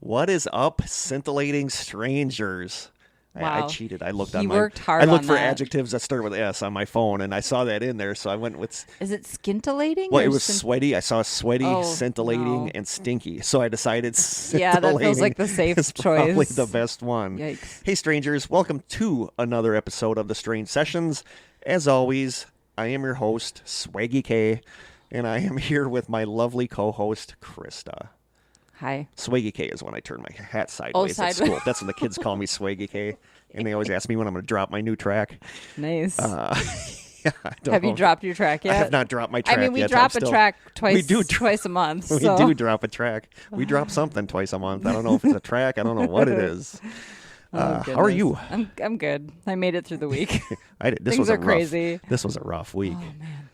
What is up, scintillating strangers? Wow. I cheated. I looked He worked hard I looked on for that. adjectives that start with S on my phone, and I saw that in there, so I went with. Is it scintillating? Well, or it was sweaty. I saw sweaty, scintillating, no. and stinky. So I decided scintillating. Yeah, that feels like the safe is choice. Probably the best one. Yikes. Hey, strangers! Welcome to another episode of the Strange Sessions. As always, I am your host, Swaggy K, and I am here with my lovely co-host, Krista. Hi. Swaggy K is when I turn my hat sideways at school. That's when the kids call me Swaggy K, and they always ask me when I'm going to drop my new track. Nice. Yeah, Have you dropped your track yet? I have not dropped my track yet. I mean, we drop a track twice a month. We do drop a track. We drop something twice a month. I don't know if it's a track. I don't know what it is. How are you? I'm good. I made it through the week. I did. Things are crazy. This was a rough week. Oh, man.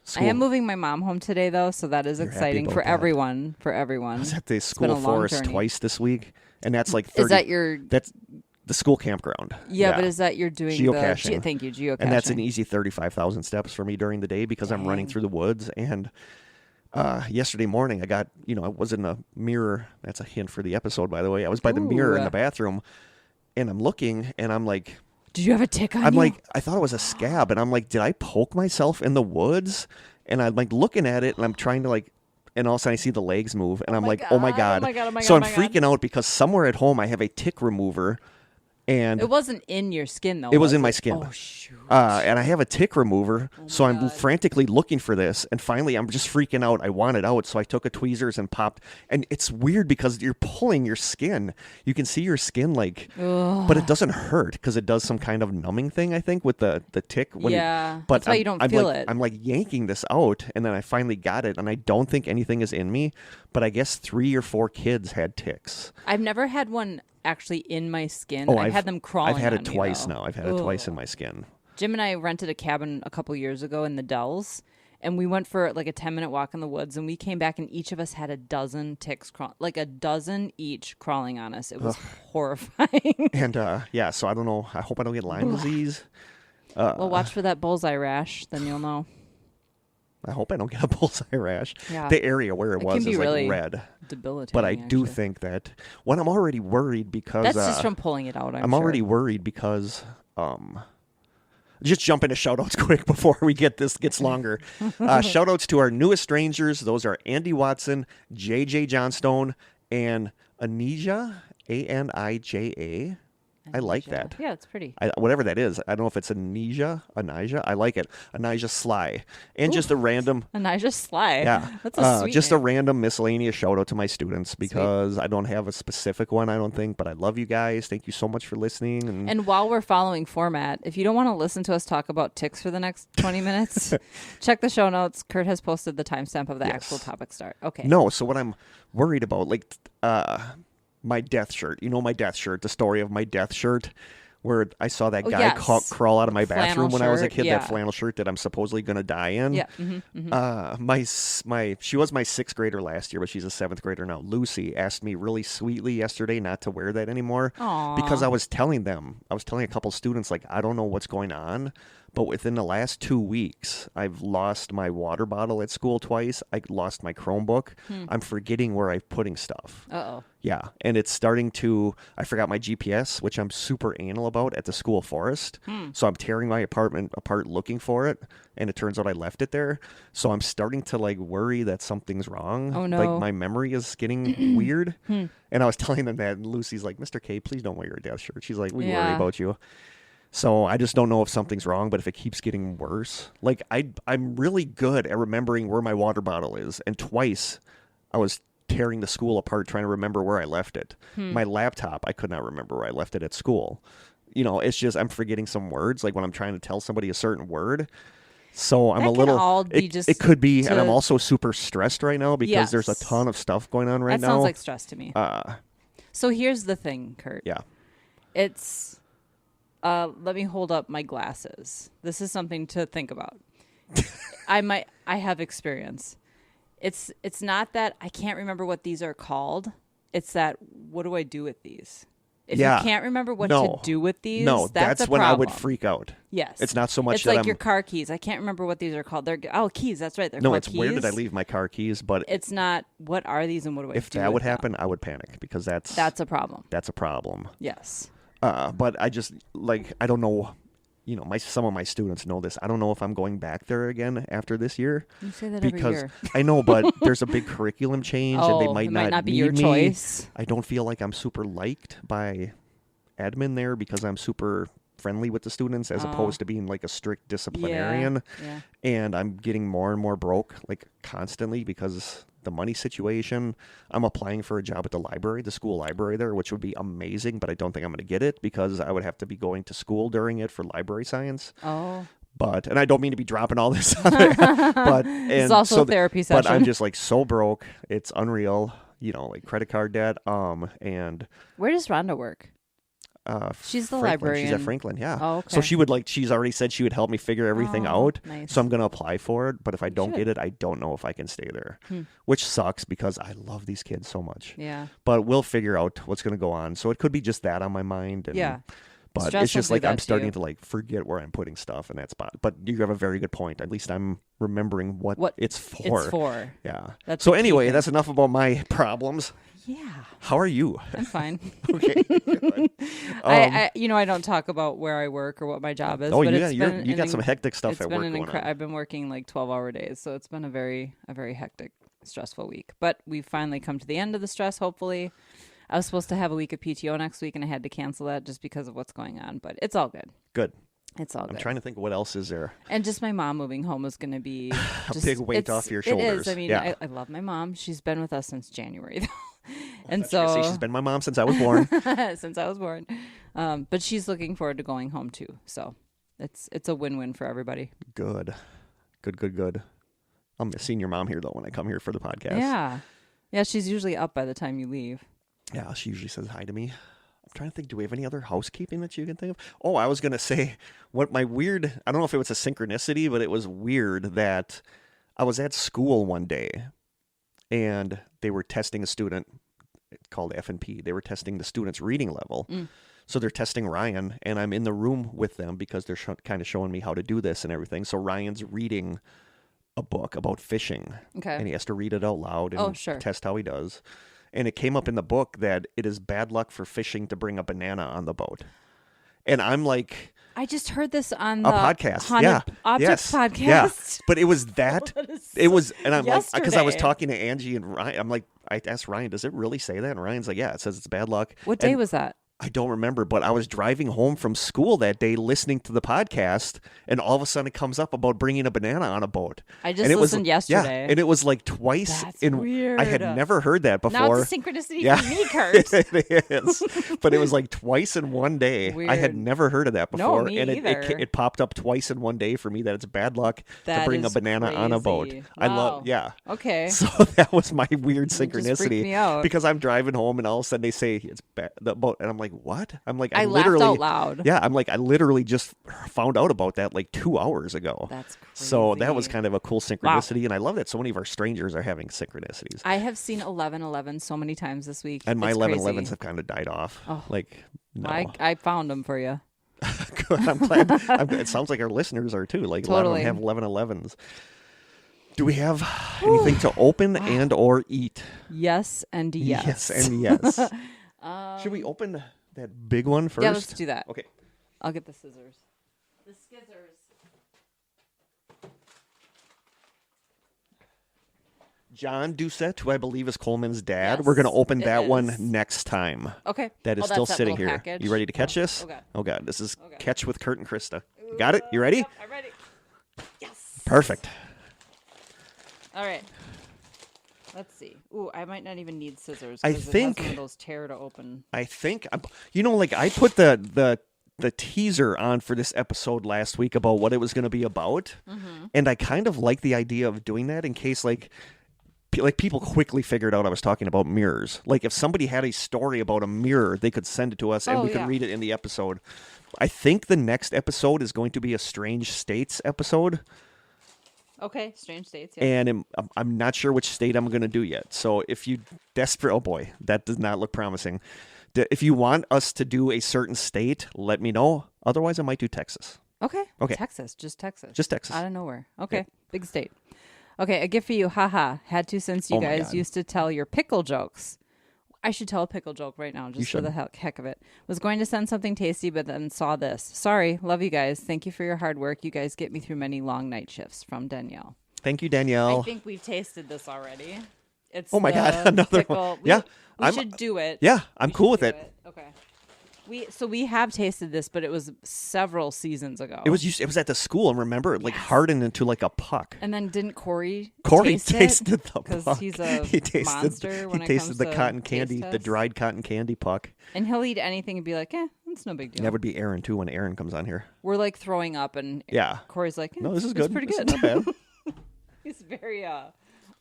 School. I am moving my mom home today, though, so that is exciting for everyone. For everyone. I was at the school forest twice this week, and that's like 30. Is that your? That's the school campground. Yeah, but is that you're doing geocaching? Thank you, geocaching. And that's an easy 35,000 steps for me during the day because I'm running through the woods. And yesterday morning, I was in a mirror. That's a hint for the episode, by the way. I was by the mirror in the bathroom, and I'm looking, and I'm like, did you have a tick on you? I'm like, I thought it was a scab, and I'm like, did I poke myself in the woods? And I'm like looking at it, and I'm trying to like, and all of a sudden I see the legs move, and I'm like, oh my God. So I'm freaking out because somewhere at home I have a tick remover. And it wasn't in your skin, though. It was in my skin. Oh, shoot. And I have a tick remover, so I'm frantically looking for this. And finally, I'm just freaking out. I want it out, so I took a tweezers and popped. And it's weird because you're pulling your skin. You can see your skin, but it doesn't hurt because it does some kind of numbing thing, I think, with the tick. But that's why you don't feel it. I'm like yanking this out, and then I finally got it. And I don't think anything is in me, but I guess 3 or 4 kids had ticks. I've never had one actually in my skin. I've had them crawling. I've had it on twice me, now. I've had it twice in my skin. Jim and I rented a cabin a couple years ago in the Dells, and we went for like a 10-minute walk in the woods, and we came back, and each of us had a dozen ticks, like a dozen each crawling on us. It was horrifying. And so I don't know. I hope I don't get Lyme disease. Well, watch for that bullseye rash, then you'll know. I hope I don't get a bullseye rash. Yeah. The area where it was is really like red. Debilitating. But I do think that when I'm already worried because that's just from pulling it out. I'm already worried because just jump into shout-outs quick before we get this gets longer. Shout-outs to our newest strangers. Those are Andy Watson, JJ Johnstone, and Anija, Anija. I like that. Yeah, it's pretty. Whatever that is. I don't know if it's Anija. I like it. Anija Sly. And just a random... Anija Sly. Yeah. That's a sweet just name. a random miscellaneous shout out to my students because I don't have a specific one, I don't think, but I love you guys. Thank you so much for listening. And while we're following format, if you don't want to listen to us talk about ticks for the next 20 minutes, check the show notes. Kurt has posted the timestamp of the actual topic start. Okay. No, so what I'm worried about, my death shirt. You know my death shirt, the story of my death shirt, where I saw that guy crawl out of my bathroom when I was a kid, that flannel shirt that I'm supposedly going to die in. Yeah. She was my 6th grader last year, but she's a 7th grader now. Lucy asked me really sweetly yesterday not to wear that anymore. Aww. Because I was telling a couple students, I don't know what's going on, but within the last 2 weeks, I've lost my water bottle at school twice. I lost my Chromebook. I'm forgetting where I'm putting stuff. Uh-oh. Yeah, and it's starting to... I forgot my GPS, which I'm super anal about at the school forest. So I'm tearing my apartment apart looking for it, and it turns out I left it there. So I'm starting to, worry that something's wrong. Oh, no. My memory is getting weird. And I was telling them that, and Lucy's like, Mr. K, please don't wear your death shirt. She's like, we worry about you. So I just don't know if something's wrong, but if it keeps getting worse. I'm really good at remembering where my water bottle is, and twice I was tearing the school apart trying to remember where I left it. My laptop, I could not remember where I left it at school. It's just I'm forgetting some words, when I'm trying to tell somebody a certain word. So I'm it could be, and I'm also super stressed right now because there's a ton of stuff going on right now. That sounds like stress to me. So here's the thing, Kurt. Yeah. It's... let me hold up my glasses. This is something to think about. I have experience. It's not that I can't remember what these are called. It's that, what do I do with these? If you can't remember what to do with these, that's a when problem. I would freak out. Yes. It's not so much it's that like your car keys. I can't remember what these are called. They're keys. That's right. They're no, called it's keys. where did I leave my car keys? But it's not. What are these and what do I do? If that would happen, I would panic because that's a problem. That's a problem. Yes. But I just I don't know. Some of my students know this. I don't know if I'm going back there again after this year. You say that because every year. I know, but there's a big curriculum change, and they might not be need your me. choice. I don't feel like I'm super liked by admin there because I'm super friendly with the students as opposed to being like a strict disciplinarian. Yeah. And I'm getting more and more broke constantly because the money situation. I'm applying for a job at the school library there, which would be amazing, but I don't think I'm going to get it because I would have to be going to school during it for library science. Oh. And I don't mean to be dropping all this on there, but it's also a therapy session. But I'm just so broke. It's unreal, credit card debt. And where does Rhonda work? She's the librarian. She's at Franklin, yeah. Oh, okay. So she would she's already said she would help me figure everything out. Nice. So I'm going to apply for it. But if I don't get it, I don't know if I can stay there, which sucks because I love these kids so much. Yeah. But we'll figure out what's going to go on. So it could be just that on my mind. And, yeah. But it's just I'm starting to forget where I'm putting stuff in that spot. But you have a very good point. At least I'm remembering what it's for. It's for. Yeah. That's so anyway, that's enough about my problems. Yeah. How are you? I'm fine. Okay. I don't talk about where I work or what my job is. Oh, but you got some hectic stuff at work going on. I've been working 12-hour days, so it's been a very hectic, stressful week. But we've finally come to the end of the stress, hopefully. I was supposed to have a week of PTO next week, and I had to cancel that just because of what's going on. But it's all good. Good. It's all good. I'm trying to think what else is there. And just my mom moving home is going to be a big weight off your shoulders. It is. I mean, I love my mom. She's been with us since January, though. And so she's been my mom since I was born. But she's looking forward to going home too. So it's a win-win for everybody. Good. I'm seeing your mom here though when I come here for the podcast. Yeah, she's usually up by the time you leave. Yeah, she usually says hi to me. I'm trying to think, do we have any other housekeeping that you can think of? Oh, I was going to say I don't know if it was a synchronicity, but it was weird that I was at school one day and they were testing a student called F&P. They were testing the student's reading level. So they're testing Ryan, and I'm in the room with them because they're kind of showing me how to do this and everything. So Ryan's reading a book about fishing. Okay. And he has to read it out loud and test how he does. And it came up in the book that it is bad luck for fishing to bring a banana on the boat. And I'm like... I just heard this on the podcast. Objects podcast. Yeah. But it was that. And I'm yesterday. Because I was talking to Angie and Ryan. I'm like, I asked Ryan, does it really say that? And Ryan's like, yeah, it says it's bad luck. What day was that? I don't remember, but I was driving home from school that day listening to the podcast, and all of a sudden it comes up about bringing a banana on a boat. I just listened yesterday. Yeah, and it was twice. That's weird. I had never heard that before. Now it's a synchronicity for me, Kurt. It is. But it was twice in one day. Weird. I had never heard of that before. No, me and either. It popped up twice in one day for me that it's bad luck to bring a banana on a boat. Wow. Okay. So that was my weird synchronicity. Just freaked me out. Because I'm driving home and all of a sudden they say it's the boat. And I'm like, what? I'm like, I laughed out loud. Yeah, I'm like, I literally just found out about that 2 hours ago. That's crazy. So that was kind of a cool synchronicity, and I love that so many of our strangers are having synchronicities. I have seen 11:11 so many times this week. And my 11:11s have kind of died off. Oh. No. I found them for you. Good. I'm glad. It sounds like our listeners are too. A lot of them have 11:11s. Do we have anything to open and or eat? Yes and yes. Yes and yes. Should we open that big one first? Yeah, let's do that. Okay. I'll get the scissors. The scissors. John Doucette, who I believe is Coleman's dad. Yes, we're going to open that one next time. Okay. That is still sitting here. Package. You ready to catch this? Okay. Oh, God. This is Catch with Kurt and Krista. You got it? You ready? Yep, I'm ready. Yes. Perfect. All right. Let's see. Ooh, I might not even need scissors. I it think has one of those tear to open. I think I put the teaser on for this episode last week about what it was going to be about, and I kind of like the idea of doing that in case people quickly figured out I was talking about mirrors. If somebody had a story about a mirror, they could send it to us and we could read it in the episode. I think the next episode is going to be a Strange States episode. Okay, Strange States. Yeah. And I'm not sure which state I'm going to do yet. So if you oh boy, that does not look promising. if you want us to do a certain state, let me know. Otherwise, I might do Texas. Okay. Okay. Texas. Just Texas. Just Texas. Out of nowhere. Okay. Yeah. Big state. Okay. A gift for you. Haha. Had to since you guys used to tell your pickle jokes. I should tell a pickle joke right now just for the heck of it. Was going to send something tasty, but then saw this. Sorry. Love you guys. Thank you for your hard work. You guys get me through many long night shifts. From Danielle. Thank you, Danielle. I think we've tasted this already. It's oh my God, another pickle. one. Yeah. We should do it. Yeah, I'm cool with it. Okay. We have tasted this, but it was several seasons ago. It was at the school, and remember, it hardened into like a puck. And then didn't Corey tasted the puck. Because he's a monster when it comes the to cotton candy, taste the tests. dried cotton candy puck. And he'll eat anything and be like, it's no big deal. That would be Aaron too when Aaron comes on here. We're like throwing up, and Corey's like, no, this is it's good. pretty this good. Is not bad. He's very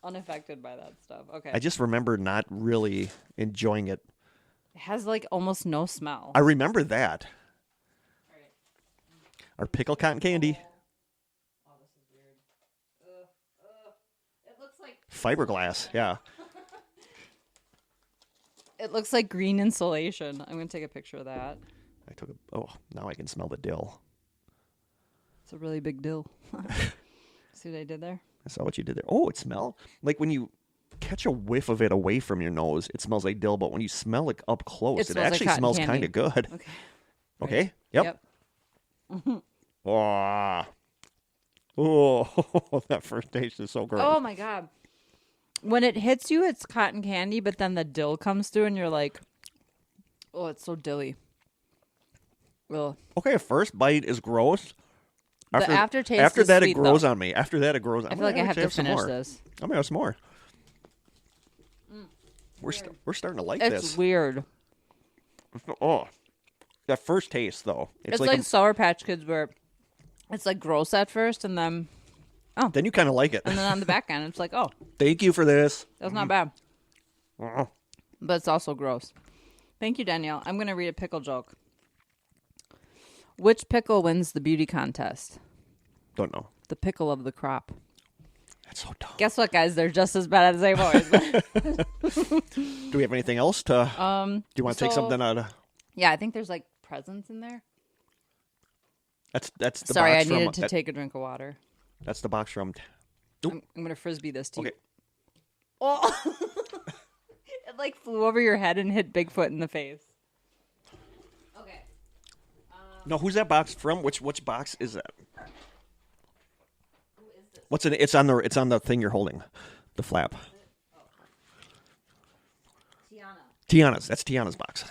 unaffected by that stuff. Okay. I just remember not really enjoying it. It has like almost no smell. I remember that. All right. Our pickle cotton candy. Oh, this is weird. It looks like Fiberglass, yeah. It looks like green insulation. I'm going to take a picture of that. Now I can smell the dill. It's a really big dill. See what I did there? I saw what you did there. Oh, it smells like when you catch a whiff of it away from your nose, it smells like dill, but when you smell it up close, it actually smells kind of good. Okay. Okay? Yep. Oh, that first taste is so gross. Oh, my God. When it hits you, it's cotton candy, but then the dill comes through, and you're like, oh, it's so dilly. Ugh. Okay, first bite is gross. The aftertaste after is that, sweet, it grows though. on me. After that, it grows on me. I feel like I have to finish this. I'm going to have some more. We're starting to like this. It's weird. Oh, that first taste, though. It's like Sour Patch Kids where it's like gross at first, and then... Oh. Then you kind of like it. And then on the back end, it's like, oh. Thank you for this. That's not bad. Oh. But it's also gross. Thank you, Danielle. I'm going to read a pickle joke. Which pickle wins the beauty contest? Don't know. The pickle of the crop. That's so dumb. Guess what, guys? They're just as bad as they've always been. Do we have anything else to... do you want to take something out of... Yeah, I think there's like presents in there. That's the Sorry, box I needed from... to take a drink of water. That's the box from... I'm going to Frisbee this to you. Okay. Oh! It like flew over your head and hit Bigfoot in the face. Okay. No, who's that box from? Which box is that? Who is this? What's in it? It's on the thing you're holding, the flap. Oh. Tiana. Tiana's. That's Tiana's box.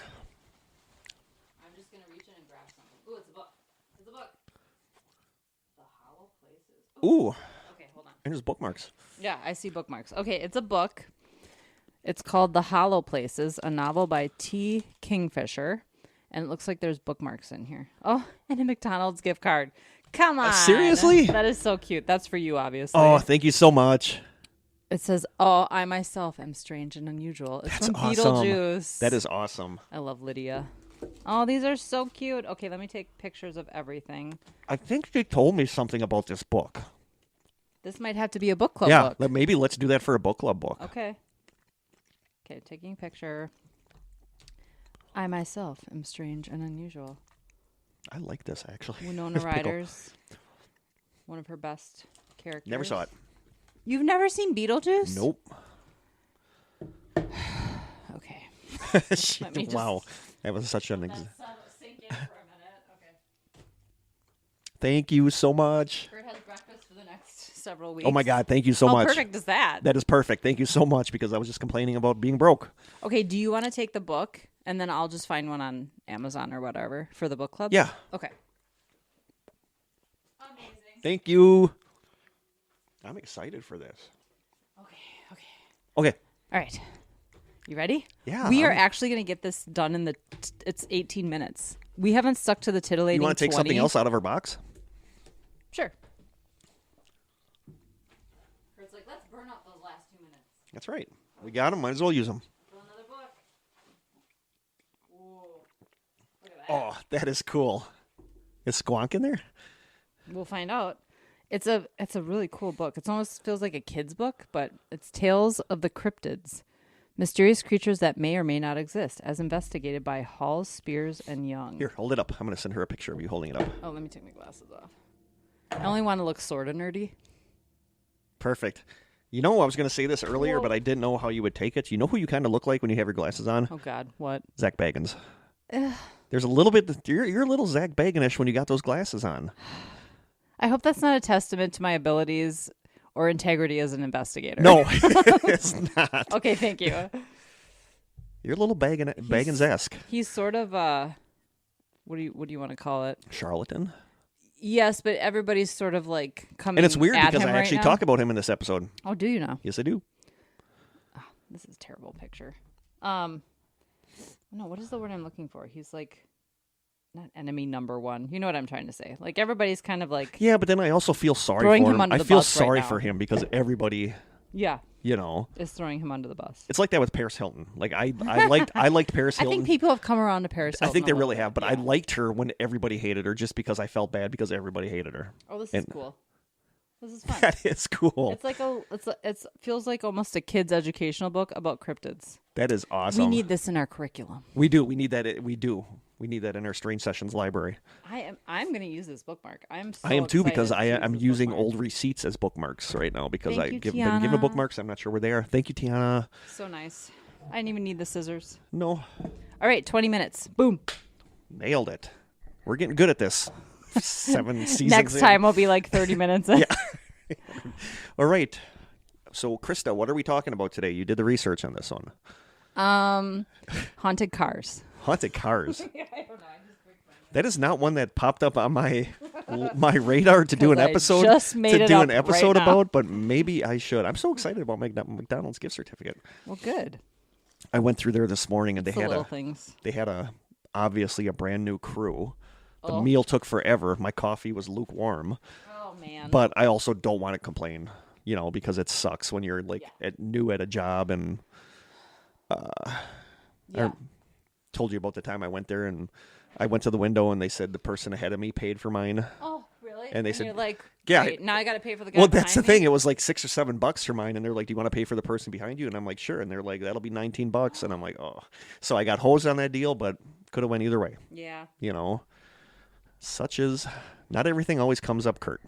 I'm just going to reach in and grab something. Ooh, it's a book. It's a book. The Hollow Places. Ooh. Okay, hold on. And there's bookmarks. Yeah, I see bookmarks. Okay, it's a book. It's called The Hollow Places, a novel by T. Kingfisher. And it looks like there's bookmarks in here. Oh, and a McDonald's gift card. Come on. Seriously? That is so cute. That's for you, obviously. Oh, thank you so much. It says, oh, I myself am strange and unusual. It's That's from awesome. Beetlejuice. That is awesome. I love Lydia. Oh, these are so cute. Okay, let me take pictures of everything. I think they told me something about this book. This might have to be a book club book. Yeah, maybe let's do that for a book club book. Okay. Okay, taking a picture. I myself am strange and unusual. I like this, actually. Winona This pickle. Ryder's one of her best characters. Never saw it. You've never seen Beetlejuice? Nope. Okay. Let me just Wow. That was such an... sink in for a minute. Okay. Thank you so much. Kurt has breakfast for the next several weeks. Oh, my God. Thank you so How much. perfect is that? That is perfect. Thank you so much, because I was just complaining about being broke. Okay, do you want to take the book, and then I'll just find one on Amazon or whatever for the book club? Yeah. Okay. Amazing. Thank you. I'm excited for this. Okay. Okay. All right. You ready? Yeah. We are actually going to get this done in it's 18 minutes. We haven't stuck to the titillating 20. You want to take something else out of our box? Sure. It's like, let's burn up those last 2 minutes. That's right. We got them. Might as well use them. Fill another book. Whoa. Look at that. Oh, that is cool. Is Squonk in there? We'll find out. It's a really cool book. It almost feels like a kid's book, but it's Tales of the Cryptids Mysterious creatures that may or may not exist, as investigated by Hall, Spears, and Young. Here, hold it up. I'm going to send her a picture of you holding it up. Oh, let me take my glasses off. I only want to look sort of nerdy. Perfect. You know, I was going to say this earlier, but I didn't know how you would take it. You know who you kind of look like when you have your glasses on? Oh, God. What? Zach Baggins. There's a little bit... You're a little Zach Baggins-ish when you got those glasses on. I hope that's not a testament to my abilities or integrity as an investigator. No, it's not. Okay, thank you. You're a little Baggins-esque. He's sort of what do you want to call it? Charlatan. Yes, but everybody's sort of like coming. And it's weird at because him I right actually now. talk about him in this episode. Oh, do you know? Yes, I do. Oh, this is a terrible picture. No, what is the word I'm looking for? He's like not enemy number one. You know what I'm trying to say? Like everybody's kind of like Yeah, but then I also feel sorry throwing for him him. under I the feel bus right sorry now. for him because everybody, yeah, you know, is throwing him under the bus. it's like that with Paris Hilton. Like I liked Paris I Hilton. think people have come around to Paris Hilton. I think they a little really bit. have, but Yeah. I liked her when everybody hated her just because I felt bad because everybody hated her. Oh, this is cool. This is fun. That is cool. It's like it feels like almost a kid's educational book about cryptids. That is awesome. We need this in our curriculum. We do. We need that. We do. We need that in our Strange Sessions library. I'm going to use this bookmark. I am too because excited to I'm use this using bookmark. old receipts as bookmarks right now because Thank you, been Tiana. given bookmarks. I'm not sure where they are. Thank you, Tiana. So nice. I didn't even need the scissors. No. All right, 20 minutes. Boom. Nailed it. We're getting good at this. 7 seasons Next in. time will be like 30 minutes in. Yeah. All right. So, Krista, what are we talking about today? You did the research on this one. Haunted cars. Haunted cars. I don't know. That is not one that popped up on my radar to do an 'Cause I episode just made it up right now. about, but maybe I should. I'm so excited about McDonald's gift certificate. Well, good. I went through there this morning and It's the little things. they had obviously a brand new crew. The Oh. meal took forever. My coffee was lukewarm, Oh, man. but I also don't want to complain, because it sucks when you're like new at a job. And yeah. I told you about the time I went there and I went to the window and they said the person ahead of me paid for mine. Oh, really? And they said, you're like, yeah, great, now I got to pay for the guy Well, that's the behind me? thing. It was like $6 or $7 for mine, and they're like, "Do you want to pay for the person behind you?" And I'm like, "Sure." And they're like, "That'll be $19." And I'm like, "Oh." So I got hosed on that deal, but could have went either way. Yeah. Such as not everything always comes up, Kurt.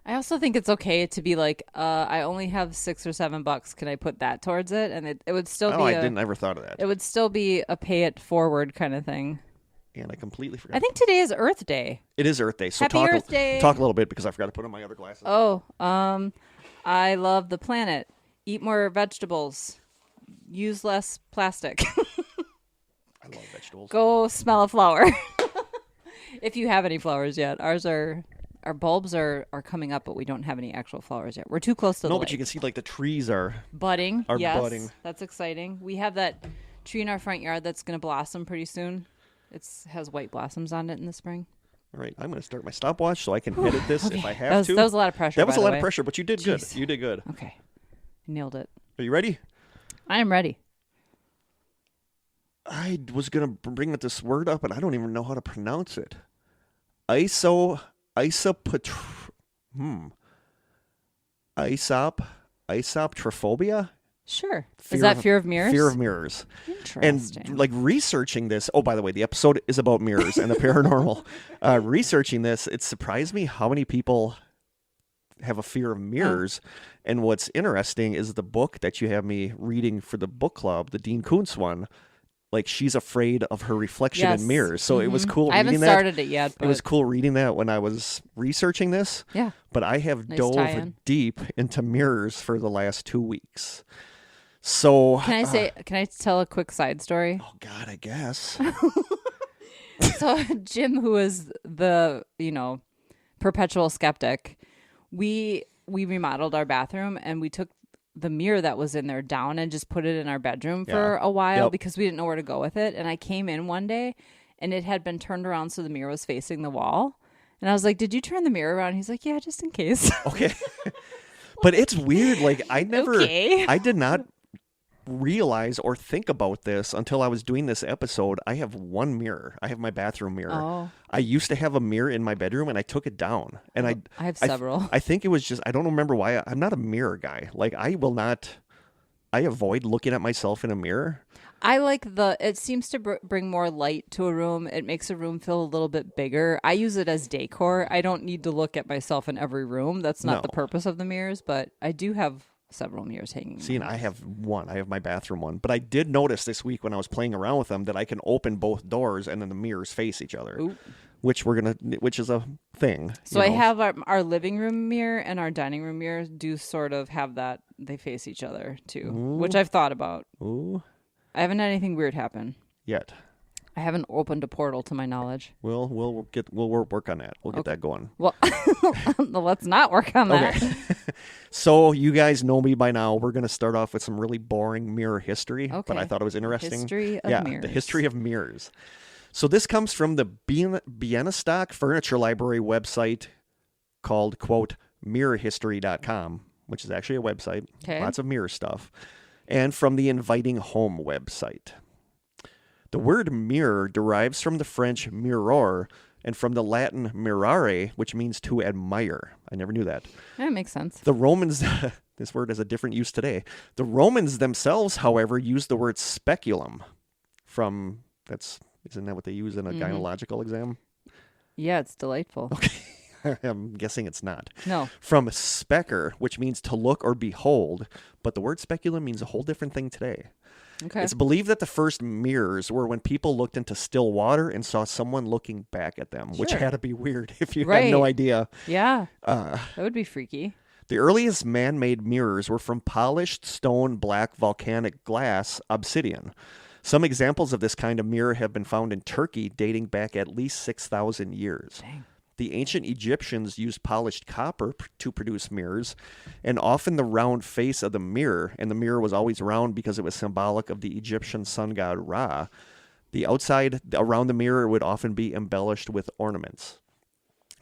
I also think it's okay to be like, I only have $6 or $7. Can I put that towards it? And it would still be I didn't ever thought of that, it would still be a pay it forward kind of thing. and I completely forgot. I think today is Earth Day. It is Earth Day, so Happy talk Earth Day. talk a little bit because I forgot to put on my other glasses. Oh, I love the planet. Eat more vegetables. Use less plastic. I love vegetables. Go smell a flower. If you have any flowers yet. Our bulbs are coming up, but we don't have any actual flowers yet. We're too close to the No, lake. but you can see like the trees are. Budding. Are Yes, budding. that's exciting. We have that tree in our front yard that's going to blossom pretty soon. It has white blossoms on it in the spring. All right, I'm going to start my stopwatch so I can edit this if I have to. That was a lot of pressure. That was by a the lot way. of pressure, but you did good. Jeez. You did good. Okay, nailed it. Are you ready? I am ready. I was going to bring this word up, and I don't even know how to pronounce it. Isopotrophobia? Sure. Is that fear of mirrors? Fear of mirrors. Interesting. And like researching this, oh, by the way, the episode is about mirrors and the paranormal. Researching this, it surprised me how many people have a fear of mirrors. And what's interesting is the book that you have me reading for the book club, the Dean Koontz one, like she's afraid of her reflection Yes. in mirrors. So it was cool I reading haven't that. started it yet. But It was cool reading that when I was reaching this. Yeah. But I have Nice dove tie-in. deep into mirrors for the last 2 weeks. So Can I tell a quick side story? oh God, I guess. So Jim, who is the, perpetual skeptic, we remodeled our bathroom and we took the mirror that was in there down and just put it in our bedroom for a while Yep. because we didn't know where to go with it. And I came in one day and it had been turned around so the mirror was facing the wall. And I was like, "Did you turn the mirror around?" He's like, "Yeah, just in case." Okay. But it's weird. Like I Okay. did not realize or think about this until I was doing this episode. I have one mirror. I have my bathroom mirror. Oh. I used to have a mirror in my bedroom and I took it down. And I have several. I think it was just, I don't remember why. I'm not a mirror guy. Like I will not I avoid looking at myself in a mirror. I like it seems to bring more light to a room. It makes a room feel a little bit bigger. I use it as decor. I don't need to look at myself in every room. That's not the purpose of the mirrors, but I do have several mirrors hanging. See, and I have one. I have my bathroom one. But I did notice this week when I was playing around with them that I can open both doors and then the mirrors face each other. Ooh. Which is a thing. So I have our living room mirror and our dining room mirror do sort of have that. They face each other too, which I've thought about. Ooh. I haven't had anything weird happen yet. I haven't opened a portal to my knowledge. We'll work on that. We'll get that going. Well, let's not work on that. Okay. So you guys know me by now. We're going to start off with some really boring mirror history, but I thought it was interesting. History of mirrors. The history of mirrors. So this comes from the Bienenstock Furniture Library website called, quote, mirrorhistory.com, which is actually a website. Okay. Lots of mirror stuff. And from the Inviting Home website. The word mirror derives from the French miroir and from the Latin mirare, which means to admire. I never knew that. That makes sense. The Romans, this word has a different use today. The Romans themselves, however, used the word speculum from, isn't that what they use in a gynecological exam? Yeah, it's delightful. Okay. I'm guessing it's not. No. From specker, which means to look or behold, but the word speculum means a whole different thing today. Okay. It's believed that the first mirrors were when people looked into still water and saw someone looking back at them, which had to be weird if you had no idea. Yeah. That would be freaky. The earliest man-made mirrors were from polished stone black volcanic glass, obsidian. Some examples of this kind of mirror have been found in Turkey dating back at least 6,000 years. Dang. The ancient Egyptians used polished copper to produce mirrors, and often the round face of the mirror, and the mirror was always round because it was symbolic of the Egyptian sun god Ra. The outside around the mirror would often be embellished with ornaments.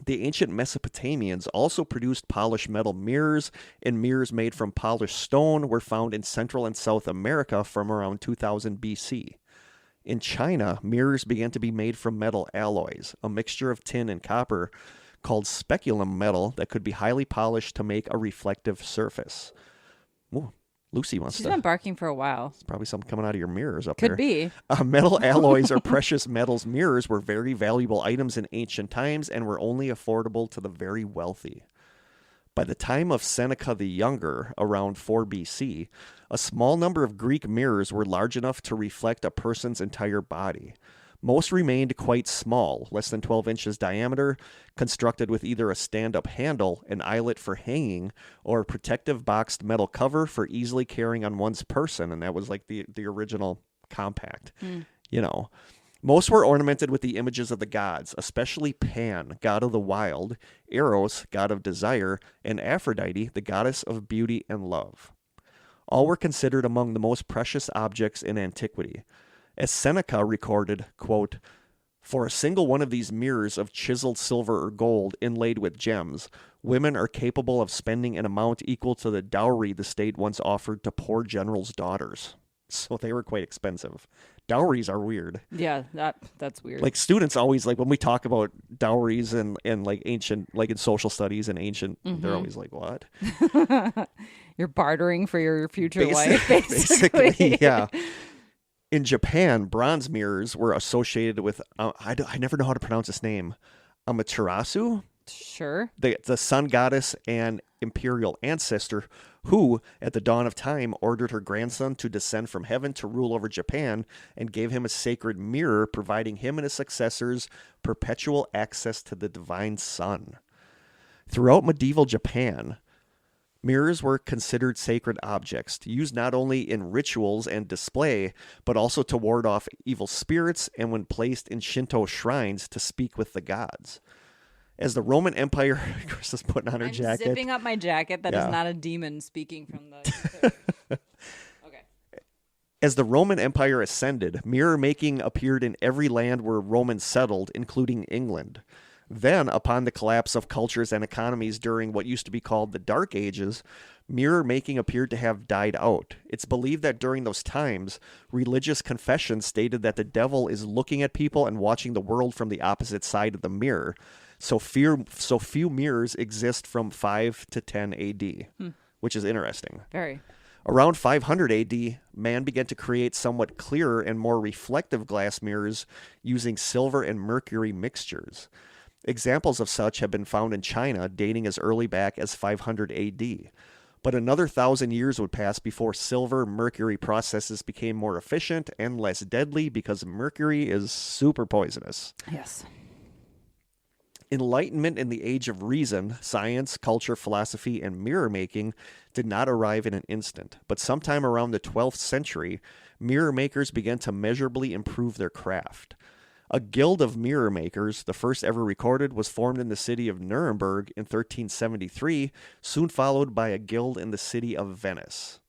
The ancient Mesopotamians also produced polished metal mirrors, and mirrors made from polished stone were found in Central and South America from around 2000 BC. In China, mirrors began to be made from metal alloys, a mixture of tin and copper called speculum metal that could be highly polished to make a reflective surface. Ooh, Lucy wants to... She's been barking for a while. It's probably something coming out of your mirrors up there. Could be. Metal alloys or precious metals mirrors were very valuable items in ancient times and were only affordable to the very wealthy. By the time of Seneca the Younger, around 4 BC, a small number of Greek mirrors were large enough to reflect a person's entire body. Most remained quite small, less than 12 inches diameter, constructed with either a stand-up handle, an eyelet for hanging, or a protective boxed metal cover for easily carrying on one's person, and that was like the original compact, you know. Most were ornamented with the images of the gods, especially Pan, god of the wild, Eros, god of desire, and Aphrodite, the goddess of beauty and love. All were considered among the most precious objects in antiquity. As Seneca recorded, quote, "For a single one of these mirrors of chiseled silver or gold inlaid with gems, women are capable of spending an amount equal to the dowry the state once offered to poor generals' daughters." So they were quite expensive. Dowries are weird. Yeah, that's weird. Like students always, like when we talk about dowries and like ancient, like in social studies and ancient, they're always like, what? You're bartering for your future wife, basically. Basically, yeah. In Japan, bronze mirrors were associated with, I never know how to pronounce this name, Amaterasu? Sure. The sun goddess and imperial ancestor who, at the dawn of time, ordered her grandson to descend from heaven to rule over Japan and gave him a sacred mirror, providing him and his successors perpetual access to the divine sun. Throughout medieval Japan, mirrors were considered sacred objects, used not only in rituals and display, but also to ward off evil spirits and when placed in Shinto shrines to speak with the gods. As the Roman Empire, Krista's putting on her jacket. I'm zipping up my jacket. That is not a demon speaking from the... Okay. As the Roman Empire ascended, mirror making appeared in every land where Romans settled, including England. Then, upon the collapse of cultures and economies during what used to be called the Dark Ages, mirror making appeared to have died out. It's believed that during those times, religious confessions stated that the devil is looking at people and watching the world from the opposite side of the mirror. So few mirrors exist from 5 to 10 AD, which is interesting. Very. Around 500 AD, man began to create somewhat clearer and more reflective glass mirrors using silver and mercury mixtures. Examples of such have been found in China dating as early back as 500 AD. But another 1,000 years would pass before silver-mercury processes became more efficient and less deadly because mercury is super poisonous. Yes. Enlightenment in the age of reason, science, culture, philosophy, and mirror making did not arrive in an instant. But sometime around the 12th century, mirror makers began to measurably improve their craft. A guild of mirror makers, the first ever recorded, was formed in the city of Nuremberg in 1373, soon followed by a guild in the city of Venice.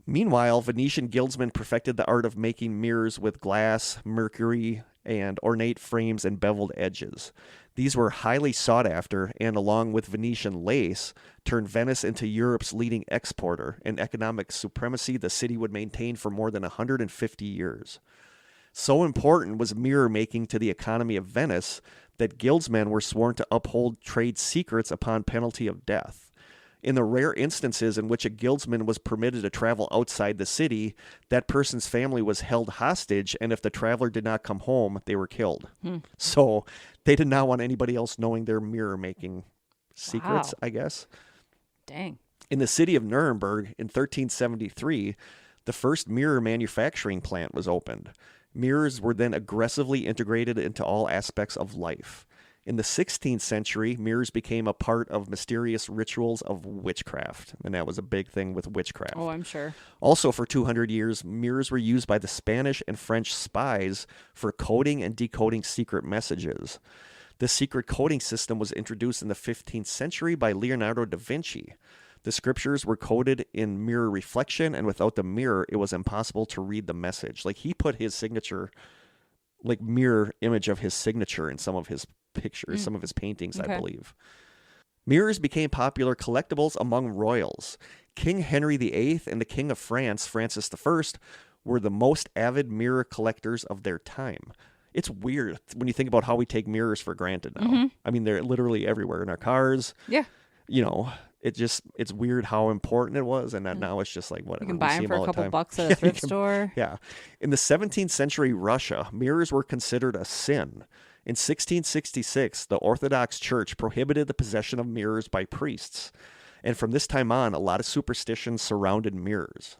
Meanwhile, Venetian guildsmen perfected the art of making mirrors with glass, mercury, and ornate frames and beveled edges. These were highly sought after and, along with Venetian lace, turned Venice into Europe's leading exporter, an economic supremacy the city would maintain for more than 150 years. So important was mirror making to the economy of Venice that guildsmen were sworn to uphold trade secrets upon penalty of death. In the rare instances in which a guildsman was permitted to travel outside the city, that person's family was held hostage, and if the traveler did not come home, they were killed. So they did not want anybody else knowing their mirror making secrets, I guess. Dang. In the city of Nuremberg in 1373, the first mirror manufacturing plant was opened. Mirrors were then aggressively integrated into all aspects of life. In the 16th century, mirrors became a part of mysterious rituals of witchcraft, and that was a big thing with witchcraft. Oh, I'm sure. Also, for 200 years, mirrors were used by the Spanish and French spies for coding and decoding secret messages. This secret coding system was introduced in the 15th century by Leonardo da Vinci. The scriptures were coded in mirror reflection, and without the mirror, it was impossible to read the message. Like, he put his signature, like, mirror image of his signature in some of his pictures, some of his paintings, I believe. Mirrors became popular collectibles among royals. King Henry VIII and the King of France, Francis I, were the most avid mirror collectors of their time. It's weird when you think about how we take mirrors for granted now. I mean, they're literally everywhere in our cars. Yeah. You know, it's weird how important it was, and that now it's just like whatever. You can buy them for a couple bucks at a thrift store. Yeah. In the 17th century Russia, mirrors were considered a sin. In 1666, the Orthodox Church prohibited the possession of mirrors by priests, and from this time on, a lot of superstitions surrounded mirrors.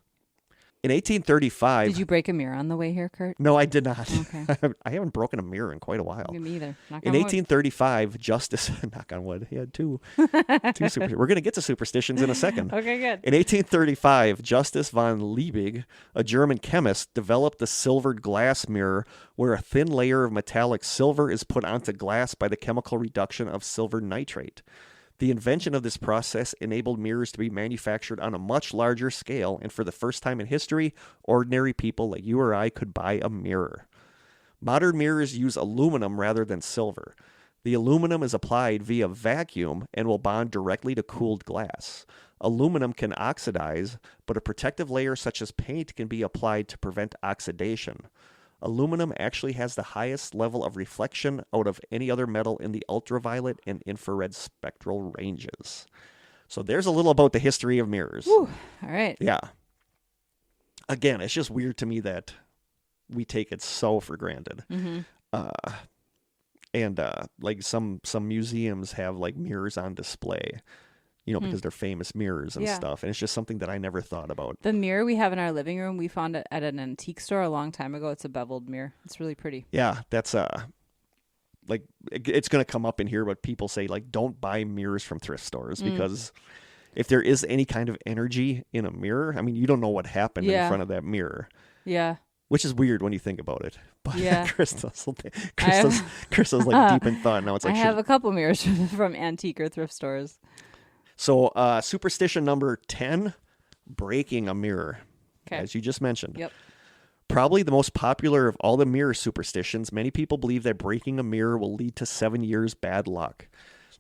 In 1835... Did you break a mirror on the way here, Kurt? No, I did not. Okay. I haven't broken a mirror in quite a while. Me either. In 1835, Justice... knock on wood. He had two superstitions. We're going to get to superstitions in a second. Okay, good. In 1835, Justus von Liebig, a German chemist, developed the silvered glass mirror, where a thin layer of metallic silver is put onto glass by the chemical reduction of silver nitrate. The invention of this process enabled mirrors to be manufactured on a much larger scale, and for the first time in history, ordinary people like you or I could buy a mirror. Modern mirrors use aluminum rather than silver. The aluminum is applied via vacuum and will bond directly to cooled glass. Aluminum can oxidize, but a protective layer such as paint can be applied to prevent oxidation. Aluminum actually has the highest level of reflection out of any other metal in the ultraviolet and infrared spectral ranges. So there's a little about the history of mirrors. Whew. All right. Yeah. Again, it's just weird to me that we take it so for granted. And like some museums have like mirrors on display, you know, because they're famous mirrors and stuff. And it's just something that I never thought about. The mirror we have in our living room, we found it at an antique store a long time ago. It's a beveled mirror. It's really pretty. Yeah, that's like it's going to come up in here, but people say like don't buy mirrors from thrift stores because if there is any kind of energy in a mirror, I mean, you don't know what happened in front of that mirror. Yeah. Which is weird when you think about it. But yeah. Krista's like deep in thought. Now it's like I have a couple mirrors from antique or thrift stores. So superstition number 10, breaking a mirror, as you just mentioned. Yep. Probably the most popular of all the mirror superstitions, many people believe that breaking a mirror will lead to 7 years bad luck.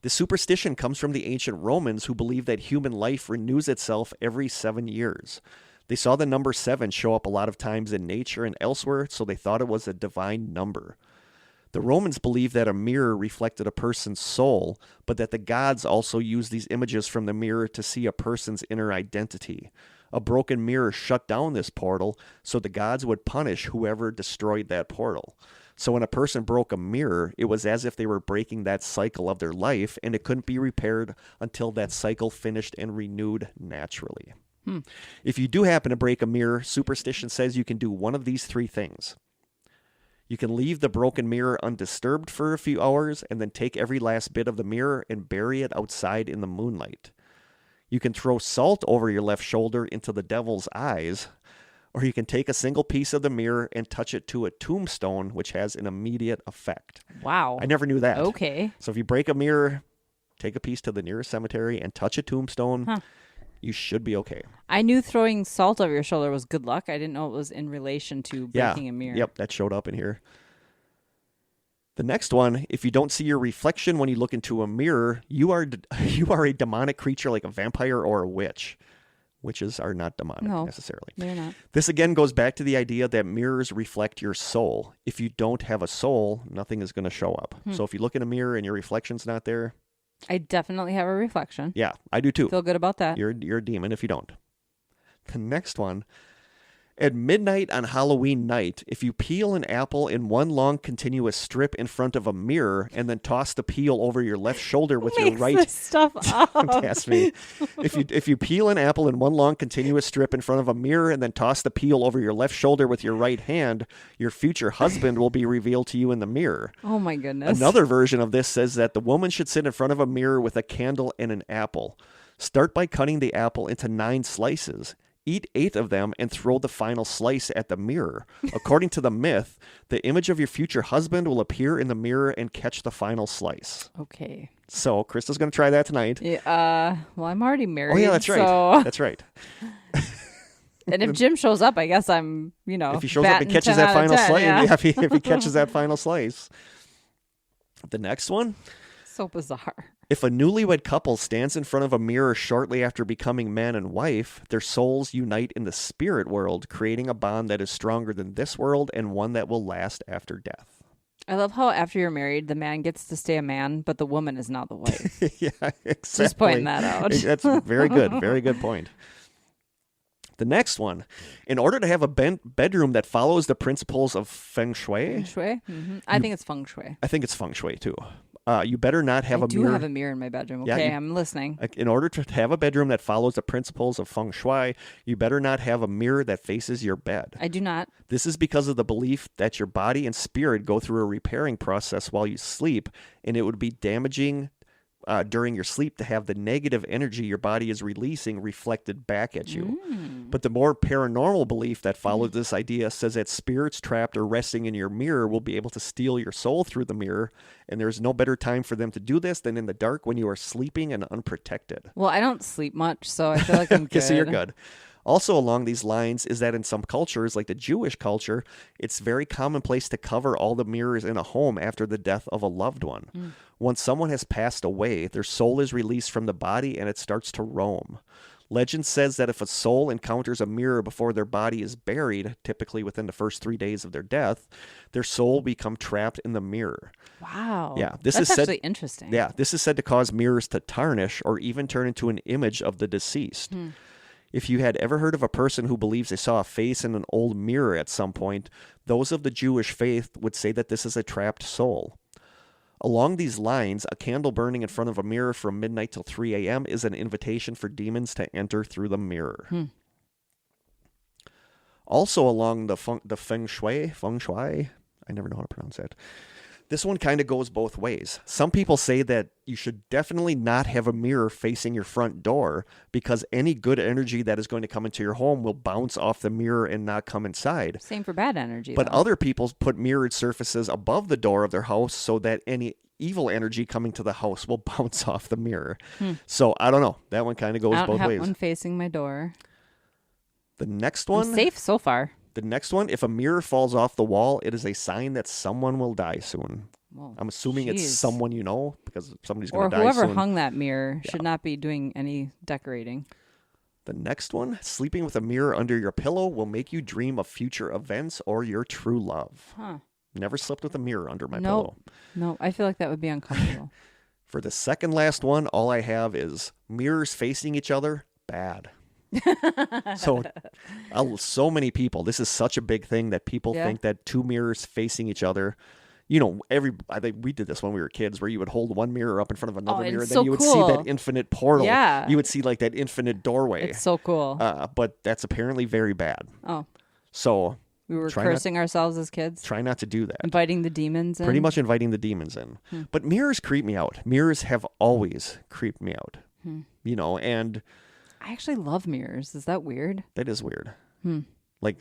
The superstition comes from the ancient Romans who believed that human life renews itself every 7 years. They saw the number 7 show up a lot of times in nature and elsewhere, so they thought it was a divine number. The Romans believed that a mirror reflected a person's soul, but that the gods also used these images from the mirror to see a person's inner identity. A broken mirror shut down this portal, so the gods would punish whoever destroyed that portal. So when a person broke a mirror, it was as if they were breaking that cycle of their life, and it couldn't be repaired until that cycle finished and renewed naturally. If you do happen to break a mirror, superstition says you can do one of these 3 things. You can leave the broken mirror undisturbed for a few hours and then take every last bit of the mirror and bury it outside in the moonlight. You can throw salt over your left shoulder into the devil's eyes, or you can take a single piece of the mirror and touch it to a tombstone, which has an immediate effect. Wow. I never knew that. Okay. So if you break a mirror, take a piece to the nearest cemetery and touch a tombstone, you should be okay. I knew throwing salt over your shoulder was good luck. I didn't know it was in relation to breaking a mirror. Yep, that showed up in here. The next one, if you don't see your reflection when you look into a mirror, you are a demonic creature like a vampire or a witch. Witches are not demonic necessarily. They're not. This again goes back to the idea that mirrors reflect your soul. If you don't have a soul, nothing is going to show up. So if you look in a mirror and your reflection's not there. I definitely have a reflection. Yeah, I do too. Feel good about that. You're a demon if you don't. The next one. At midnight on Halloween night, if you peel an apple in one long continuous strip in front of a mirror and then toss the peel over your left shoulder with your right... This stuff up. Don't ask me. If you peel an apple in one long continuous strip in front of a mirror and then toss the peel over your left shoulder with your right hand, your future husband will be revealed to you in the mirror. Oh my goodness. Another version of this says that the woman should sit in front of a mirror with a candle and an apple. Start by cutting the apple into 9 slices. Eat 8 of them and throw the final slice at the mirror. According to the myth, the image of your future husband will appear in the mirror and catch the final slice. Okay. So, Krista's going to try that tonight. Yeah, well, I'm already married. Oh, yeah, that's right. So... That's right. And if Jim shows up, I guess I'm, if he shows up and catches that final slice, yeah. if he catches that final slice. The next one. So bizarre. If a newlywed couple stands in front of a mirror shortly after becoming man and wife, their souls unite in the spirit world, creating a bond that is stronger than this world and one that will last after death. I love how after you're married, the man gets to stay a man, but the woman is not the wife. Yeah, exactly. Just pointing that out. That's very good. Very good point. The next one, in order to have a bedroom that follows the principles of feng shui. Feng shui? Mm-hmm. I think it's feng shui. I think it's feng shui too. You better not have I a mirror. I do have a mirror in my bedroom. Okay, Yeah, I'm listening. In order to have a bedroom that follows the principles of feng shui, you better not have a mirror that faces your bed. I do not. This is because of the belief that your body and spirit go through a repairing process while you sleep, and it would be damaging during your sleep to have the negative energy your body is releasing reflected back at you. But the more paranormal belief that follows this idea says that spirits trapped or resting in your mirror will be able to steal your soul through the mirror, and there's no better time for them to do this than in the dark when you are sleeping and unprotected. Well, I don't sleep much, so I feel like I'm good. So you're good. Also along these lines is that in some cultures, like the Jewish culture, it's very commonplace to cover all the mirrors in a home after the death of a loved one. Once someone has passed away, their soul is released from the body and it starts to roam. Legend says that if a soul encounters a mirror before their body is buried, typically within the first 3 days of their death, their soul will become trapped in the mirror. Wow. Yeah, That's actually interesting. Yeah, this is said to cause mirrors to tarnish or even turn into an image of the deceased. If you had ever heard of a person who believes they saw a face in an old mirror at some point, those of the Jewish faith would say that this is a trapped soul. Along these lines, a candle burning in front of a mirror from midnight till 3 a.m. is an invitation for demons to enter through the mirror. Also along the feng shui, I never know how to pronounce that. This one kind of goes both ways. Some people say that you should definitely not have a mirror facing your front door because any good energy that is going to come into your home will bounce off the mirror and not come inside. Same for bad energy. But though. other people put mirrored surfaces above the door of their house so that any evil energy coming to the house will bounce off the mirror. So I don't know. That one kind of goes both ways. I don't have one facing my door. The next one. I'm safe so far. The next one, if a mirror falls off the wall, it is a sign that someone will die soon. Whoa, I'm assuming it's someone you know because somebody's going to die soon. Or whoever hung that mirror should not be doing any decorating. The next one, sleeping with a mirror under your pillow will make you dream of future events or your true love. Never slept with a mirror under my pillow. No, I feel like that would be uncomfortable. For the second last one, all I have is mirrors facing each other, bad. So many people, this is such a big thing that people think that two mirrors facing each other, I think we did this when we were kids, where you would hold one mirror up in front of another mirror, and then you would see that infinite portal. Yeah. You would see like that infinite doorway. It's so cool. But that's apparently very bad. Oh. So we were cursing ourselves as kids. Try not to do that. Inviting the demons in. Pretty much inviting the demons in. But mirrors creep me out. Mirrors have always creeped me out. And I actually love mirrors. Is that weird? That is weird. Like,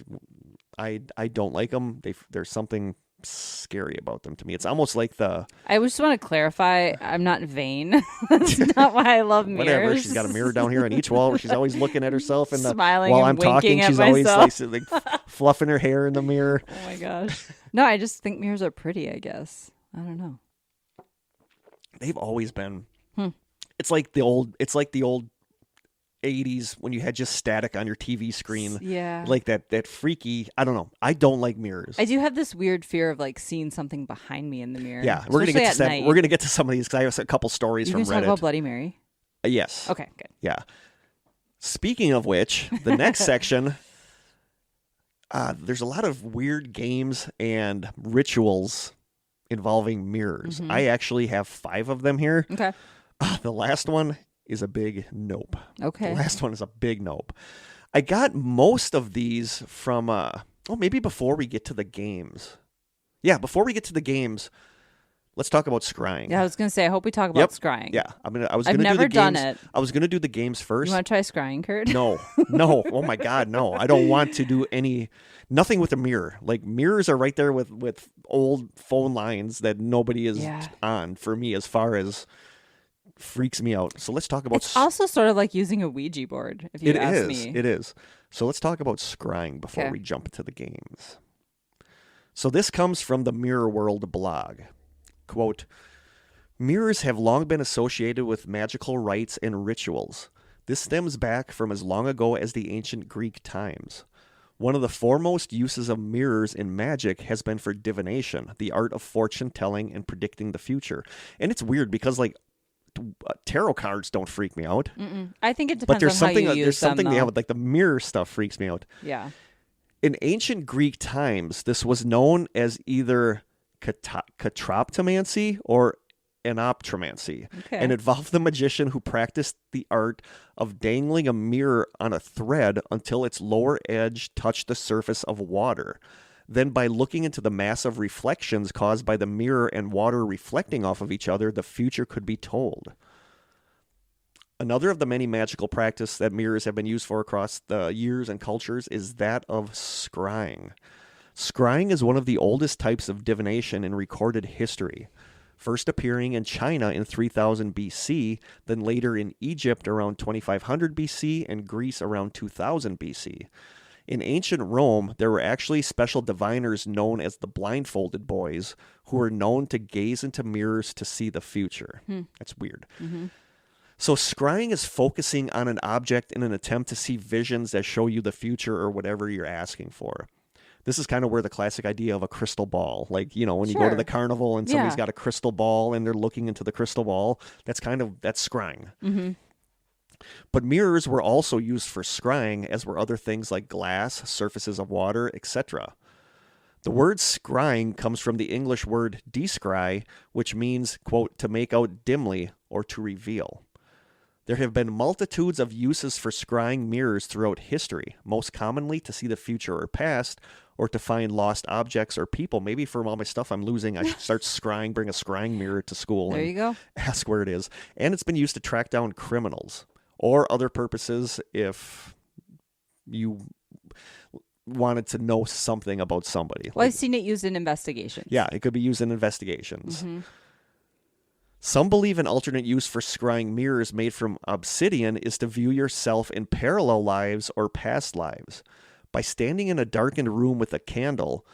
I don't like them. There's something scary about them to me. It's almost like I just want to clarify, I'm not vain. That's not why I love mirrors. Whatever. She's got a mirror down here on each wall where she's always looking at herself, and smiling while and I'm talking, winking she's at always myself. like fluffing her hair in the mirror. Oh my gosh. No, I just think mirrors are pretty, I guess. I don't know. They've always been. It's like the old 80s when you had just static on your TV screen. Yeah. Like that freaky, I don't know. I don't like mirrors. I do have this weird fear of like seeing something behind me in the mirror. Yeah, we're gonna get to that. We're gonna get to some of these because I have a couple stories from Reddit. You can talk about Bloody Mary? Yes. Okay, good. Yeah. Speaking of which, the next section, there's a lot of weird games and rituals involving mirrors. I actually have 5 of them here. Okay. The last one is a big nope. Okay. The last one is a big nope. I got most of these from, maybe before we get to the games. Yeah, before we get to the games, let's talk about scrying. Yeah, I was going to say, I hope we talk about scrying. Yeah, I've never done it. I was going to do the games first. You want to try scrying, Kurt? No. Oh my God, no. I don't want to do nothing with a mirror. Like, mirrors are right there with old phone lines that nobody is on for me, as far as freaks me out. So let's talk about... It's also sort of like using a Ouija board, if you ask me. It is. So let's talk about scrying before we jump into the games. So this comes from the Mirror World blog. Quote, mirrors have long been associated with magical rites and rituals. This stems back from as long ago as the ancient Greek times. One of the foremost uses of mirrors in magic has been for divination, the art of fortune telling and predicting the future. And it's weird because, like, tarot cards don't freak me out. I think it depends on how you use them. There's something they have, like the mirror stuff freaks me out. Yeah. In ancient Greek times, this was known as either katroptomancy or anoptromancy, and involved the magician who practiced the art of dangling a mirror on a thread until its lower edge touched the surface of water. Then, by looking into the massive reflections caused by the mirror and water reflecting off of each other, the future could be told. Another of the many magical practices that mirrors have been used for across the years and cultures is that of scrying. Scrying is one of the oldest types of divination in recorded history, first appearing in China in 3000 BC, then later in Egypt around 2500 BC and Greece around 2000 BC. In ancient Rome, there were actually special diviners known as the blindfolded boys, who were known to gaze into mirrors to see the future. That's weird. So scrying is focusing on an object in an attempt to see visions that show you the future or whatever you're asking for. This is kind of where the classic idea of a crystal ball, like, you know, when you go to the carnival and somebody's got a crystal ball and they're looking into the crystal ball, that's scrying. But mirrors were also used for scrying, as were other things like glass, surfaces of water, etc. The word scrying comes from the English word descry, which means, quote, to make out dimly or to reveal. There have been multitudes of uses for scrying mirrors throughout history, most commonly to see the future or past, or to find lost objects or people. Maybe for all my stuff I'm losing, I should start scrying, bring a scrying mirror to school there you go. Ask where it is. And it's been used to track down criminals or other purposes if you wanted to know something about somebody. Well, I've seen it used in investigations. Yeah, it could be used in investigations. Some believe an alternate use for scrying mirrors made from obsidian is to view yourself in parallel lives or past lives. By standing in a darkened room with a candle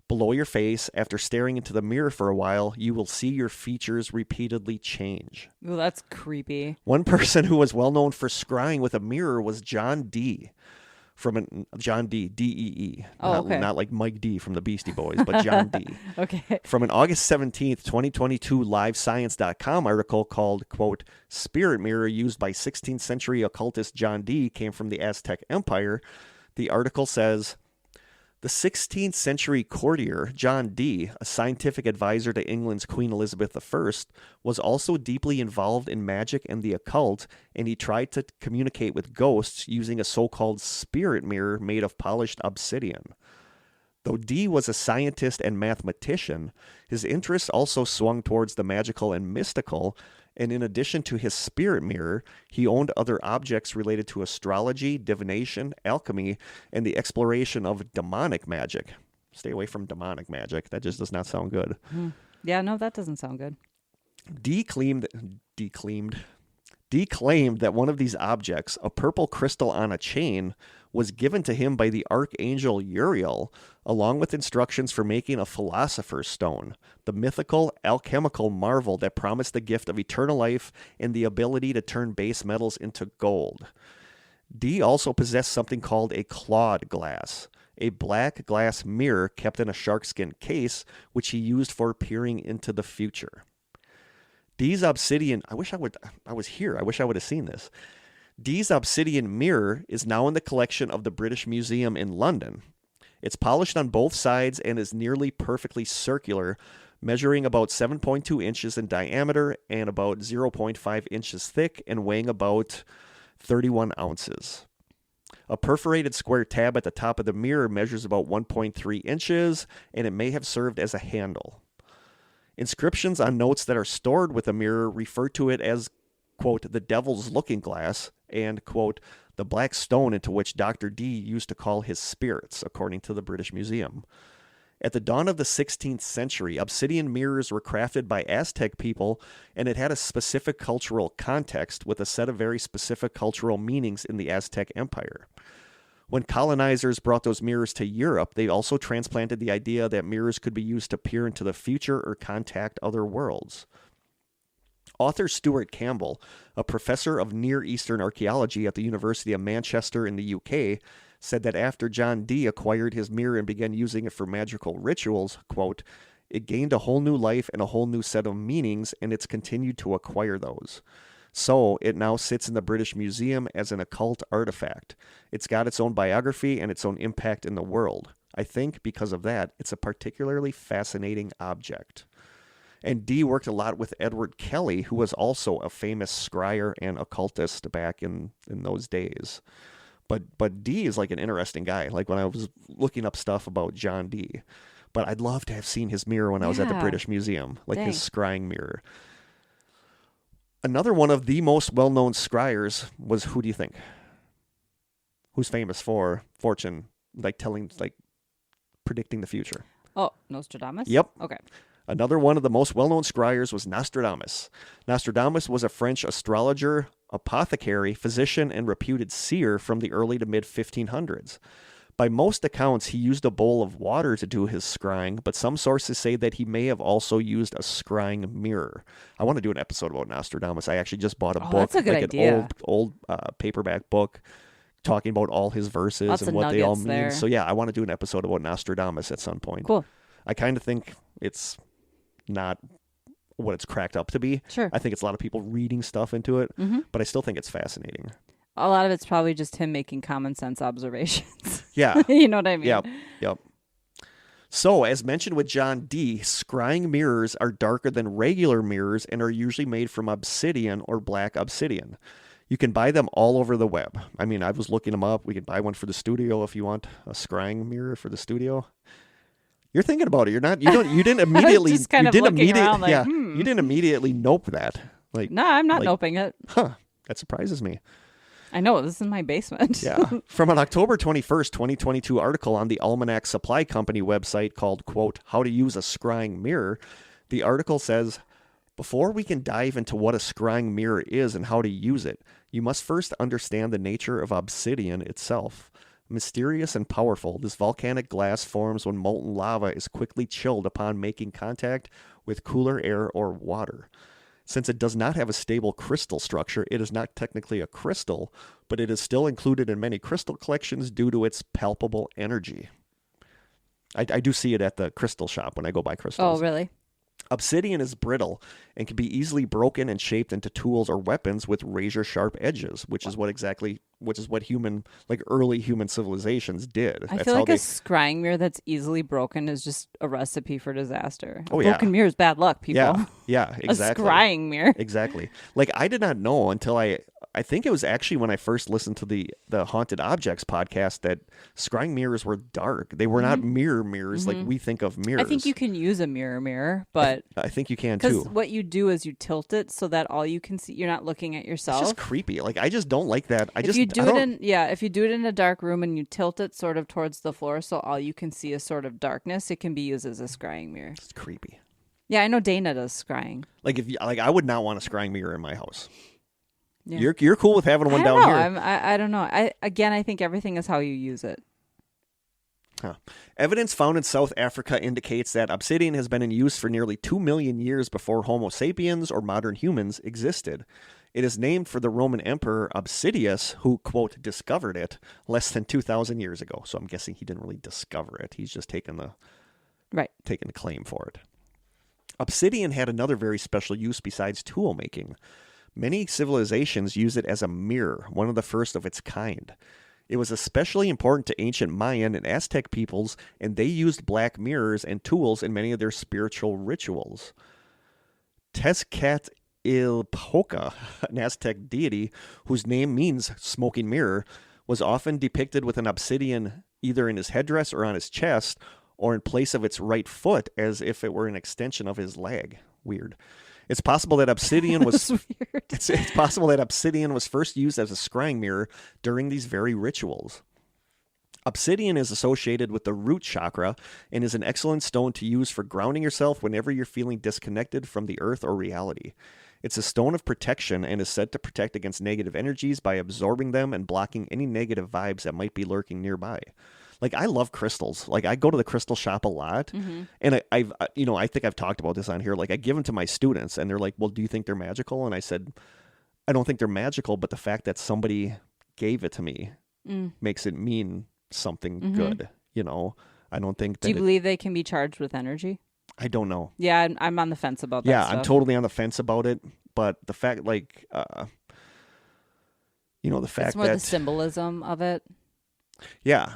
below your face after staring into the mirror for a while, you will see your features repeatedly change. Well, that's creepy. One person who was well known for scrying with a mirror was John Dee, from an John D, D-E-E. Oh, okay. Not like Mike D from the Beastie Boys, but John D. Okay. From an August 17th, 2022 livescience.com article called, quote, Spirit Mirror used by 16th century occultist John D came from the Aztec Empire. The article says, the 16th century courtier, John Dee, a scientific advisor to England's Queen Elizabeth I, was also deeply involved in magic and the occult, and he tried to communicate with ghosts using a so-called spirit mirror made of polished obsidian. Though Dee was a scientist and mathematician, his interests also swung towards the magical and mystical, and in addition to his spirit mirror, he owned other objects related to astrology, divination, alchemy, and the exploration of demonic magic. Stay away from demonic magic. That just does not sound good. Yeah, no, that doesn't sound good. Dee claimed that one of these objects, a purple crystal on a chain, was given to him by the archangel Uriel, along with instructions for making a philosopher's stone, the mythical alchemical marvel that promised the gift of eternal life and the ability to turn base metals into gold. Dee also possessed something called a clawed glass, a black glass mirror kept in a sharkskin case, which he used for peering into the future. Dee's obsidian, I wish I would have seen this. Dee's obsidian mirror is now in the collection of the British Museum in London. It's polished on both sides and is nearly perfectly circular, measuring about 7.2 inches in diameter and about 0.5 inches thick and weighing about 31 ounces. A perforated square tab at the top of the mirror measures about 1.3 inches, and it may have served as a handle. Inscriptions on notes that are stored with the mirror refer to it as, quote, the devil's looking glass, and, quote, the black stone into which Dr. Dee used to call his spirits, according to the British Museum. At the dawn of the 16th century, obsidian mirrors were crafted by Aztec people, and it had a specific cultural context with a set of very specific cultural meanings in the Aztec Empire. When colonizers brought those mirrors to Europe, they also transplanted the idea that mirrors could be used to peer into the future or contact other worlds. Author Stuart Campbell, a professor of Near Eastern archaeology at the University of Manchester in the UK, said that after John Dee acquired his mirror and began using it for magical rituals, quote, it gained a whole new life and a whole new set of meanings, and it's continued to acquire those. So it now sits in the British Museum as an occult artifact. It's got its own biography and its own impact in the world. I think because of that, it's a particularly fascinating object. And Dee worked a lot with Edward Kelly, who was also a famous scryer and occultist back in those days. But Dee is like an interesting guy. Like when I was looking up stuff about John Dee. But I'd love to have seen his mirror when I was at the British Museum, like his scrying mirror. Another one of the most well-known scryers was, who do you think? Who's famous for fortune, like predicting the future? Oh, Nostradamus? Yep. Okay. Another one of the most well-known scryers was Nostradamus. Nostradamus was a French astrologer, apothecary, physician, and reputed seer from the early to mid-1500s. By most accounts, he used a bowl of water to do his scrying, but some sources say that he may have also used a scrying mirror. I want to do an episode about Nostradamus. I actually just bought a book, that's a good idea. An old paperback book, talking about all his verses Lots and what they all mean. There. So yeah, I want to do an episode about Nostradamus at some point. Cool. I kind of think it's not what it's cracked up to be. Sure. I think it's a lot of people reading stuff into it, but I still think it's fascinating. A lot of it's probably just him making common sense observations. Yeah. You know what I mean? Yep. So, as mentioned with John Dee, scrying mirrors are darker than regular mirrors and are usually made from obsidian or black obsidian. You can buy them all over the web. I mean, I was looking them up. We could buy one for the studio if you want a scrying mirror for the studio. You're thinking about it. You didn't immediately. Just kind of looking around like, You didn't immediately nope that. Like, no, I'm not noping it. Huh. That surprises me. I know, this is in my basement. Yeah. From an October 21st, 2022 article on the Almanac Supply Company website called, quote, How to Use a Scrying Mirror, the article says, before we can dive into what a scrying mirror is and how to use it, you must first understand the nature of obsidian itself. Mysterious and powerful, this volcanic glass forms when molten lava is quickly chilled upon making contact with cooler air or water. Since it does not have a stable crystal structure, it is not technically a crystal, but it is still included in many crystal collections due to its palpable energy. I do see it at the crystal shop when I go buy crystals. Oh, really? Obsidian is brittle and can be easily broken and shaped into tools or weapons with razor-sharp edges, which is what early human civilizations did. I feel like a scrying mirror that's easily broken is just a recipe for disaster. Oh, a broken mirror is bad luck, people. Yeah, exactly. A scrying mirror. Exactly. Like, I did not know until I think it was actually when I first listened to the Haunted Objects podcast that scrying mirrors were dark. They were not mirrors like we think of mirrors. I think you can use a mirror, but I think you can too. Because what you do is you tilt it so that all you can see, you're not looking at yourself. It's just creepy. Like, I just don't like that. If you do it in a dark room and you tilt it sort of towards the floor so all you can see is sort of darkness, it can be used as a scrying mirror. It's creepy. Yeah, I know Dana does scrying. I would not want a scrying mirror in my house. Yeah. You're cool with having one down here. I don't know. I think everything is how you use it. Huh. Evidence found in South Africa indicates that obsidian has been in use for nearly 2 million years before Homo sapiens or modern humans existed. It is named for the Roman Emperor Obsidius, who, quote, discovered it less than 2,000 years ago. So I'm guessing he didn't really discover it. He's just taken the claim for it. Obsidian had another very special use besides tool making. Many civilizations use it as a mirror, one of the first of its kind. It was especially important to ancient Mayan and Aztec peoples, and they used black mirrors and tools in many of their spiritual rituals. Tezcatlipoca, an Aztec deity whose name means smoking mirror, was often depicted with an obsidian either in his headdress or on his chest, or in place of its right foot as if it were an extension of his leg. Weird. It's possible that obsidian was weird. It's possible that obsidian was first used as a scrying mirror during these very rituals. Obsidian is associated with the root chakra and is an excellent stone to use for grounding yourself whenever you're feeling disconnected from the earth or reality. It's a stone of protection and is said to protect against negative energies by absorbing them and blocking any negative vibes that might be lurking nearby. Like, I love crystals. Like, I go to the crystal shop a lot, and I think I've talked about this on here. Like, I give them to my students, and they're like, well, do you think they're magical? And I said, I don't think they're magical, but the fact that somebody gave it to me makes it mean something good, you know? I don't think that... Do you believe they can be charged with energy? I don't know. Yeah, I'm on the fence about that stuff. I'm totally on the fence about it, but the fact, the fact it's more that... the symbolism of it. Yeah.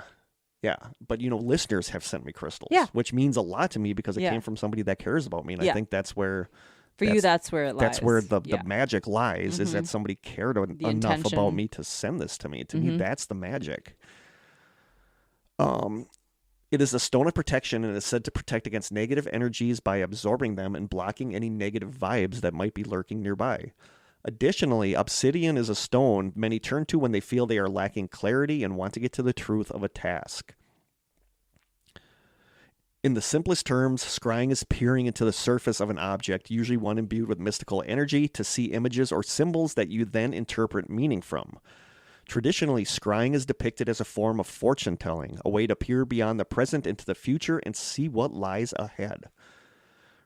Yeah, but listeners have sent me crystals, which means a lot to me because it came from somebody that cares about me, and I think that's where that's where it lies. That's where the magic lies, is that somebody cared enough about me to send this to me. To me, that's the magic. It is a stone of protection and is said to protect against negative energies by absorbing them and blocking any negative vibes that might be lurking nearby. Additionally, obsidian is a stone many turn to when they feel they are lacking clarity and want to get to the truth of a task. In the simplest terms, scrying is peering into the surface of an object, usually one imbued with mystical energy, to see images or symbols that you then interpret meaning from. Traditionally, scrying is depicted as a form of fortune-telling, a way to peer beyond the present into the future and see what lies ahead.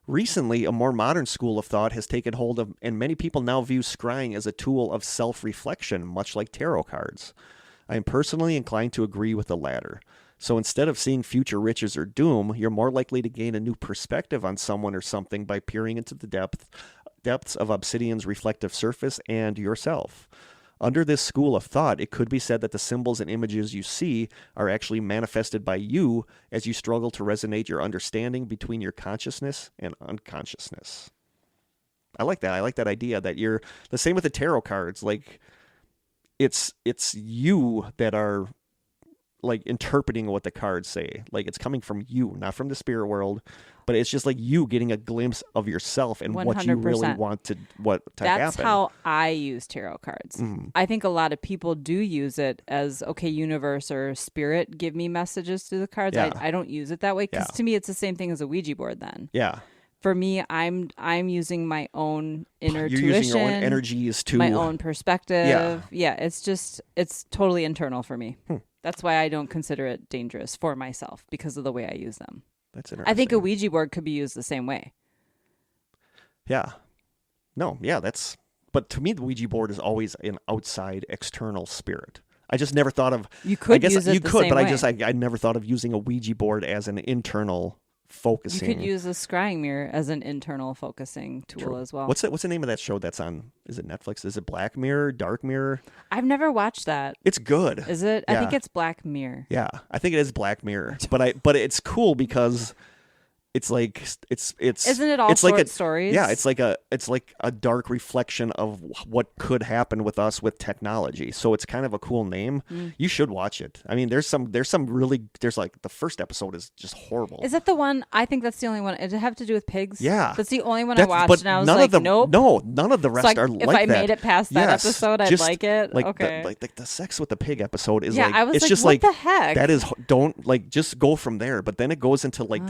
Recently, a more modern school of thought has taken hold of, and many people now view scrying as a tool of self-reflection, much like tarot cards. I am personally inclined to agree with the latter. So instead of seeing future riches or doom, you're more likely to gain a new perspective on someone or something by peering into the depths of obsidian's reflective surface and yourself. Under this school of thought, it could be said that the symbols and images you see are actually manifested by you as you struggle to resonate your understanding between your consciousness and unconsciousness. I like that. I like that idea that you're the same with the tarot cards. Like, it's you that are like interpreting what the cards say. Like, it's coming from you, not from the spirit world, but it's just like you getting a glimpse of yourself and 100%. What you really want to happen. That's how I use tarot cards. I think a lot of people do use it as, okay, universe or spirit, give me messages through the cards. Yeah. I don't use it that way because to me it's the same thing as a Ouija board then. Yeah. For me, I'm using my own inner tuition. You're using your own energies to... my own perspective. Yeah, it's totally internal for me. That's why I don't consider it dangerous for myself, because of the way I use them. That's interesting. I think a Ouija board could be used the same way. Yeah. No, yeah, but to me, the Ouija board is always an outside external spirit. I just never thought of. You could I guess use it you the could, same but way. I never thought of using a Ouija board as an internal focusing. You could use a scrying mirror as an internal focusing tool True. as well. What's the name of that show that's on? Is it Netflix? Is it Black Mirror? Dark Mirror? I've never watched that. It's good. Is it? Yeah. I think it's Black Mirror. Yeah, I think it is Black Mirror. But it's cool because it's like it's Isn't it all it's like stories? Yeah, it's like a dark reflection of what could happen with us with technology. So it's kind of a cool name. You should watch it. I mean, there's like the first episode is just horrible. Is that the one? I think that's the only one. Does it have to do with pigs? Yeah. That's the only one I watched, and I was like, nope. No, none of the rest are like that. If I made it past that Yes, episode, I'd just like it. Like okay. the sex with the pig episode is I was it's like, just what like the heck? that is don't like just go from there. But then it goes into like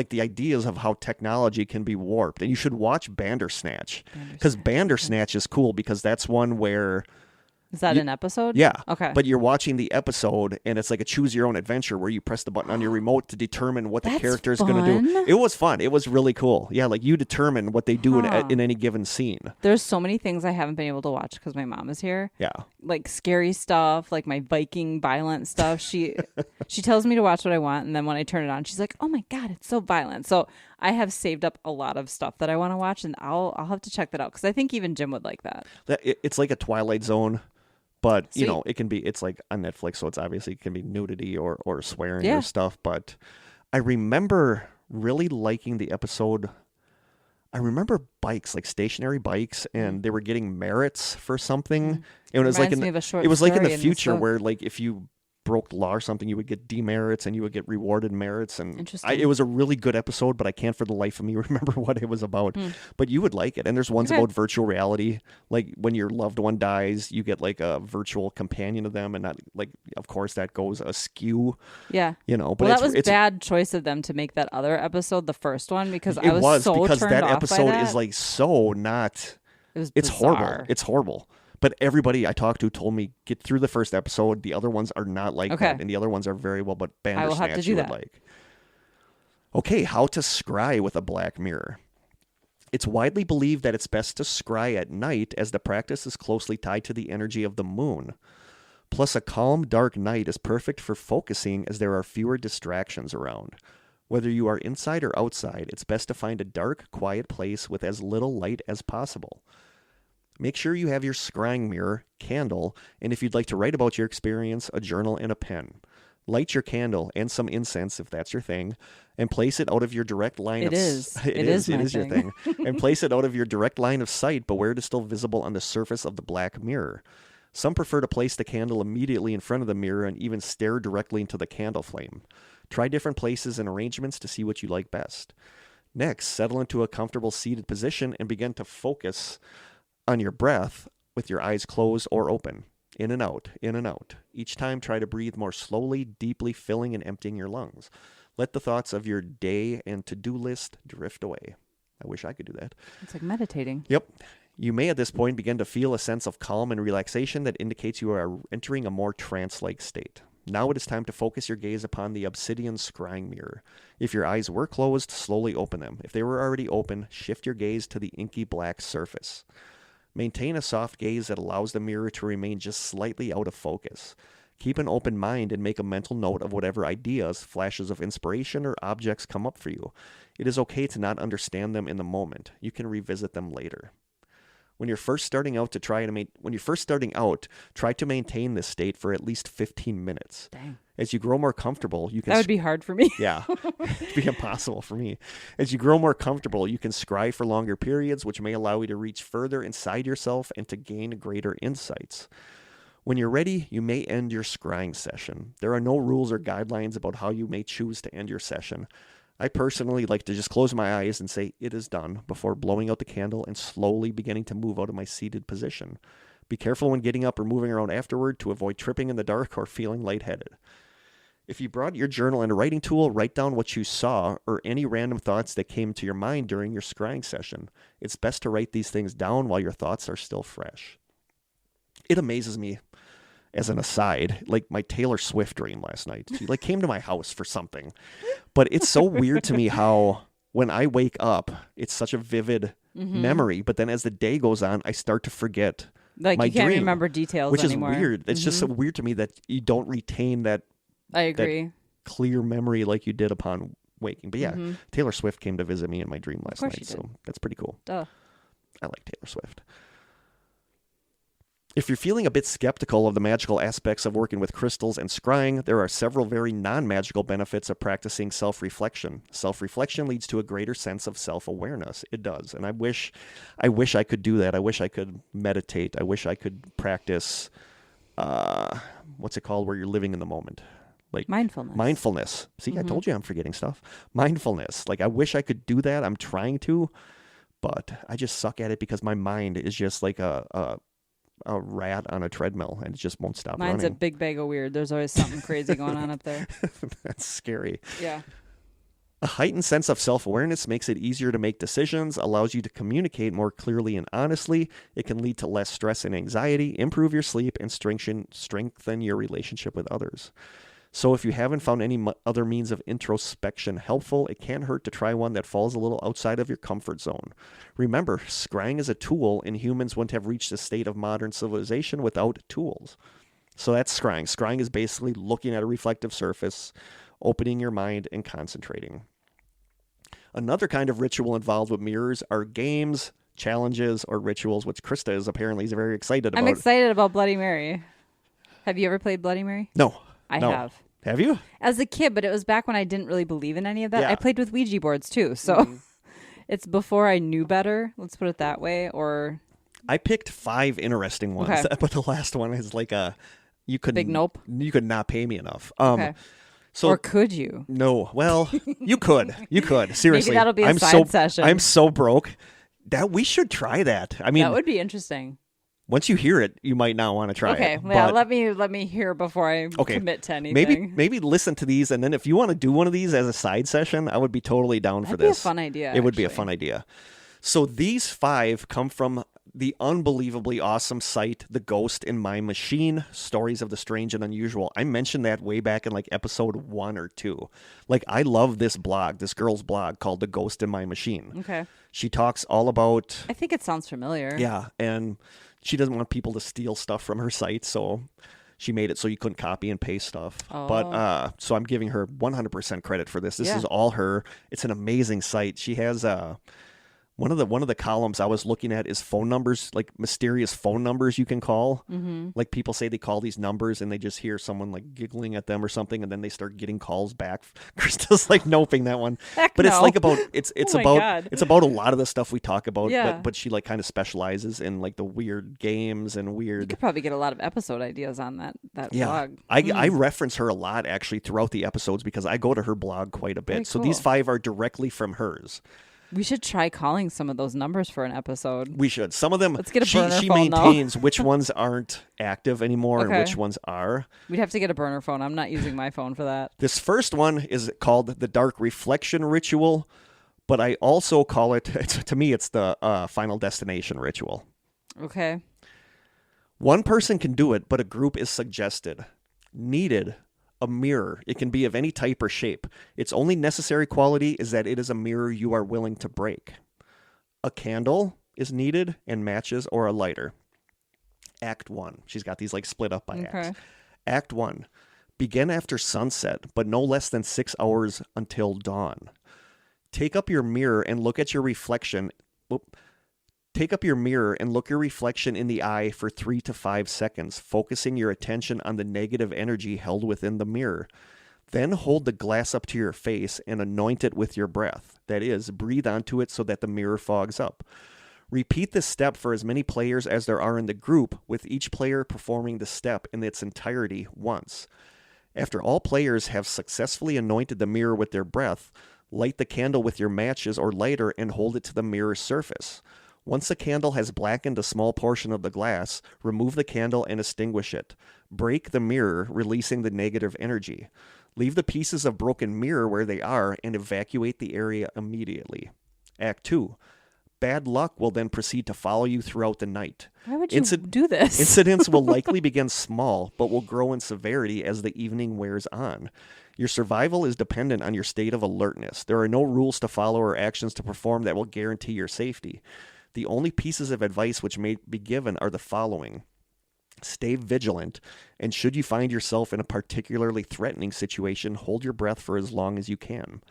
the ideas of how technology can be warped, and you should watch Bandersnatch because Bandersnatch is cool because that's one where. Is that an episode? Yeah. Okay. But you're watching the episode, and it's like a choose your own adventure where you press the button on your remote to determine what the character is going to do. It was fun. It was really cool. Yeah, like you determine what they do in any given scene. There's so many things I haven't been able to watch because my mom is here. Yeah. Like scary stuff, like my Viking violent stuff. She tells me to watch what I want, and then when I turn it on, she's like, "Oh my god, it's so violent." So I have saved up a lot of stuff that I want to watch, and I'll have to check that out because I think even Jim would like that. It's like a Twilight Zone. But, Sweet. it's like on Netflix, so it's obviously it can be nudity or swearing or stuff. But I remember really liking the episode. I remember bikes, like stationary bikes, and they were getting merits for something. And it was like in the future where like if you broke the law or something, you would get demerits and you would get rewarded merits. And it was a really good episode, but I can't for the life of me remember what it was about. But you would like it. And there's ones about virtual reality, like when your loved one dies, you get like a virtual companion of them, and not like, of course, that goes askew. Yeah, but that was bad choice of them to make that other episode the first one because I was so because turned that off episode by that. is like so not. It's horrible. It's horrible. But everybody I talked to told me get through the first episode. The other ones are not like that, and the other ones are very well. But Bandersnatch you would like. Okay, how to scry with a black mirror. It's widely believed that it's best to scry at night, as the practice is closely tied to the energy of the moon. Plus, a calm, dark night is perfect for focusing, as there are fewer distractions around. Whether you are inside or outside, it's best to find a dark, quiet place with as little light as possible. Make sure you have your scrying mirror, candle, and if you'd like to write about your experience, a journal and a pen. Light your candle and some incense, if that's your thing, and place it out of your direct line of sight. It is your thing. And place it out of your direct line of sight, but where it is still visible on the surface of the black mirror. Some prefer to place the candle immediately in front of the mirror and even stare directly into the candle flame. Try different places and arrangements to see what you like best. Next, settle into a comfortable seated position and begin to focus on your breath with your eyes closed or open. In and out, in and out. Each time, try to breathe more slowly, deeply filling and emptying your lungs. Let the thoughts of your day and to-do list drift away. I wish I could do that. It's like meditating. Yep. You may at this point begin to feel a sense of calm and relaxation that indicates you are entering a more trance-like state. Now it is time to focus your gaze upon the obsidian scrying mirror. If your eyes were closed, slowly open them. If they were already open, shift your gaze to the inky black surface. Maintain a soft gaze that allows the mirror to remain just slightly out of focus. Keep an open mind and make a mental note of whatever ideas, flashes of inspiration, or objects come up for you. It is okay to not understand them in the moment. You can revisit them later. When you're first starting out, try to maintain this state for at least 15 minutes. Dang. As you grow more comfortable, you can... That would be hard for me. Yeah, it'd be impossible for me. As you grow more comfortable, you can scry for longer periods, which may allow you to reach further inside yourself and to gain greater insights. When you're ready, you may end your scrying session. There are no rules or guidelines about how you may choose to end your session. I personally like to just close my eyes and say, "It is done," before blowing out the candle and slowly beginning to move out of my seated position. Be careful when getting up or moving around afterward to avoid tripping in the dark or feeling lightheaded. If you brought your journal and a writing tool, write down what you saw or any random thoughts that came to your mind during your scrying session. It's best to write these things down while your thoughts are still fresh. It amazes me, as an aside, like my Taylor Swift dream last night. She came to my house for something. But it's so weird to me how when I wake up, it's such a vivid memory, but then as the day goes on, I start to forget like my you can't dream, remember details which anymore. is weird. It's just so weird to me that you don't retain that I agree. that clear memory like you did upon waking. But yeah, Taylor Swift came to visit me in my dream last night, so that's pretty cool. Duh. I like Taylor Swift. If you're feeling a bit skeptical of the magical aspects of working with crystals and scrying, there are several very non-magical benefits of practicing self-reflection. Self-reflection leads to a greater sense of self-awareness. It does. And I wish I could do that. I wish I could meditate. I wish I could practice, what's it called, where you're living in the moment? Like Mindfulness. See, I told you I'm forgetting stuff. Mindfulness. Like, I wish I could do that. I'm trying to, but I just suck at it because my mind is just like a rat on a treadmill and it just won't stop Mine's running. a big bag of weird. There's always something crazy going on up there. That's scary. Yeah. A heightened sense of self-awareness makes it easier to make decisions, allows you to communicate more clearly and honestly. It can lead to less stress and anxiety, improve your sleep, and strengthen your relationship with others. So if you haven't found any other means of introspection helpful, it can't hurt to try one that falls a little outside of your comfort zone. Remember, scrying is a tool, and humans wouldn't have reached a state of modern civilization without tools. So that's scrying. Scrying is basically looking at a reflective surface, opening your mind, and concentrating. Another kind of ritual involved with mirrors are games, challenges, or rituals, which Krista is apparently very excited about. I'm excited about Bloody Mary. Have you ever played Bloody Mary? No. I have. Have you? As a kid, but it was back when I didn't really believe in any of that. Yeah. I played with Ouija boards too, so it's before I knew better. Let's put it that way. Or I picked 5 interesting ones, but the last one is like you could big nope. You could not pay me enough. Okay. So, or could you? No. Well, you could. You could. Seriously. Maybe that'll be a side session. I'm so broke that we should try that. I mean, that would be interesting. Once you hear it, you might not want to try it. Okay, yeah, let me hear before I commit to anything. Maybe listen to these, and then if you want to do one of these as a side session, I would be totally down for this. That'd be a fun idea. It would be a fun idea. So these 5 come from the unbelievably awesome site, The Ghost in My Machine, Stories of the Strange and Unusual. I mentioned that way back in like episode 1 or 2. Like, I love this blog, this girl's blog called The Ghost in My Machine. Okay. She talks all about... I think it sounds familiar. Yeah, and she doesn't want people to steal stuff from her site, so she made it so you couldn't copy and paste stuff. Oh. But so I'm giving her 100% credit for this. This is all her. It's an amazing site. She has one of the columns I was looking at is phone numbers, like mysterious phone numbers you can call. Mm-hmm. Like, people say they call these numbers and they just hear someone like giggling at them or something, and then they start getting calls back. Krista's like noping that one. Heck but no. it's like about it's Oh about it's about a lot of the stuff we talk about. Yeah. But she like kind of specializes in like the weird games and weird. You could probably get a lot of episode ideas on that blog. I reference her a lot actually throughout the episodes because I go to her blog quite a bit. Very So cool. these 5 are directly from hers. We should try calling some of those numbers for an episode. We should. Some of them, let's get a burner she phone, maintains which ones aren't active anymore and which ones are. We'd have to get a burner phone. I'm not using my phone for that. This first one is called the Dark Reflection Ritual, but I also call it, to me, it's the Final Destination Ritual. Okay. One person can do it, but a group is suggested. Needed. A mirror. It can be of any type or shape. Its only necessary quality is that it is a mirror you are willing to break. A candle is needed, and matches or a lighter. Act 1. She's got these like split up by acts. Act 1. Begin after sunset, but no less than 6 hours until dawn. Take up your mirror and look at your reflection. Take up your mirror and look your reflection in the eye for 3 to 5 seconds, focusing your attention on the negative energy held within the mirror. Then hold the glass up to your face and anoint it with your breath. That is, breathe onto it so that the mirror fogs up. Repeat this step for as many players as there are in the group, with each player performing the step in its entirety once. After all players have successfully anointed the mirror with their breath, light the candle with your matches or lighter and hold it to the mirror's surface. Once the candle has blackened a small portion of the glass, remove the candle and extinguish it. Break the mirror, releasing the negative energy. Leave the pieces of broken mirror where they are and evacuate the area immediately. Act 2. Bad luck will then proceed to follow you throughout the night. Why would you do this? Incidents will likely begin small, but will grow in severity as the evening wears on. Your survival is dependent on your state of alertness. There are no rules to follow or actions to perform that will guarantee your safety. The only pieces of advice which may be given are the following. Stay vigilant, and should you find yourself in a particularly threatening situation, hold your breath for as long as you can.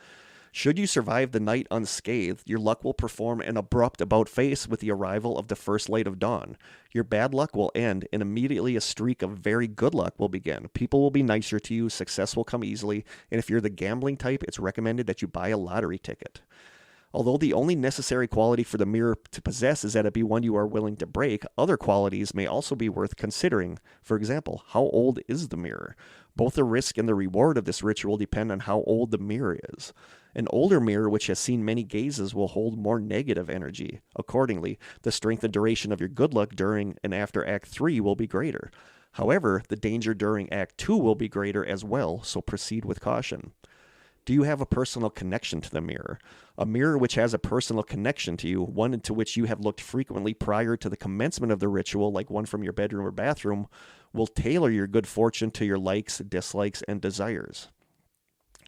Should you survive the night unscathed, your luck will perform an abrupt about-face with the arrival of the first light of dawn. Your bad luck will end, and immediately a streak of very good luck will begin. People will be nicer to you, success will come easily, and if you're the gambling type, it's recommended that you buy a lottery ticket. Although the only necessary quality for the mirror to possess is that it be one you are willing to break, other qualities may also be worth considering. For example, how old is the mirror? Both the risk and the reward of this ritual depend on how old the mirror is. An older mirror which has seen many gazes will hold more negative energy. Accordingly, the strength and duration of your good luck during and after Act 3 will be greater. However, the danger during Act 2 will be greater as well, so proceed with caution. Do you have a personal connection to the mirror? A mirror which has a personal connection to you, one into which you have looked frequently prior to the commencement of the ritual, like one from your bedroom or bathroom, will tailor your good fortune to your likes, dislikes, and desires.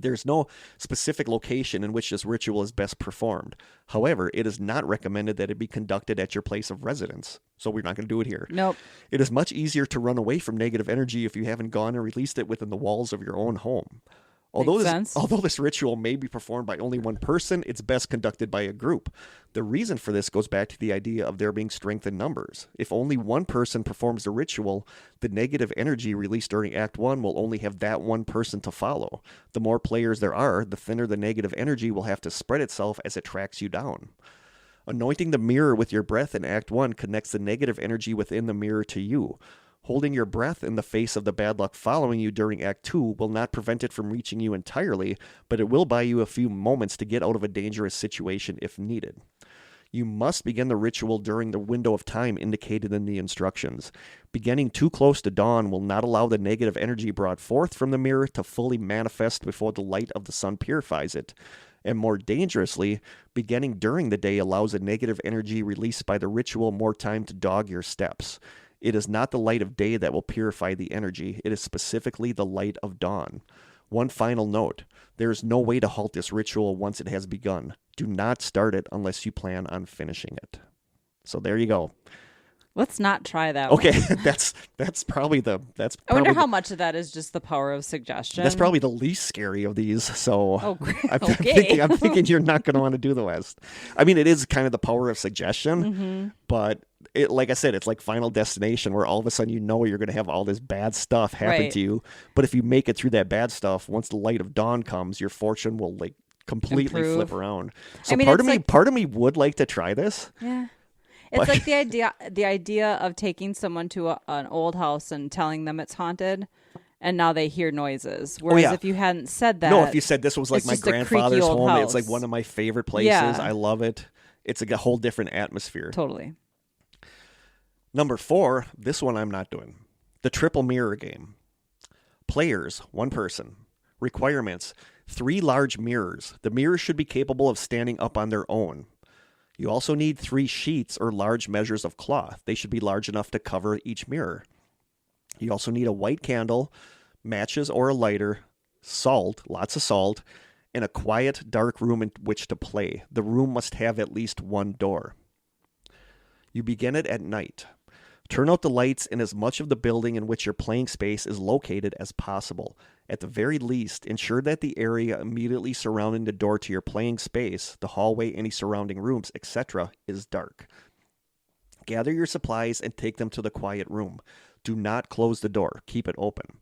There's no specific location in which this ritual is best performed. However, it is not recommended that it be conducted at your place of residence. So we're not going to do it here. Nope. It is much easier to run away from negative energy if you haven't gone and released it within the walls of your own home. Although this ritual may be performed by only one person, it's best conducted by a group. The reason for this goes back to the idea of there being strength in numbers. If only one person performs the ritual, the negative energy released during Act 1 will only have that one person to follow. The more players there are, the thinner the negative energy will have to spread itself as it tracks you down. Anointing the mirror with your breath in Act 1 connects the negative energy within the mirror to you. Holding your breath in the face of the bad luck following you during Act 2 will not prevent it from reaching you entirely, but it will buy you a few moments to get out of a dangerous situation if needed. You must begin the ritual during the window of time indicated in the instructions. Beginning too close to dawn will not allow the negative energy brought forth from the mirror to fully manifest before the light of the sun purifies it. And more dangerously, beginning during the day allows the negative energy released by the ritual more time to dog your steps. It is not the light of day that will purify the energy. It is specifically the light of dawn. One final note. There is no way to halt this ritual once it has begun. Do not start it unless you plan on finishing it. So there you go. Let's not try that Okay, one. that's probably the... I wonder how much of that is just the power of suggestion. That's probably the least scary of these. So okay. I'm thinking you're not going to want to do the rest. I mean, it is kind of the power of suggestion, but it, like I said, it's like Final Destination where all of a sudden you're going to have all this bad stuff happen to you. But if you make it through that bad stuff, once the light of dawn comes, your fortune will like completely flip around. So part of me would like to try this. Yeah. It's like the idea of taking someone to an old house and telling them it's haunted, and now they hear noises. Whereas if you hadn't said that, if you said this was like my grandfather's home, it's like one of my favorite places. Yeah. I love it. It's like a whole different atmosphere. Totally. Number 4, this one I'm not doing. The triple mirror game. Players, 1 person. Requirements, 3 large mirrors. The mirrors should be capable of standing up on their own. You also need 3 sheets or large measures of cloth. They should be large enough to cover each mirror. You also need a white candle, matches or a lighter, salt, lots of salt, and a quiet, dark room in which to play. The room must have at least 1 door. You begin it at night. Turn out the lights in as much of the building in which your playing space is located as possible. At the very least, ensure that the area immediately surrounding the door to your playing space, the hallway, any surrounding rooms, etc., is dark. Gather your supplies and take them to the quiet room. Do not close the door. Keep it open.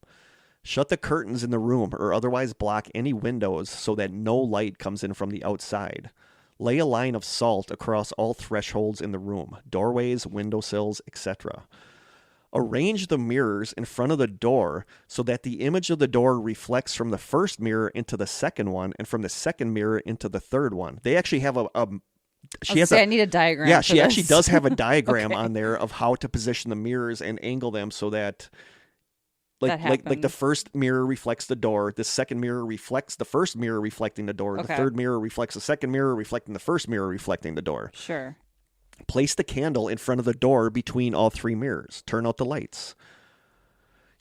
Shut the curtains in the room or otherwise block any windows so that no light comes in from the outside. Lay a line of salt across all thresholds in the room, doorways, windowsills, etc. Arrange the mirrors in front of the door so that the image of the door reflects from the first mirror into the second one and from the second mirror into the third one. They actually have I need a diagram. Yeah, she actually does have a diagram on there of how to position the mirrors and angle them so that like the first mirror reflects the door, the second mirror reflects the first mirror reflecting the door, the third mirror reflects the second mirror reflecting the first mirror reflecting the door. Sure. Place the candle in front of the door between all 3 mirrors. Turn out the lights.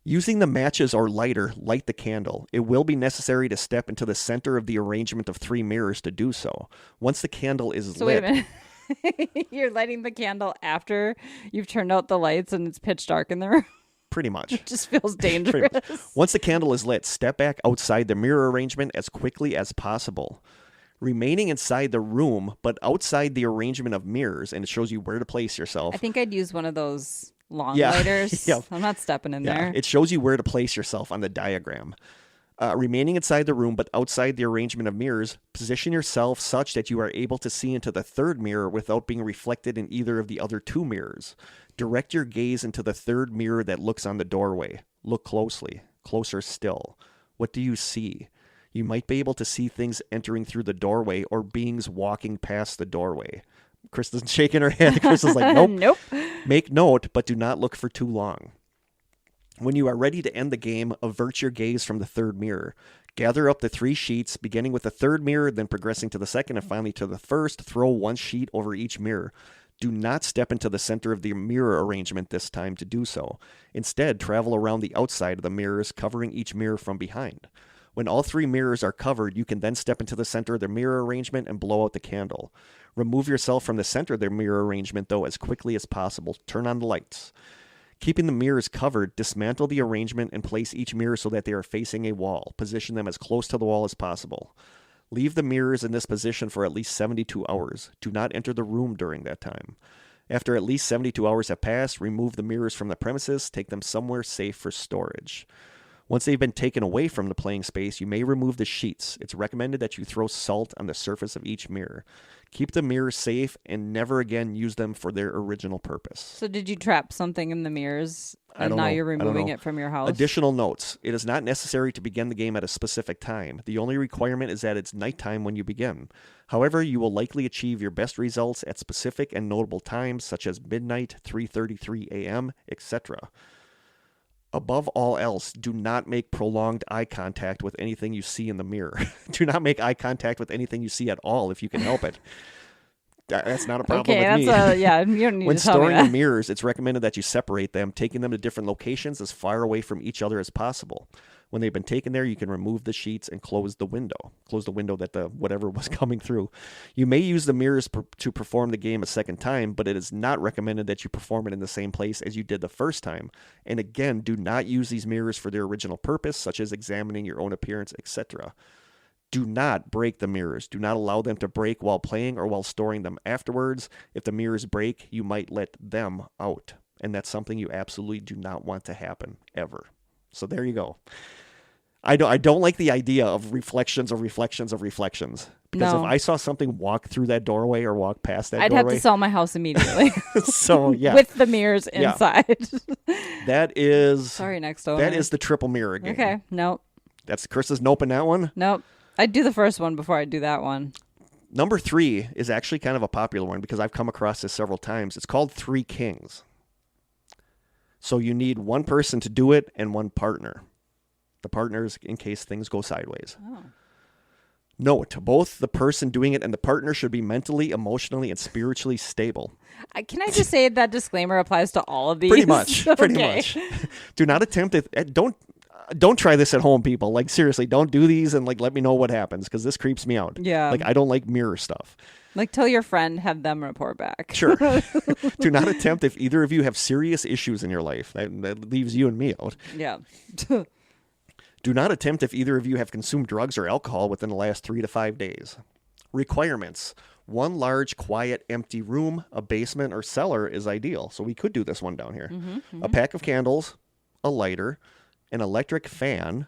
Using the matches or lighter, light the candle. It will be necessary to step into the center of the arrangement of 3 mirrors to do so. Once the candle is lit... Wait a minute. You're lighting the candle after you've turned out the lights and it's pitch dark in the room? Pretty much. It just feels dangerous. Once the candle is lit, step back outside the mirror arrangement as quickly as possible. Remaining inside the room, but outside the arrangement of mirrors, and it shows you where to place yourself. I think I'd use one of those long lighters. Yeah. I'm not stepping in there. It shows you where to place yourself on the diagram. Remaining inside the room, but outside the arrangement of mirrors, position yourself such that you are able to see into the 3rd mirror without being reflected in either of the other 2 mirrors. Direct your gaze into the 3rd mirror that looks on the doorway. Look closely. Closer still. What do you see? You might be able to see things entering through the doorway or beings walking past the doorway. Krista's shaking her head. Krista's like, nope. Nope. Make note, but do not look for too long. When you are ready to end the game, avert your gaze from the 3rd mirror. Gather up the 3 sheets, beginning with the 3rd mirror, then progressing to the 2nd, and finally to the 1st. Throw 1 sheet over each mirror. Do not step into the center of the mirror arrangement this time to do so. Instead, travel around the outside of the mirrors, covering each mirror from behind. When all 3 mirrors are covered, you can then step into the center of the mirror arrangement and blow out the candle. Remove yourself from the center of the mirror arrangement, though, as quickly as possible. Turn on the lights. Keeping the mirrors covered, dismantle the arrangement and place each mirror so that they are facing a wall. Position them as close to the wall as possible. Leave the mirrors in this position for at least 72 hours. Do not enter the room during that time. After at least 72 hours have passed, remove the mirrors from the premises. Take them somewhere safe for storage. Once they've been taken away from the playing space, you may remove the sheets. It's recommended that you throw salt on the surface of each mirror. Keep the mirrors safe and never again use them for their original purpose. So did you trap something in the mirrors and now you're removing it from your house? Additional notes. It is not necessary to begin the game at a specific time. The only requirement is that it's nighttime when you begin. However, you will likely achieve your best results at specific and notable times such as midnight, 3:33 a.m., etc. Above all else, do not make prolonged eye contact with anything you see in the mirror. Do not make eye contact with anything you see at all if you can help it. That's not a problem with me. You don't need when to tell me storing that. the mirrors, it's recommended that you separate them, taking them to different locations as far away from each other as possible. When they've been taken there, you can remove the sheets and close the window. Close the window that the whatever was coming through. You may use the mirrors to perform the game a second time, but it is not recommended that you perform it in the same place as you did the first time. And again, do not use these mirrors for their original purpose, such as examining your own appearance, etc. Do not break the mirrors. Do not allow them to break while playing or while storing them afterwards. If the mirrors break, you might let them out. And that's something you absolutely do not want to happen, ever. So there you go. I don't like the idea of reflections of reflections of reflections. Because if I saw something walk through that doorway or walk past that doorway... I'd have to sell my house immediately. So, yeah. With the mirrors inside. That is... Sorry, next owner. That is the triple mirror game. Okay, nope. That's Krista's nope in that one? Nope. I'd do the first one before I'd do that one. Number 3 is actually kind of a popular one because I've come across this several times. It's called Three Kings. So you need one person to do it and one partner. The partners in case things go sideways. Oh. Note, both the person doing it and the partner should be mentally, emotionally, and spiritually stable. Can I just say that disclaimer applies to all of these? Pretty much. Okay. Pretty much. Do not attempt it. Don't try this at home, people. Like, seriously, don't do these and, like, let me know what happens because this creeps me out. Yeah. Like, I don't like mirror stuff. Like, tell your friend, have them report back. Sure. Do not attempt if either of you have serious issues in your life. That leaves you and me out. Yeah. Do not attempt if either of you have consumed drugs or alcohol within the last 3 to 5 days. Requirements. One large, quiet, empty room, a basement, or cellar is ideal. So we could do this one down here. A pack of candles, a lighter, an electric fan,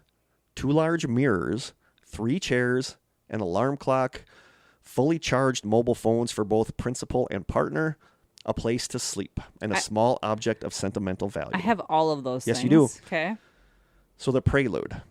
2 large mirrors, 3 chairs, an alarm clock, fully charged mobile phones for both principal and partner, a place to sleep, and a small object of sentimental value. I have all of those Yes, things. you do. Okay. So the prelude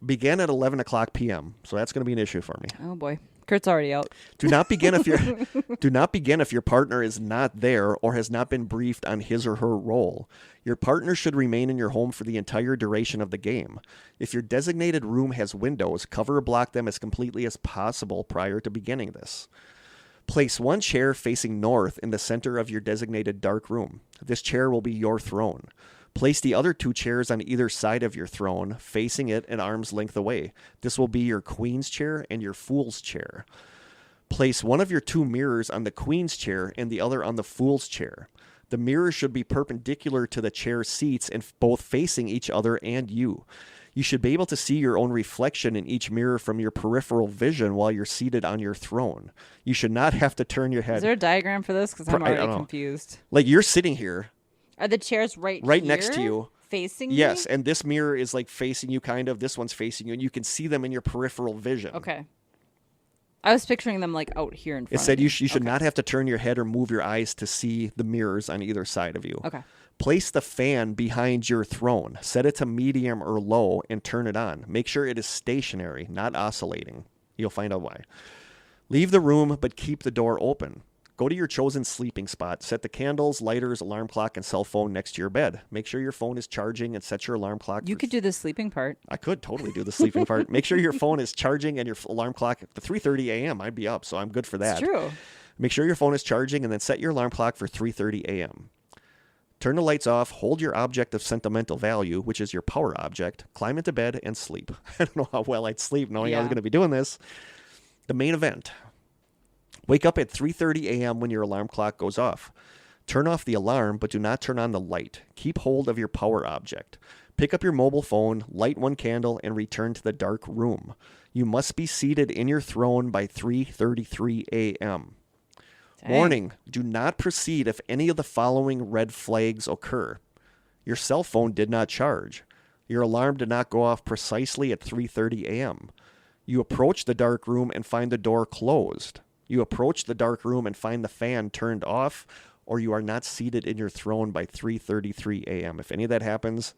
began at 11 o'clock p.m. So that's going to be an issue for me. Oh, boy. Kurt's already out. Do not begin if your partner is not there or has not been briefed on his or her role. Your partner should remain in your home for the entire duration of the game. If your designated room has windows, cover or block them as completely as possible prior to beginning this. Place one chair facing north in the center of your designated dark room. This chair will be your throne. Place the other 2 chairs on either side of your throne, facing it an arm's length away. This will be your queen's chair and your fool's chair. Place one of your 2 mirrors on the queen's chair and the other on the fool's chair. The mirrors should be perpendicular to the chair seats and both facing each other and you. You should be able to see your own reflection in each mirror from your peripheral vision while you're seated on your throne. You should not have to turn your head. Is there a diagram for this? Because I'm already confused. Like, you're sitting here. Are the chairs right next to you? Facing Yes, me? and this mirror is like facing you, kind of. This one's facing you, and you can see them in your peripheral vision. Okay. I was picturing them like out here in front It said of you should not have to turn your head or move your eyes to see the mirrors on either side of you. Okay. Place the fan behind your throne. Set it to medium or low and turn it on. Make sure it is stationary, not oscillating. You'll find out why. Leave the room, but keep the door open. Go to your chosen sleeping spot. Set the candles, lighters, alarm clock, and cell phone next to your bed. Make sure your phone is charging and set your alarm clock. You could do the sleeping part. I could totally do the sleeping part. Make sure your phone is charging and your alarm clock at 3:30 a.m. I'd be up, so I'm good for that. It's true. Make sure your phone is charging and then set your alarm clock for 3:30 a.m. Turn the lights off, hold your object of sentimental value, which is your power object, climb into bed, and sleep. I don't know how well I'd sleep knowing I was going to be doing this. The main event. Wake up at 3:30 a.m. when your alarm clock goes off. Turn off the alarm, but do not turn on the light. Keep hold of your power object. Pick up your mobile phone, light one candle, and return to the dark room. You must be seated in your throne by 3:33 a.m. Dang. Warning, do not proceed if any of the following red flags occur. Your cell phone did not charge. Your alarm did not go off precisely at 3:30 a.m. You approach the dark room and find the door closed. You approach the dark room and find the fan turned off, or you are not seated in your throne by 3:33 a.m. If any of that happens,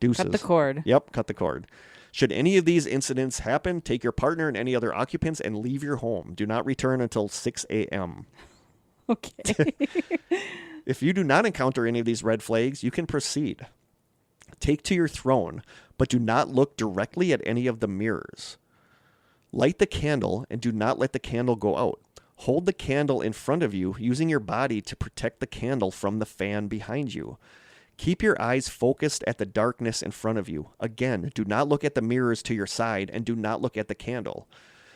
deuces. Cut the cord. Yep, cut the cord. Should any of these incidents happen, take your partner and any other occupants and leave your home. Do not return until 6 a.m. Okay. If you do not encounter any of these red flags, you can proceed. Take to your throne, but do not look directly at any of the mirrors. Light the candle and do not let the candle go out. Hold the candle in front of you, using your body to protect the candle from the fan behind you. Keep your eyes focused at the darkness in front of you. Again, do not look at the mirrors to your side and do not look at the candle.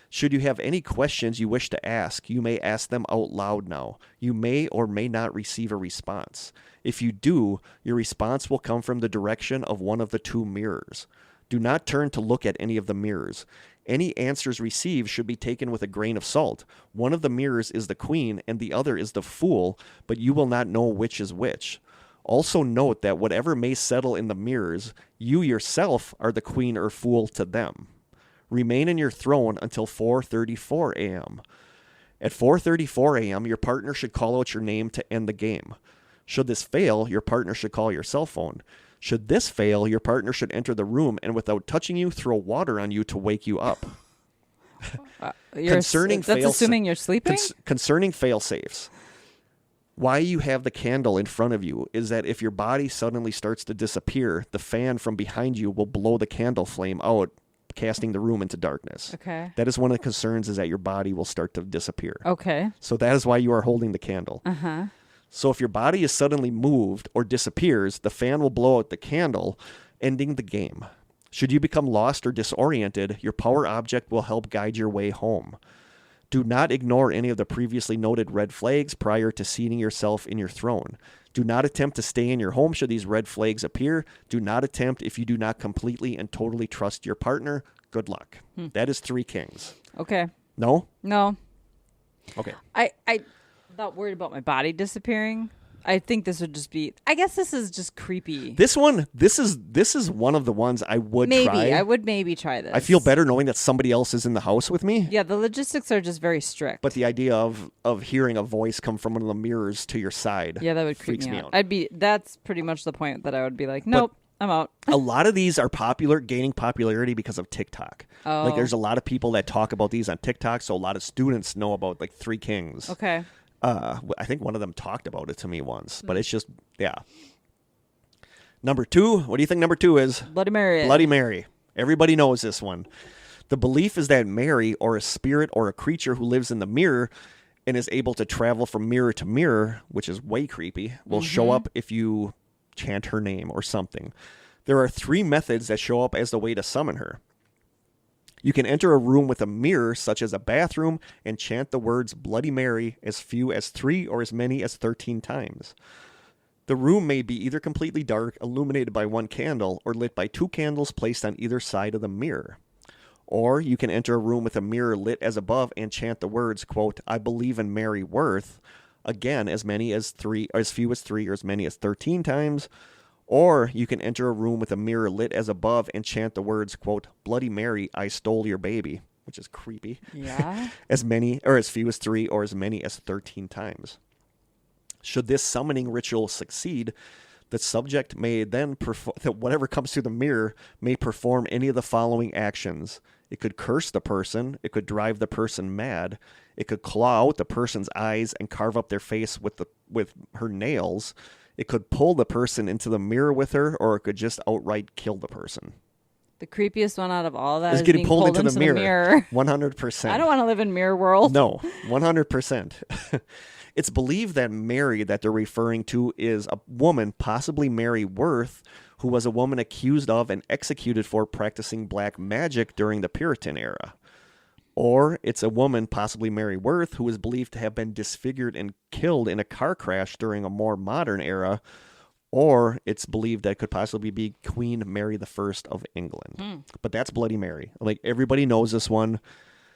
Should you have any questions you wish to ask, you may ask them out loud now. You may or may not receive a response. If you do, your response will come from the direction of one of the 2 mirrors. Do not turn to look at any of the mirrors. Any answers received should be taken with a grain of salt. One of the mirrors is the queen and the other is the fool, but you will not know which is which. Also note that whatever may settle in the mirrors, you yourself are the queen or fool to them. Remain in your throne until 4:34 a.m. At 4:34 a.m., your partner should call out your name to end the game. Should this fail, your partner should call your cell phone. Should this fail, your partner should enter the room and without touching you, throw water on you to wake you up. That's assuming you're sleeping? Concerning fail-safes. Why you have the candle in front of you is that if your body suddenly starts to disappear, the fan from behind you will blow the candle flame out, casting the room into darkness. Okay. That is one of the concerns, is that your body will start to disappear. Okay. So that is why you are holding the candle. Uh-huh. So if your body is suddenly moved or disappears, the fan will blow out the candle, ending the game. Should you become lost or disoriented, your power object will help guide your way home. Do not ignore any of the previously noted red flags prior to seating yourself in your throne. Do not attempt to stay in your home should these red flags appear. Do not attempt if you do not completely and totally trust your partner. Good luck. That is 3 kings. Okay. No? No. Okay. I not worried about my body disappearing. I think this would just be. I guess this is just creepy. This is one of the ones I would try. I would maybe try this. I feel better knowing that somebody else is in the house with me. Yeah, the logistics are just very strict. But the idea of hearing a voice come from one of the mirrors to your side, yeah, that would freaks creep me out. out. That's pretty much the point that I would be like, nope, I'm out. A lot of these are gaining popularity because of TikTok. Oh. Like there's a lot of people that talk about these on TikTok, so a lot of students know about like 3 kings. Okay. I think one of them talked about it to me once, but it's just, yeah. Number 2, what do you think number 2 is? Bloody Mary. Bloody Mary. Everybody knows this one. The belief is that Mary, or a spirit or a creature who lives in the mirror and is able to travel from mirror to mirror, which is way creepy, will show up if you chant her name or something. There are 3 methods that show up as the way to summon her. You can enter a room with a mirror, such as a bathroom, and chant the words Bloody Mary as few as 3 or as many as 13 times. The room may be either completely dark, illuminated by 1 candle, or lit by 2 candles placed on either side of the mirror. Or you can enter a room with a mirror lit as above and chant the words, quote, I believe in Mary Worth, again, as many as 3, or as few as 3, or as many as 13 times. Or you can enter a room with a mirror lit as above and chant the words, quote, Bloody Mary, I stole your baby, which is creepy. Yeah. As many, or as few as 3, or as many as 13 times. Should this summoning ritual succeed, the subject may then perform, whatever comes through the mirror may perform any of the following actions. It could curse the person. It could drive the person mad. It could claw out the person's eyes and carve up their face with her nails. It could pull the person into the mirror with her, or it could just outright kill the person. The creepiest one out of all that is is getting being pulled into the mirror. 100%. I don't want to live in mirror world. No, 100%. It's believed that Mary that they're referring to is a woman, possibly Mary Worth, who was a woman accused of and executed for practicing black magic during the Puritan era. Or it's a woman, possibly Mary Worth, who is believed to have been disfigured and killed in a car crash during a more modern era. Or it's believed that it could possibly be Queen Mary I of England. But that's Bloody Mary. Like, everybody knows this one.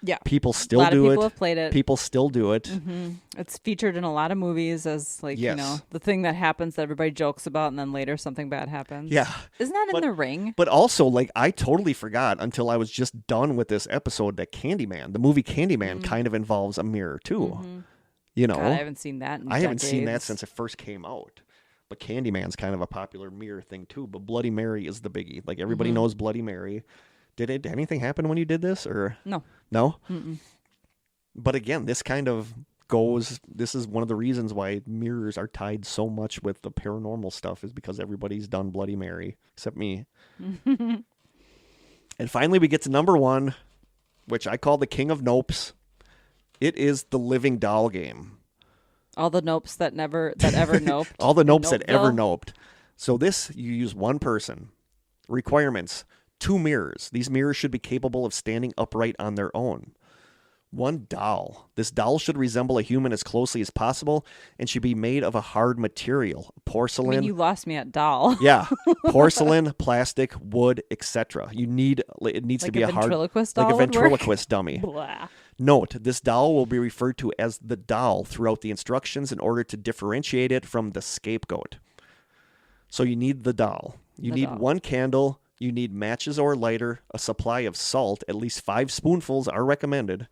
Yeah. People still do it. A lot of people it. have played it. People still do it. Mm-hmm. It's featured in a lot of movies as, like, yes. you know, the thing that happens that everybody jokes about, and then later something bad happens. Yeah. Isn't that in The Ring? But also, like, I totally forgot until I was just done with this episode that Candyman, the movie Candyman, kind of involves a mirror, too. You know? God, I haven't seen that in I haven't decades. seen that since it first came out. But Candyman's kind of a popular mirror thing, too. But Bloody Mary is the biggie. Like, everybody knows Bloody Mary. Did anything happen when you did this? Or No. No? Mm-mm. But again, this kind of goes, this is one of the reasons why mirrors are tied so much with the paranormal stuff, is because everybody's done Bloody Mary, except me. And finally, we get to number 1, which I call the king of nopes. It is the living doll game. All the nopes that ever noped. All the nopes that ever Nopeville. noped. So this, you use 1 person. Requirements, 2 mirrors. These mirrors should be capable of standing upright on their own. 1 doll. This doll should resemble a human as closely as possible and should be made of a hard material. Porcelain. I mean, you lost me at doll. Yeah. Porcelain, plastic, wood, etc. It needs Like to be a a hard, ventriloquist doll like a would work? ventriloquist dummy. Blah. Note, this doll will be referred to as the doll throughout the instructions in order to differentiate it from the scapegoat. So you need the doll. You need 1 candle. You need matches or lighter, a supply of salt, at least 5 spoonfuls are recommended.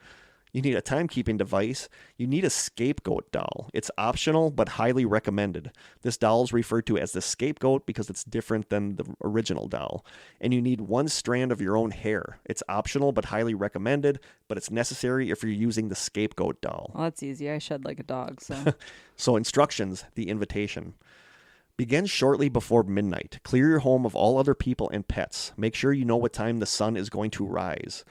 You need a timekeeping device. You need a scapegoat doll. It's optional, but highly recommended. This doll is referred to as the scapegoat because it's different than the original doll. And you need 1 strand of your own hair. It's optional, but highly recommended, but it's necessary if you're using the scapegoat doll. Well, that's easy. I shed like a dog, so. So instructions, the invitation. Begin shortly before midnight. Clear your home of all other people and pets. Make sure you know what time the sun is going to rise.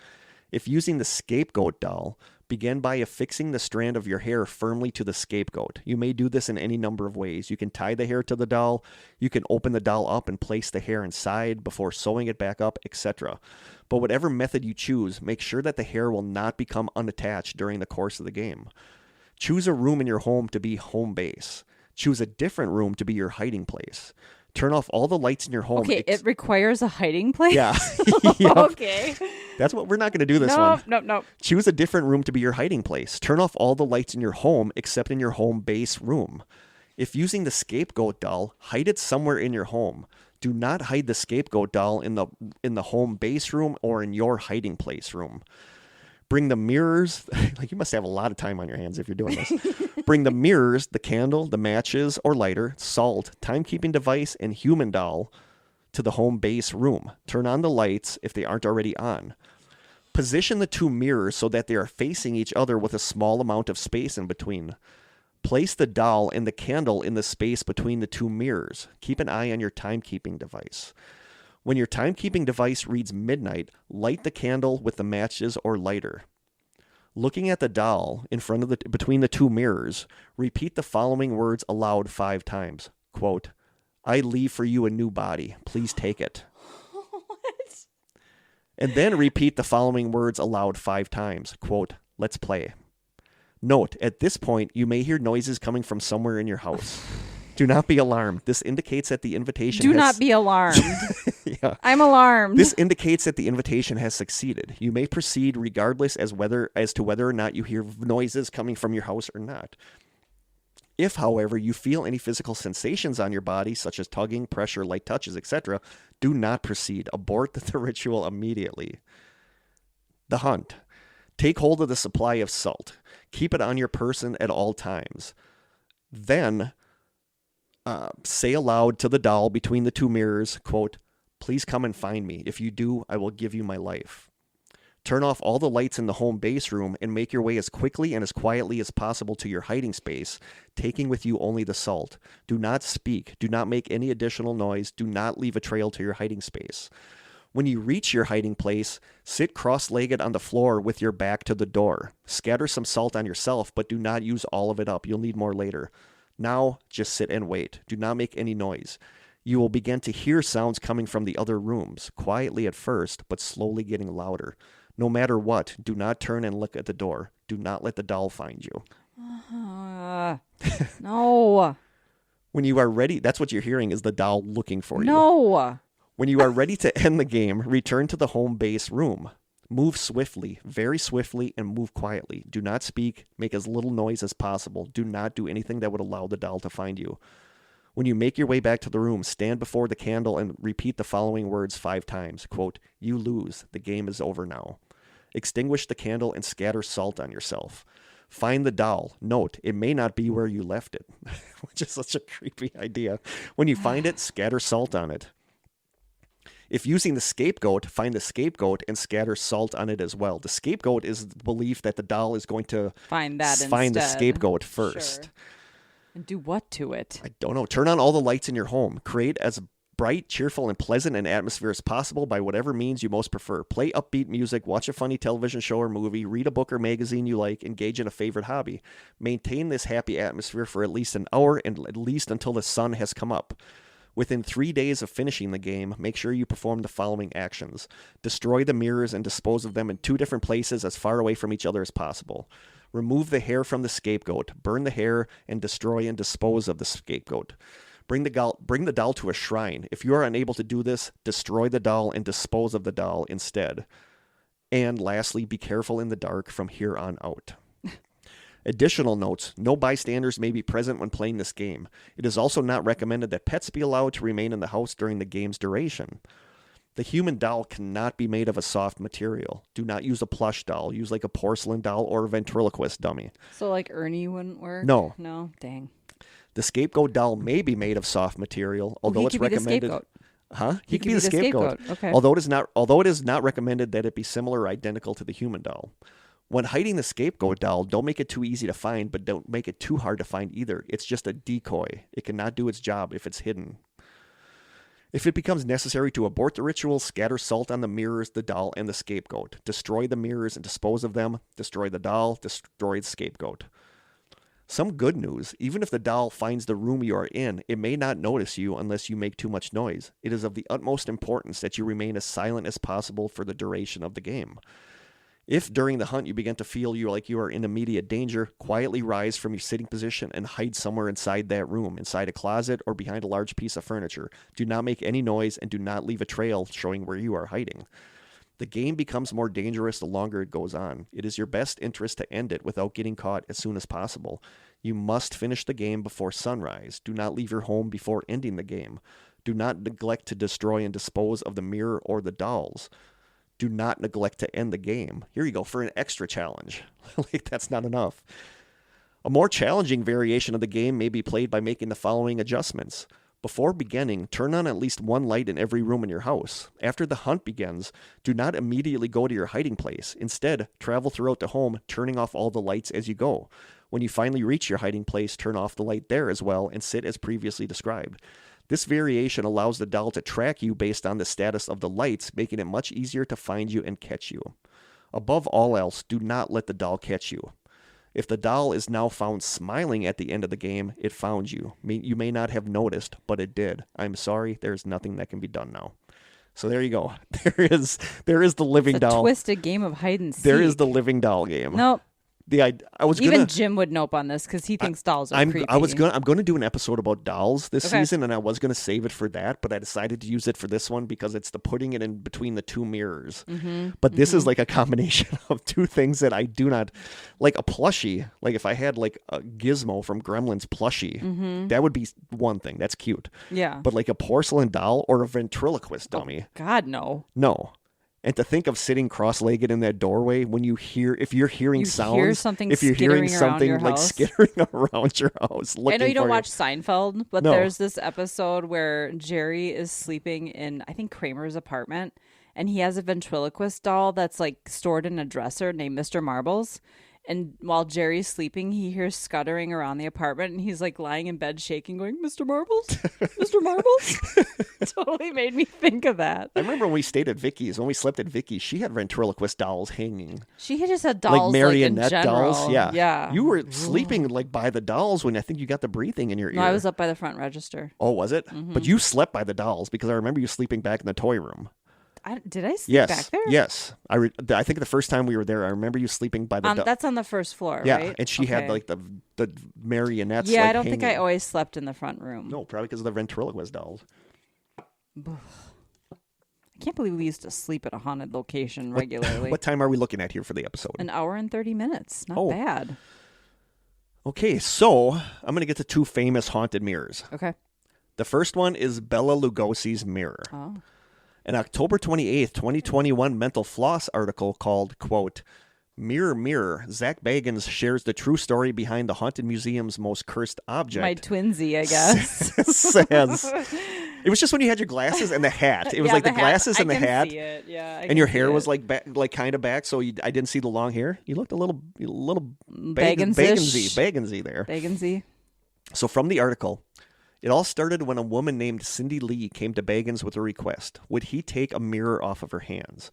If using the scapegoat doll, begin by affixing the strand of your hair firmly to the scapegoat. You may do this in any number of ways. You can tie the hair to the doll, you can open the doll up and place the hair inside before sewing it back up, etc. But whatever method you choose, make sure that the hair will not become unattached during the course of the game. Choose a room in your home to be home base. Choose a different room to be your hiding place. Turn off all the lights in your home. Okay, it requires a hiding place? Yeah. Yep. Okay. That's what we're not going to do this one. Nope. Choose a different room to be your hiding place. Turn off all the lights in your home except in your home base room. If using the scapegoat doll, hide it somewhere in your home. Do not hide the scapegoat doll in the home base room or in your hiding place room. Bring the mirrors. Like, you must have a lot of time on your hands if you're doing this. Bring the mirrors, the candle, the matches or lighter, salt, timekeeping device, and human doll to the home base room. Turn on the lights if they aren't already on. Position the 2 mirrors so that they are facing each other with a small amount of space in between. Place the doll and the candle in the space between the 2 mirrors. Keep an eye on your timekeeping device. When your timekeeping device reads midnight, light the candle with the matches or lighter. Looking at the doll in front of between the two mirrors, repeat the following words aloud 5 times. Quote, I leave for you a new body. Please take it. What? And then repeat the following words aloud 5 times. Quote, let's play. Note, at this point, you may hear noises coming from somewhere in your house. Do not be alarmed. This indicates that the invitation Do not be alarmed. Yeah. I'm alarmed. This indicates that the invitation has succeeded. You may proceed regardless as to whether or not you hear noises coming from your house or not. If, however, you feel any physical sensations on your body, such as tugging, pressure, light touches, etc., do not proceed. Abort the ritual immediately. The hunt. Take hold of the supply of salt. Keep it on your person at all times. Then say aloud to the doll between the two mirrors, quote, please come and find me. If you do, I will give you my life. Turn off all the lights in the home base room and make your way as quickly and as quietly as possible to your hiding space, taking with you only the salt. Do not speak. Do not make any additional noise. Do not leave a trail to your hiding space. When you reach your hiding place, sit cross-legged on the floor with your back to the door. Scatter some salt on yourself, but do not use all of it up. You'll need more later. Now, just sit and wait. Do not make any noise. You will begin to hear sounds coming from the other rooms, quietly at first, but slowly getting louder. No matter what, do not turn and look at the door. Do not let the doll find you. No. When you are ready, that's what you're hearing is the doll looking for you. No. When you are ready to end the game, return to the home base room. Move swiftly, very swiftly, and move quietly. Do not speak. Make as little noise as possible. Do not do anything that would allow the doll to find you. When you make your way back to the room, stand before the candle and repeat the following words 5 times. Quote, you lose. The game is over now. Extinguish the candle and scatter salt on yourself. Find the doll. Note, it may not be where you left it, which is such a creepy idea. When you find it, scatter salt on it. If using the scapegoat, find the scapegoat and scatter salt on it as well. The scapegoat is the belief that the doll is going to find the scapegoat first. Sure. And do what to it? I don't know. Turn on all the lights in your home. Create as bright, cheerful, and pleasant an atmosphere as possible by whatever means you most prefer. Play upbeat music, watch a funny television show or movie, read a book or magazine you like, engage in a favorite hobby. Maintain this happy atmosphere for at least an hour and at least until the sun has come up. Within 3 days of finishing the game, make sure you perform the following actions. Destroy the mirrors and dispose of them in 2 different places as far away from each other as possible. Remove the hair from the scapegoat. Burn the hair and destroy and dispose of the scapegoat. Bring the doll to a shrine. If you are unable to do this, destroy the doll and dispose of the doll instead. And lastly, be careful in the dark from here on out. Additional notes, no bystanders may be present when playing this game. It is also not recommended that pets be allowed to remain in the house during the game's duration. The human doll cannot be made of a soft material. Do not use a plush doll. Use like a porcelain doll or a ventriloquist dummy. So like Ernie wouldn't work? No. No? Dang. The scapegoat doll may be made of soft material, although it's recommended. He could be the scapegoat. Okay. Although it is not recommended that it be similar or identical to the human doll. When hiding the scapegoat doll, don't make it too easy to find, but don't make it too hard to find either. It's just a decoy. It cannot do its job if it's hidden. If it becomes necessary to abort the ritual, scatter salt on the mirrors, the doll, and the scapegoat. Destroy the mirrors and dispose of them. Destroy the doll. Destroy the scapegoat. Some good news. Even if the doll finds the room you are in, it may not notice you unless you make too much noise. It is of the utmost importance that you remain as silent as possible for the duration of the game. If during the hunt you begin to feel you are in immediate danger, quietly rise from your sitting position and hide somewhere inside that room, inside a closet or behind a large piece of furniture. Do not make any noise and do not leave a trail showing where you are hiding. The game becomes more dangerous the longer it goes on. It is your best interest to end it without getting caught as soon as possible. You must finish the game before sunrise. Do not leave your home before ending the game. Do not neglect to destroy and dispose of the mirror or the dolls. Do not neglect to end the game. Here you go for an extra challenge. That's not enough. A more challenging variation of the game may be played by making the following adjustments. Before beginning, turn on at least one light in every room in your house. After the hunt begins, do not immediately go to your hiding place. Instead, travel throughout the home, turning off all the lights as you go. When you finally reach your hiding place, turn off the light there as well and sit as previously described. This variation allows the doll to track you based on the status of the lights, making it much easier to find you and catch you. Above all else, do not let the doll catch you. If the doll is now found smiling at the end of the game, it found you. You may not have noticed, but it did. I'm sorry, there's nothing that can be done now. So there you go. There is the living doll. Twisted game of hide and seek. There is the living doll game. Nope. I was even gonna, Jim would nope on this because he thinks dolls are creepy. I'm gonna do an episode about dolls this season, and I was gonna save it for that, but I decided to use it for this one because it's the putting it in between the two mirrors. But this is like a combination of two things that I do not like. A plushie, like if I had like a Gizmo from Gremlins plushie, that would be one thing. That's cute. Yeah. But like a porcelain doll or a ventriloquist dummy. Oh, God, no. No. And to think of sitting cross-legged in that doorway when if you're hearing sounds, if you're hearing something like skittering around your house. I know you don't watch Seinfeld, but there's this episode where Jerry is sleeping in, I think, Kramer's apartment, and he has a ventriloquist doll that's like stored in a dresser named Mr. Marbles. And while Jerry's sleeping, he hears scuttering around the apartment, and he's like lying in bed shaking, going, "Mr. Marbles? Mr. Marbles?" Totally made me think of that. I remember when we stayed at Vicky's, when we slept at Vicky's, she had ventriloquist dolls hanging. She had just had dolls, like marionette in general. dolls. Yeah. Yeah. You were sleeping like by the dolls when I think you got the breathing in your ear. No, I was up by the front register. Oh, was it? But you slept by the dolls because I remember you sleeping back in the toy room. Did I sleep back there? Yes. I think the first time we were there, I remember you sleeping by the that's on the first floor, yeah, right? and she had like the marionettes. Yeah, like, I don't hanging. think I always slept in the front room. No, probably because of the ventriloquist dolls. I can't believe we used to sleep at a haunted location regularly. What time are we looking at here for the episode? An hour and 30 minutes. Not bad. Okay, so I'm going to get to two famous haunted mirrors. Okay. The first one is Bela Lugosi's mirror. Oh. An October 28th, 2021 Mental Floss article called, quote, "Mirror, Mirror, Zach Bagans shares the true story behind the Haunted Museum's most cursed object." My twinsy, I guess. Says, it was just when you had your glasses and the hat. It was like the glasses and the hat. See it. Yeah, and your hair was like kind of back, so I didn't see the long hair. You looked a little Bagans-y there. Bagans-y. So from the article, it all started when a woman named Cindy Lee came to Bagans with a request. Would he take a mirror off of her hands?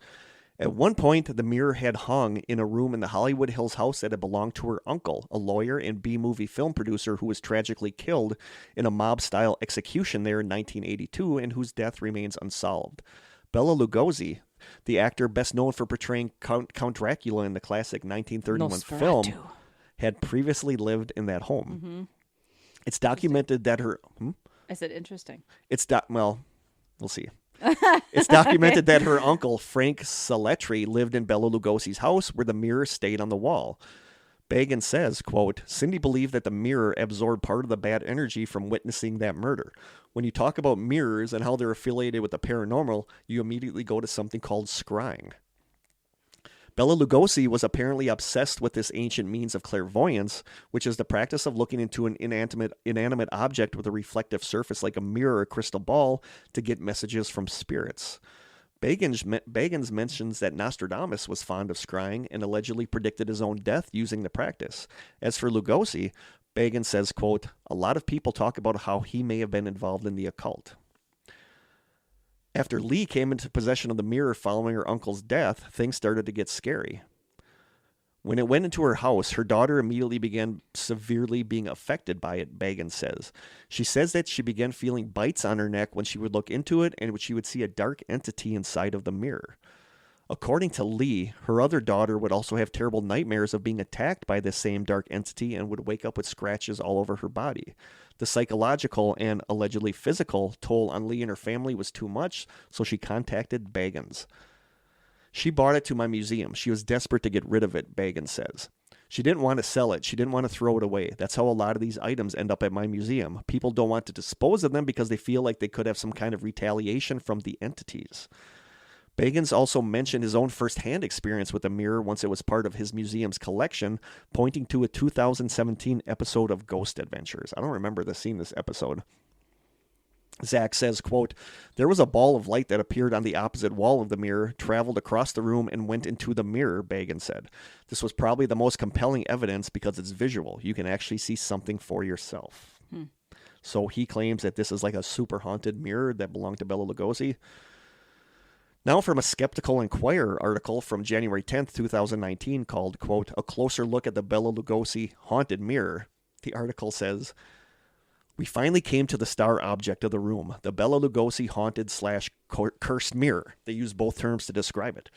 At one point, the mirror had hung in a room in the Hollywood Hills house that had belonged to her uncle, a lawyer and B-movie film producer who was tragically killed in a mob-style execution there in 1982 and whose death remains unsolved. Bela Lugosi, the actor best known for portraying Count Dracula in the classic 1931 film, had previously lived in that home. Mm-hmm. It's documented that her... I said interesting. Well, we'll see. It's documented that her uncle, Frank Saletri, lived in Bela Lugosi's house where the mirror stayed on the wall. Bagans says, quote, "Cindy believed that the mirror absorbed part of the bad energy from witnessing that murder. When you talk about mirrors and how they're affiliated with the paranormal, you immediately go to something called scrying." Bela Lugosi was apparently obsessed with this ancient means of clairvoyance, which is the practice of looking into an inanimate object with a reflective surface like a mirror or crystal ball to get messages from spirits. Bagans mentions that Nostradamus was fond of scrying and allegedly predicted his own death using the practice. As for Lugosi, Bagans says, quote, "A lot of people talk about how he may have been involved in the occult." After Lee came into possession of the mirror following her uncle's death, things started to get scary. When it went into her house, her daughter immediately began severely being affected by it, Bagans says. She says that she began feeling bites on her neck when she would look into it and she would see a dark entity inside of the mirror. According to Lee, her other daughter would also have terrible nightmares of being attacked by this same dark entity and would wake up with scratches all over her body. The psychological and allegedly physical toll on Lee and her family was too much, so she contacted Bagans. "She brought it to my museum. She was desperate to get rid of it," Bagans says. "She didn't want to sell it. She didn't want to throw it away. That's how a lot of these items end up at my museum. People don't want to dispose of them because they feel like they could have some kind of retaliation from the entities." Bagans also mentioned his own first-hand experience with the mirror once it was part of his museum's collection, pointing to a 2017 episode of Ghost Adventures. I don't remember seeing this episode. Zach says, quote, "There was a ball of light that appeared on the opposite wall of the mirror, traveled across the room, and went into the mirror," Bagans said. "This was probably the most compelling evidence because it's visual. You can actually see something for yourself." So he claims that this is like a super haunted mirror that belonged to Bela Lugosi. Now from a Skeptical Inquirer article from January 10th, 2019 called, quote, "A Closer Look at the Bela Lugosi Haunted Mirror." The article says, "We finally came to the star object of the room, the Bela Lugosi haunted / cursed mirror." They use both terms to describe it.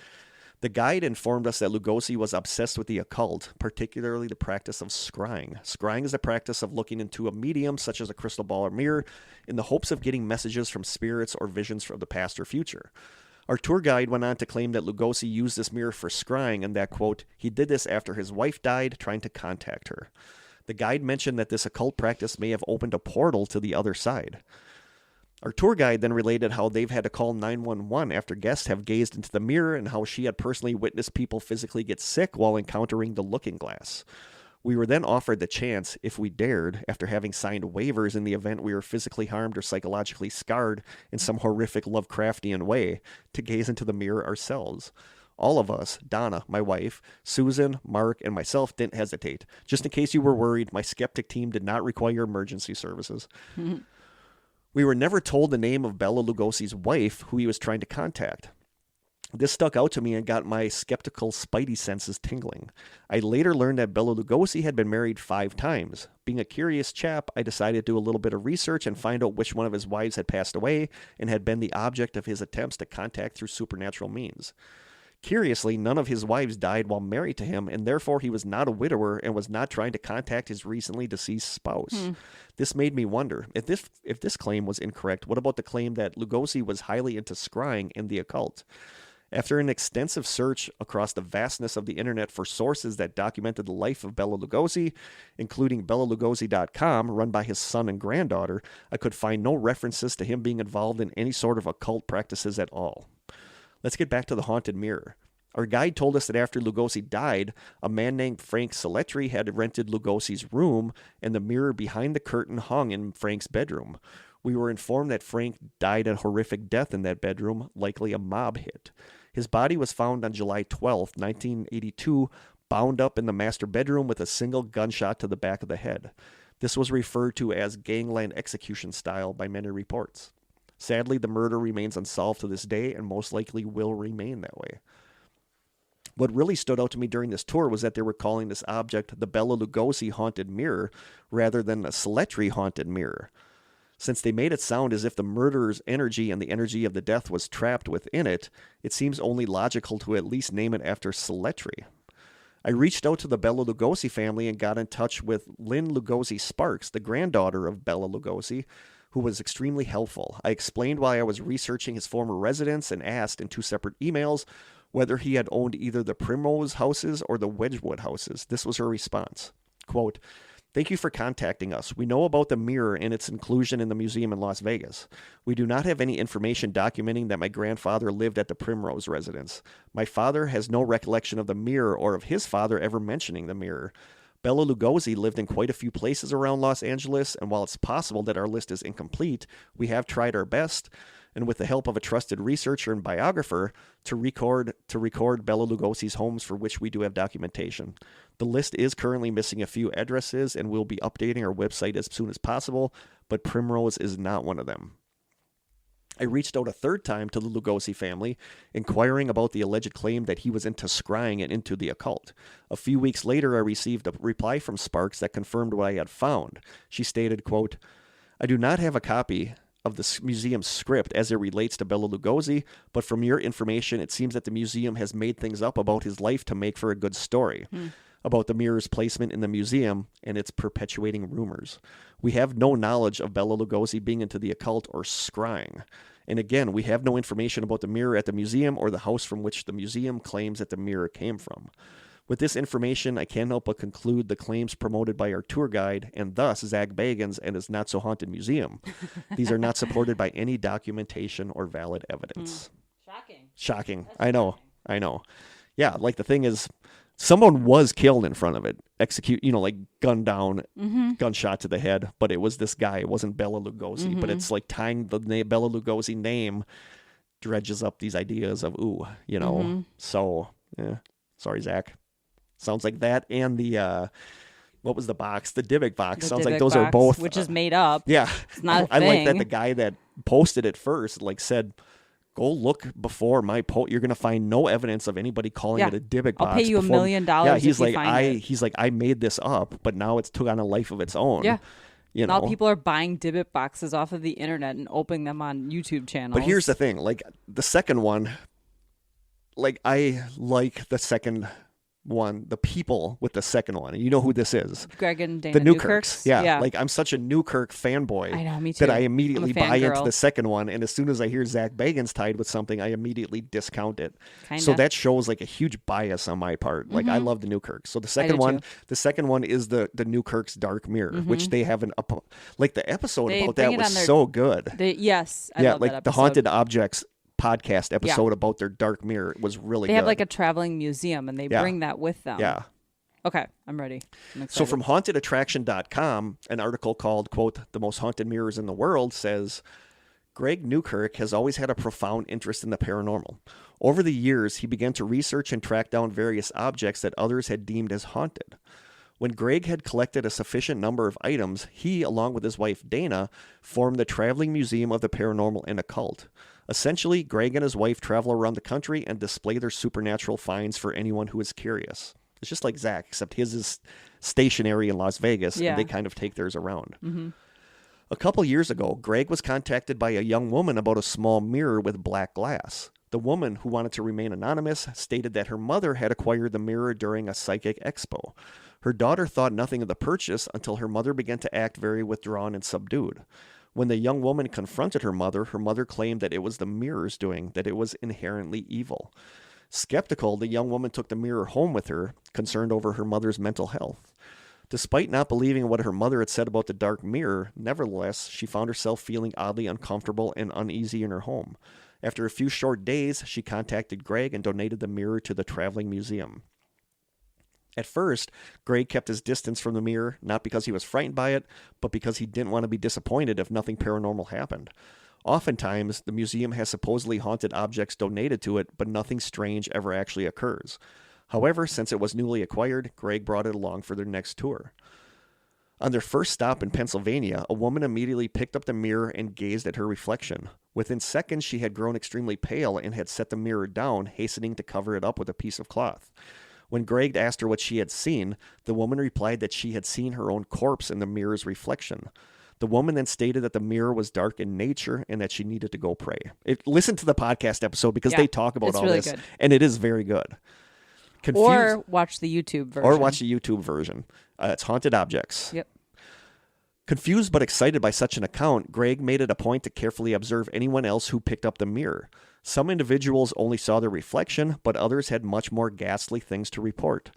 The guide informed us that Lugosi was obsessed with the occult, particularly the practice of scrying. Scrying is the practice of looking into a medium, such as a crystal ball or mirror, in the hopes of getting messages from spirits or visions from the past or future. Our tour guide went on to claim that Lugosi used this mirror for scrying and that, quote, "he did this after his wife died, trying to contact her." The guide mentioned that this occult practice may have opened a portal to the other side. Our tour guide then related how they've had to call 911 after guests have gazed into the mirror and how she had personally witnessed people physically get sick while encountering the looking glass. We were then offered the chance, if we dared, after having signed waivers in the event we were physically harmed or psychologically scarred in some horrific Lovecraftian way, to gaze into the mirror ourselves. All of us, Donna, my wife, Susan, Mark, and myself, didn't hesitate. Just in case you were worried, my skeptic team did not require emergency services. We were never told the name of Bela Lugosi's wife, who he was trying to contact. This stuck out to me and got my skeptical spidey senses tingling. I later learned that Bela Lugosi had been married 5 times. Being a curious chap, I decided to do a little bit of research and find out which one of his wives had passed away and had been the object of his attempts to contact through supernatural means. Curiously, none of his wives died while married to him, and therefore he was not a widower and was not trying to contact his recently deceased spouse. This made me wonder, if this claim was incorrect, what about the claim that Lugosi was highly into scrying and the occult? After an extensive search across the vastness of the internet for sources that documented the life of Bela Lugosi, including BelaLugosi.com, run by his son and granddaughter, I could find no references to him being involved in any sort of occult practices at all. Let's get back to the haunted mirror. Our guide told us that after Lugosi died, a man named Frank Saletri had rented Lugosi's room, and the mirror behind the curtain hung in Frank's bedroom. We were informed that Frank died a horrific death in that bedroom, likely a mob hit. His body was found on July 12, 1982, bound up in the master bedroom with a single gunshot to the back of the head. This was referred to as gangland execution style by many reports. Sadly, the murder remains unsolved to this day and most likely will remain that way. What really stood out to me during this tour was that they were calling this object the Bela Lugosi haunted mirror rather than the Saletri haunted mirror. Since they made it sound as if the murderer's energy and the energy of the death was trapped within it, it seems only logical to at least name it after Saletri. I reached out to the Bela Lugosi family and got in touch with Lynn Lugosi Sparks, the granddaughter of Bela Lugosi, who was extremely helpful. I explained why I was researching his former residence and asked in 2 separate emails whether he had owned either the Primrose houses or the Wedgwood houses. This was her response. Quote, "Thank you for contacting us. We know about the mirror and its inclusion in the museum in Las Vegas. We do not have any information documenting that my grandfather lived at the Primrose residence. My father has no recollection of the mirror or of his father ever mentioning the mirror. Bela Lugosi lived in quite a few places around Los Angeles, and while it's possible that our list is incomplete, we have tried our best, and with the help of a trusted researcher and biographer, to record Bela Lugosi's homes for which we do have documentation. The list is currently missing a few addresses, and we'll be updating our website as soon as possible, but Primrose is not one of them." I reached out a 3rd time to the Lugosi family, inquiring about the alleged claim that he was into scrying and into the occult. A few weeks later, I received a reply from Sparks that confirmed what I had found. She stated, quote, "I do not have a copy of the museum's script as it relates to Bela Lugosi, but from your information, it seems that the museum has made things up about his life to make for a good story. About the mirror's placement in the museum and its perpetuating rumors. We have no knowledge of Bela Lugosi being into the occult or scrying. And again, we have no information about the mirror at the museum or the house from which the museum claims that the mirror came from. With this information, I can't help but conclude the claims promoted by our tour guide, and thus Zach Bagans and his not-so-haunted museum. These are not supported by any documentation or valid evidence." Shocking. I know. Yeah, like the thing is, someone was killed in front of it, like gunned down, gunshot to the head, but it was this guy. It wasn't Bela Lugosi, but it's like tying the Bela Lugosi name dredges up these ideas of, So, yeah. Sorry, Zach. Sounds like that and the what was the box? The Dybbuk box. The Sounds like Dybbuk those are box, both. which is made up. Yeah. It's not a I like that thing. the guy that posted it first, like, said, go look before my post. You're going to find no evidence of anybody calling it a Dybbuk box. I'll pay you $1 million. Yeah, he's if you like, find it. he's like, I made this up, but now it's took on a life of its own. Yeah. You Now know? people are buying Dybbuk boxes off of the internet and opening them on YouTube channels. But here's the thing, like the second one, like I like the second one, the people with the second one. And you know who this is. Greg and Dana The Newkirks. Yeah. Like I'm such a Newkirk fanboy. I know, me too. That I immediately buy into fangirl. the second one. And as soon as I hear Zach Bagans tied with something, I immediately discount it. Kinda. So that shows like a huge bias on my part. Like I love the Newkirks. So the second one, is the Newkirk's Dark Mirror, which they have like the episode about that was so good. Yes. I love like that the episode. Haunted Objects podcast episode about their dark mirror was really good. They have like a traveling museum and they bring that with them. Yeah. Okay, I'm ready. I'm So from hauntedattraction.com, an article called, quote, "The Most Haunted Mirrors in the World" says, Greg Newkirk has always had a profound interest in the paranormal. Over the years, he began to research and track down various objects that others had deemed as haunted. When Greg had collected a sufficient number of items, he, along with his wife Dana, formed the Traveling Museum of the Paranormal and Occult. Essentially, Greg and his wife travel around the country and display their supernatural finds for anyone who is curious. It's just like Zach, except his is stationary in Las Vegas, and they kind of take theirs around. Mm-hmm. A couple years ago, Greg was contacted by a young woman about a small mirror with black glass. The woman, who wanted to remain anonymous, stated that her mother had acquired the mirror during a psychic expo. Her daughter thought nothing of the purchase until her mother began to act very withdrawn and subdued. When the young woman confronted her mother claimed that it was the mirror's doing, that it was inherently evil. Skeptical, the young woman took the mirror home with her, concerned over her mother's mental health. Despite not believing what her mother had said about the dark mirror, nevertheless, she found herself feeling oddly uncomfortable and uneasy in her home. After a few short days, she contacted Greg and donated the mirror to the traveling museum. At first, Greg kept his distance from the mirror, not because he was frightened by it, but because he didn't want to be disappointed if nothing paranormal happened. Oftentimes, the museum has supposedly haunted objects donated to it, but nothing strange ever actually occurs. However, since it was newly acquired, Greg brought it along for their next tour. On their first stop in Pennsylvania, a woman immediately picked up the mirror and gazed at her reflection. Within seconds, she had grown extremely pale and had set the mirror down, hastening to cover it up with a piece of cloth. When Greg asked her what she had seen, the woman replied that she had seen her own corpse in the mirror's reflection. The woman then stated that the mirror was dark in nature and that she needed to go pray. Listen to the podcast episode because they talk about all this, and it is very good. Or watch the YouTube version. It's Haunted Objects. Yep. Confused but excited by such an account, Greg made it a point to carefully observe anyone else who picked up the mirror. Some individuals only saw the reflection, but others had much more ghastly things to report.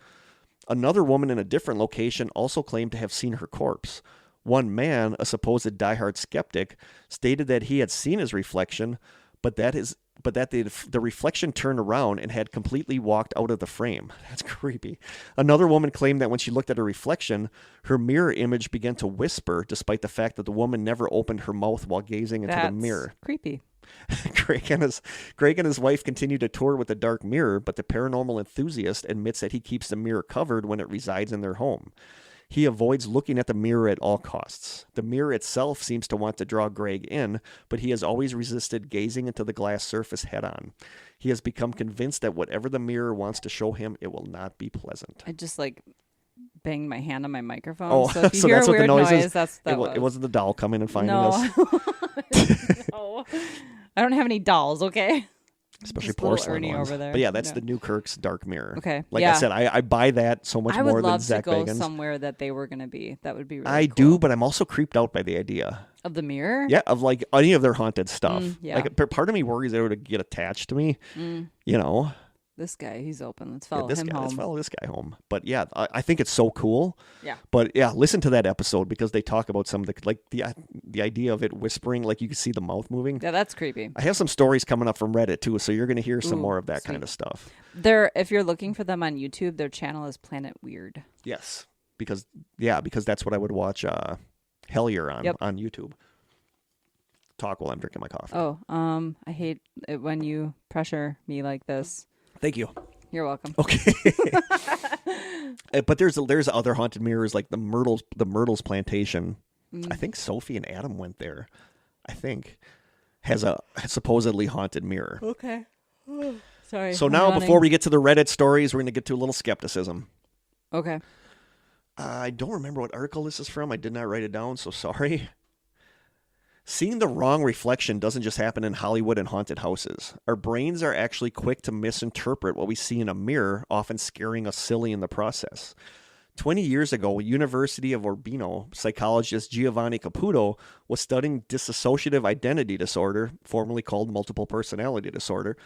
Another woman in a different location also claimed to have seen her corpse. One man, a supposed diehard skeptic, stated that he had seen his reflection, but that the reflection turned around and had completely walked out of the frame. That's creepy. Another woman claimed that when she looked at her reflection, her mirror image began to whisper, despite the fact that the woman never opened her mouth while gazing into the mirror. Creepy. Greg and his wife continue to tour with the dark mirror, but the paranormal enthusiast admits that he keeps the mirror covered when it resides in their home. He avoids looking at the mirror at all costs. The mirror itself seems to want to draw Greg in, but he has always resisted gazing into the glass surface head-on. He has become convinced that whatever the mirror wants to show him, it will not be pleasant. I just banged my hand on my microphone. Oh, so if you so hear that's a what weird the noise noise, is? It wasn't the doll coming and finding us. No. I don't have any dolls, okay? Especially just porcelain Ernie ones. over there. But yeah, that's the Newkirk's dark mirror. Okay. Like I said, I buy that so much more than Zach Bagans. I would love to go somewhere that they were going to be. That would be really I cool. do, but I'm also creeped out by the idea. Of the mirror? Yeah, of like any of their haunted stuff. Yeah. Like part of me worries they would get attached to me. You know? This guy, he's open. Let's follow him home. Let's follow this guy home. But yeah, I think it's so cool. Yeah. But yeah, listen to that episode because they talk about some of the idea of it whispering, like you can see the mouth moving. Yeah, that's creepy. I have some stories coming up from Reddit too, so you're going to hear some more of that kind of stuff. If you're looking for them on YouTube, their channel is Planet Weird. Yes, because that's what I would watch Hellier on YouTube. Talk while I'm drinking my coffee. Oh, I hate it when you pressure me like this. Thank you. You're welcome. Okay. But there's other haunted mirrors like the Myrtles Plantation. I think Sophie and Adam went there. I think has a supposedly haunted mirror. Okay. Sorry. So now before we get to the Reddit stories, we're going to get to a little skepticism. Okay. I don't remember what article this is from. I did not write it down, so sorry. Seeing the wrong reflection doesn't just happen in Hollywood and haunted houses. Our brains are actually quick to misinterpret what we see in a mirror, often scaring us silly in the process. 20 years ago, University of Urbino psychologist Giovanni Caputo was studying dissociative identity disorder, formerly called multiple personality disorder,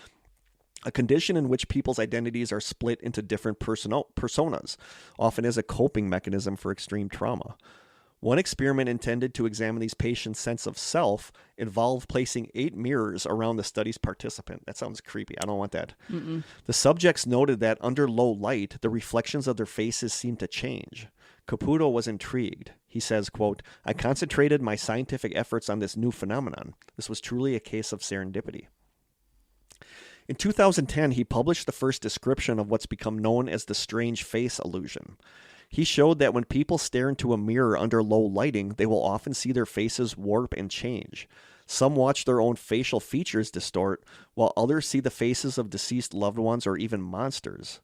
a condition in which people's identities are split into different personas, often as a coping mechanism for extreme trauma. One experiment intended to examine these patients' sense of self involved placing 8 mirrors around the study's participant. That sounds creepy. I don't want that. Mm-mm. The subjects noted that under low light, the reflections of their faces seemed to change. Caputo was intrigued. He says, quote, "I concentrated my scientific efforts on this new phenomenon. This was truly a case of serendipity." In 2010, he published the first description of what's become known as the strange face illusion. He showed that when people stare into a mirror under low lighting, they will often see their faces warp and change. Some watch their own facial features distort, while others see the faces of deceased loved ones or even monsters.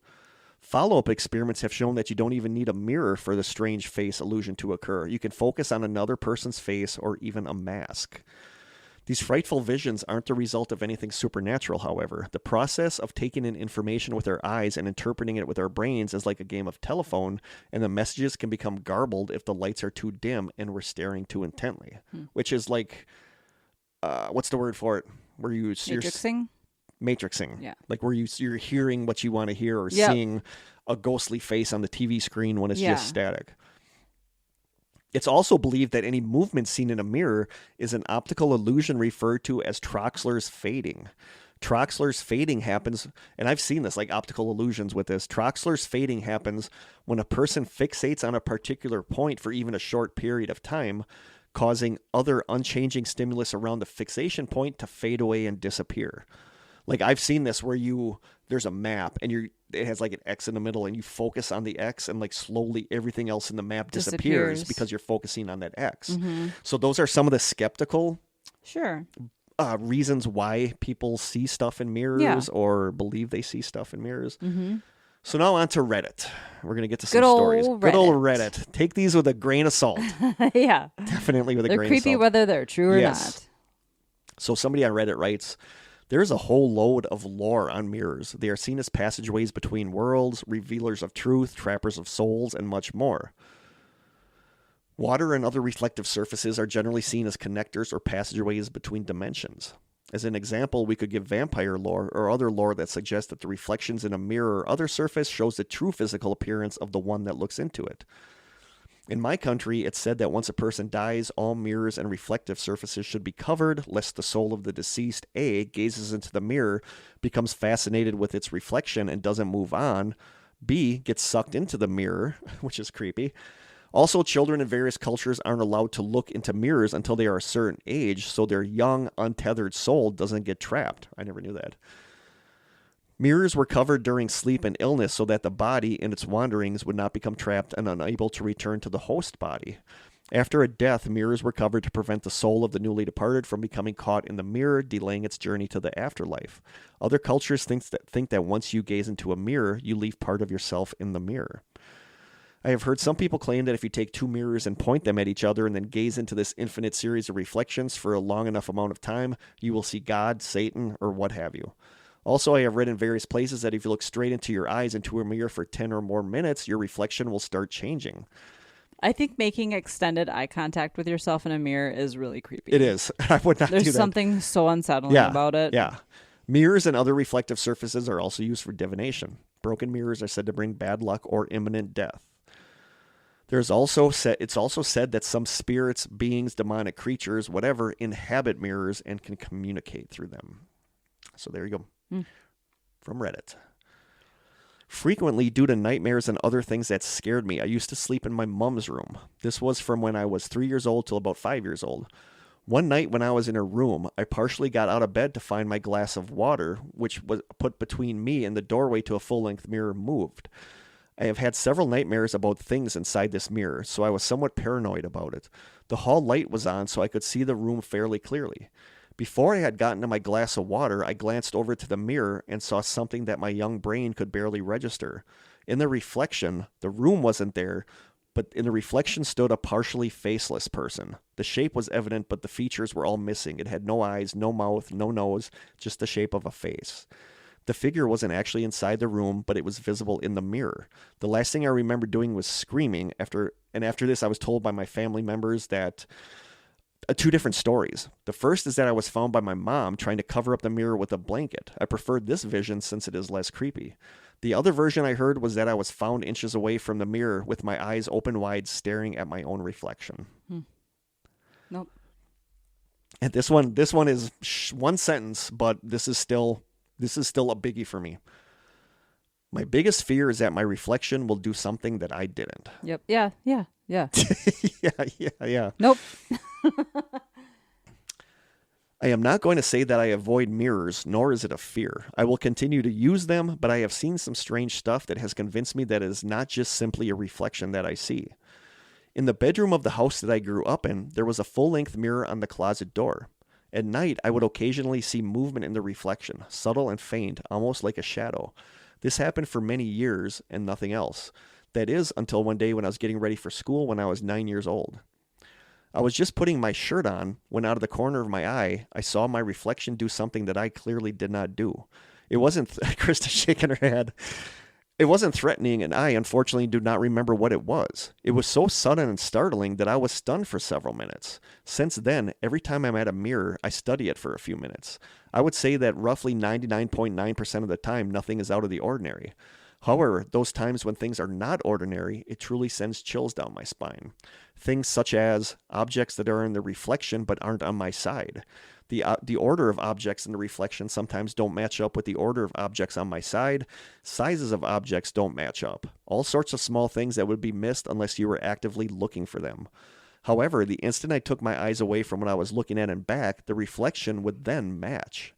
Follow-up experiments have shown that you don't even need a mirror for the strange face illusion to occur. You can focus on another person's face or even a mask. These frightful visions aren't the result of anything supernatural, however. The process of taking in information with our eyes and interpreting it with our brains is like a game of telephone, and the messages can become garbled if the lights are too dim and we're staring too intently. Which is like, what's the word for it? Where Matrixing? Matrixing. Yeah. Like where you're hearing what you want to hear or seeing a ghostly face on the TV screen when it's just static. It's also believed that any movement seen in a mirror is an optical illusion referred to as Troxler's fading. Troxler's fading happens, and I've seen this, like optical illusions with this. Troxler's fading happens when a person fixates on a particular point for even a short period of time, causing other unchanging stimulus around the fixation point to fade away and disappear. Like I've seen this where there's a map and it has like an X in the middle and you focus on the X and like slowly everything else in the map disappears because you're focusing on that X. Mm-hmm. So those are some of the skeptical reasons why people see stuff in mirrors or believe they see stuff in mirrors. Mm-hmm. So now on to Reddit. We're going to get to some stories. Good old Reddit. Take these with a grain of salt. Yeah. Definitely with a grain of salt. They're creepy whether they're true or not. So somebody on Reddit writes, "There's a whole load of lore on mirrors. They are seen as passageways between worlds, revealers of truth, trappers of souls, and much more. Water and other reflective surfaces are generally seen as connectors or passageways between dimensions. As an example, we could give vampire lore or other lore that suggests that the reflections in a mirror or other surface shows the true physical appearance of the one that looks into it. In my country, it's said that once a person dies, all mirrors and reflective surfaces should be covered, lest the soul of the deceased, A, gazes into the mirror, becomes fascinated with its reflection and doesn't move on, B, gets sucked into the mirror," which is creepy. "Also, children in various cultures aren't allowed to look into mirrors until they are a certain age, so their young, untethered soul doesn't get trapped." I never knew that. "Mirrors were covered during sleep and illness so that the body in its wanderings would not become trapped and unable to return to the host body. After a death, mirrors were covered to prevent the soul of the newly departed from becoming caught in the mirror, delaying its journey to the afterlife. Other cultures think that once you gaze into a mirror, you leave part of yourself in the mirror. I have heard some people claim that if you take 2 mirrors and point them at each other and then gaze into this infinite series of reflections for a long enough amount of time, you will see God, Satan, or what have you. Also, I have read in various places that if you look straight into your eyes into a mirror for 10 or more minutes, your reflection will start changing." I think making extended eye contact with yourself in a mirror is really creepy. It is. I would not do that. There's something so unsettling about it. Yeah. Mirrors and other reflective surfaces are also used for divination. Broken mirrors are said to bring bad luck or imminent death. It's also said that some spirits, beings, demonic creatures, whatever, inhabit mirrors and can communicate through them. So there you go. From Reddit. "Frequently, due to nightmares and other things that scared me, I used to sleep in my mom's room. This was from when I was 3 years old till about 5 years old. One night when I was in her room, I partially got out of bed to find my glass of water, which was put between me and the doorway to a full-length mirror, moved. I have had several nightmares about things inside this mirror, so I was somewhat paranoid about it. The hall light was on, so I could see the room fairly clearly. Before I had gotten to my glass of water, I glanced over to the mirror and saw something that my young brain could barely register. In the reflection, the room wasn't there, but in the reflection stood a partially faceless person. The shape was evident, but the features were all missing. It had no eyes, no mouth, no nose, just the shape of a face. The figure wasn't actually inside the room, but it was visible in the mirror. The last thing I remember doing was screaming. After this, I was told by my family members that two different stories. The first is that I was found by my mom trying to cover up the mirror with a blanket. I preferred this vision since it is less creepy. The other version I heard was that I was found inches away from the mirror with my eyes open wide staring at my own reflection. Nope. And this one is one sentence, but this is still a biggie for me. My biggest fear is that my reflection will do something that I didn't. Yep. Yeah. Yeah. Nope. I am not going to say that I avoid mirrors, nor is it a fear. I will continue to use them, but I have seen some strange stuff that has convinced me that it is not just simply a reflection that I see. In the bedroom of the house that I grew up in, there was a full-length mirror on the closet door. At night, I would occasionally see movement in the reflection, subtle and faint, almost like a shadow. This happened for many years and nothing else. That is, until one day when I was getting ready for school when I was 9 years old. I was just putting my shirt on when out of the corner of my eye, I saw my reflection do something that I clearly did not do. It wasn't, Krista shaking her head. It wasn't threatening, and I, unfortunately, do not remember what it was. It was so sudden and startling that I was stunned for several minutes. Since then, every time I'm at a mirror, I study it for a few minutes. I would say that roughly 99.9% of the time, nothing is out of the ordinary. However, those times when things are not ordinary, it truly sends chills down my spine. Things such as objects that are in the reflection but aren't on my side. The order of objects in the reflection sometimes don't match up with the order of objects on my side. Sizes of objects don't match up. All sorts of small things that would be missed unless you were actively looking for them. However, the instant I took my eyes away from what I was looking at and back, the reflection would then match.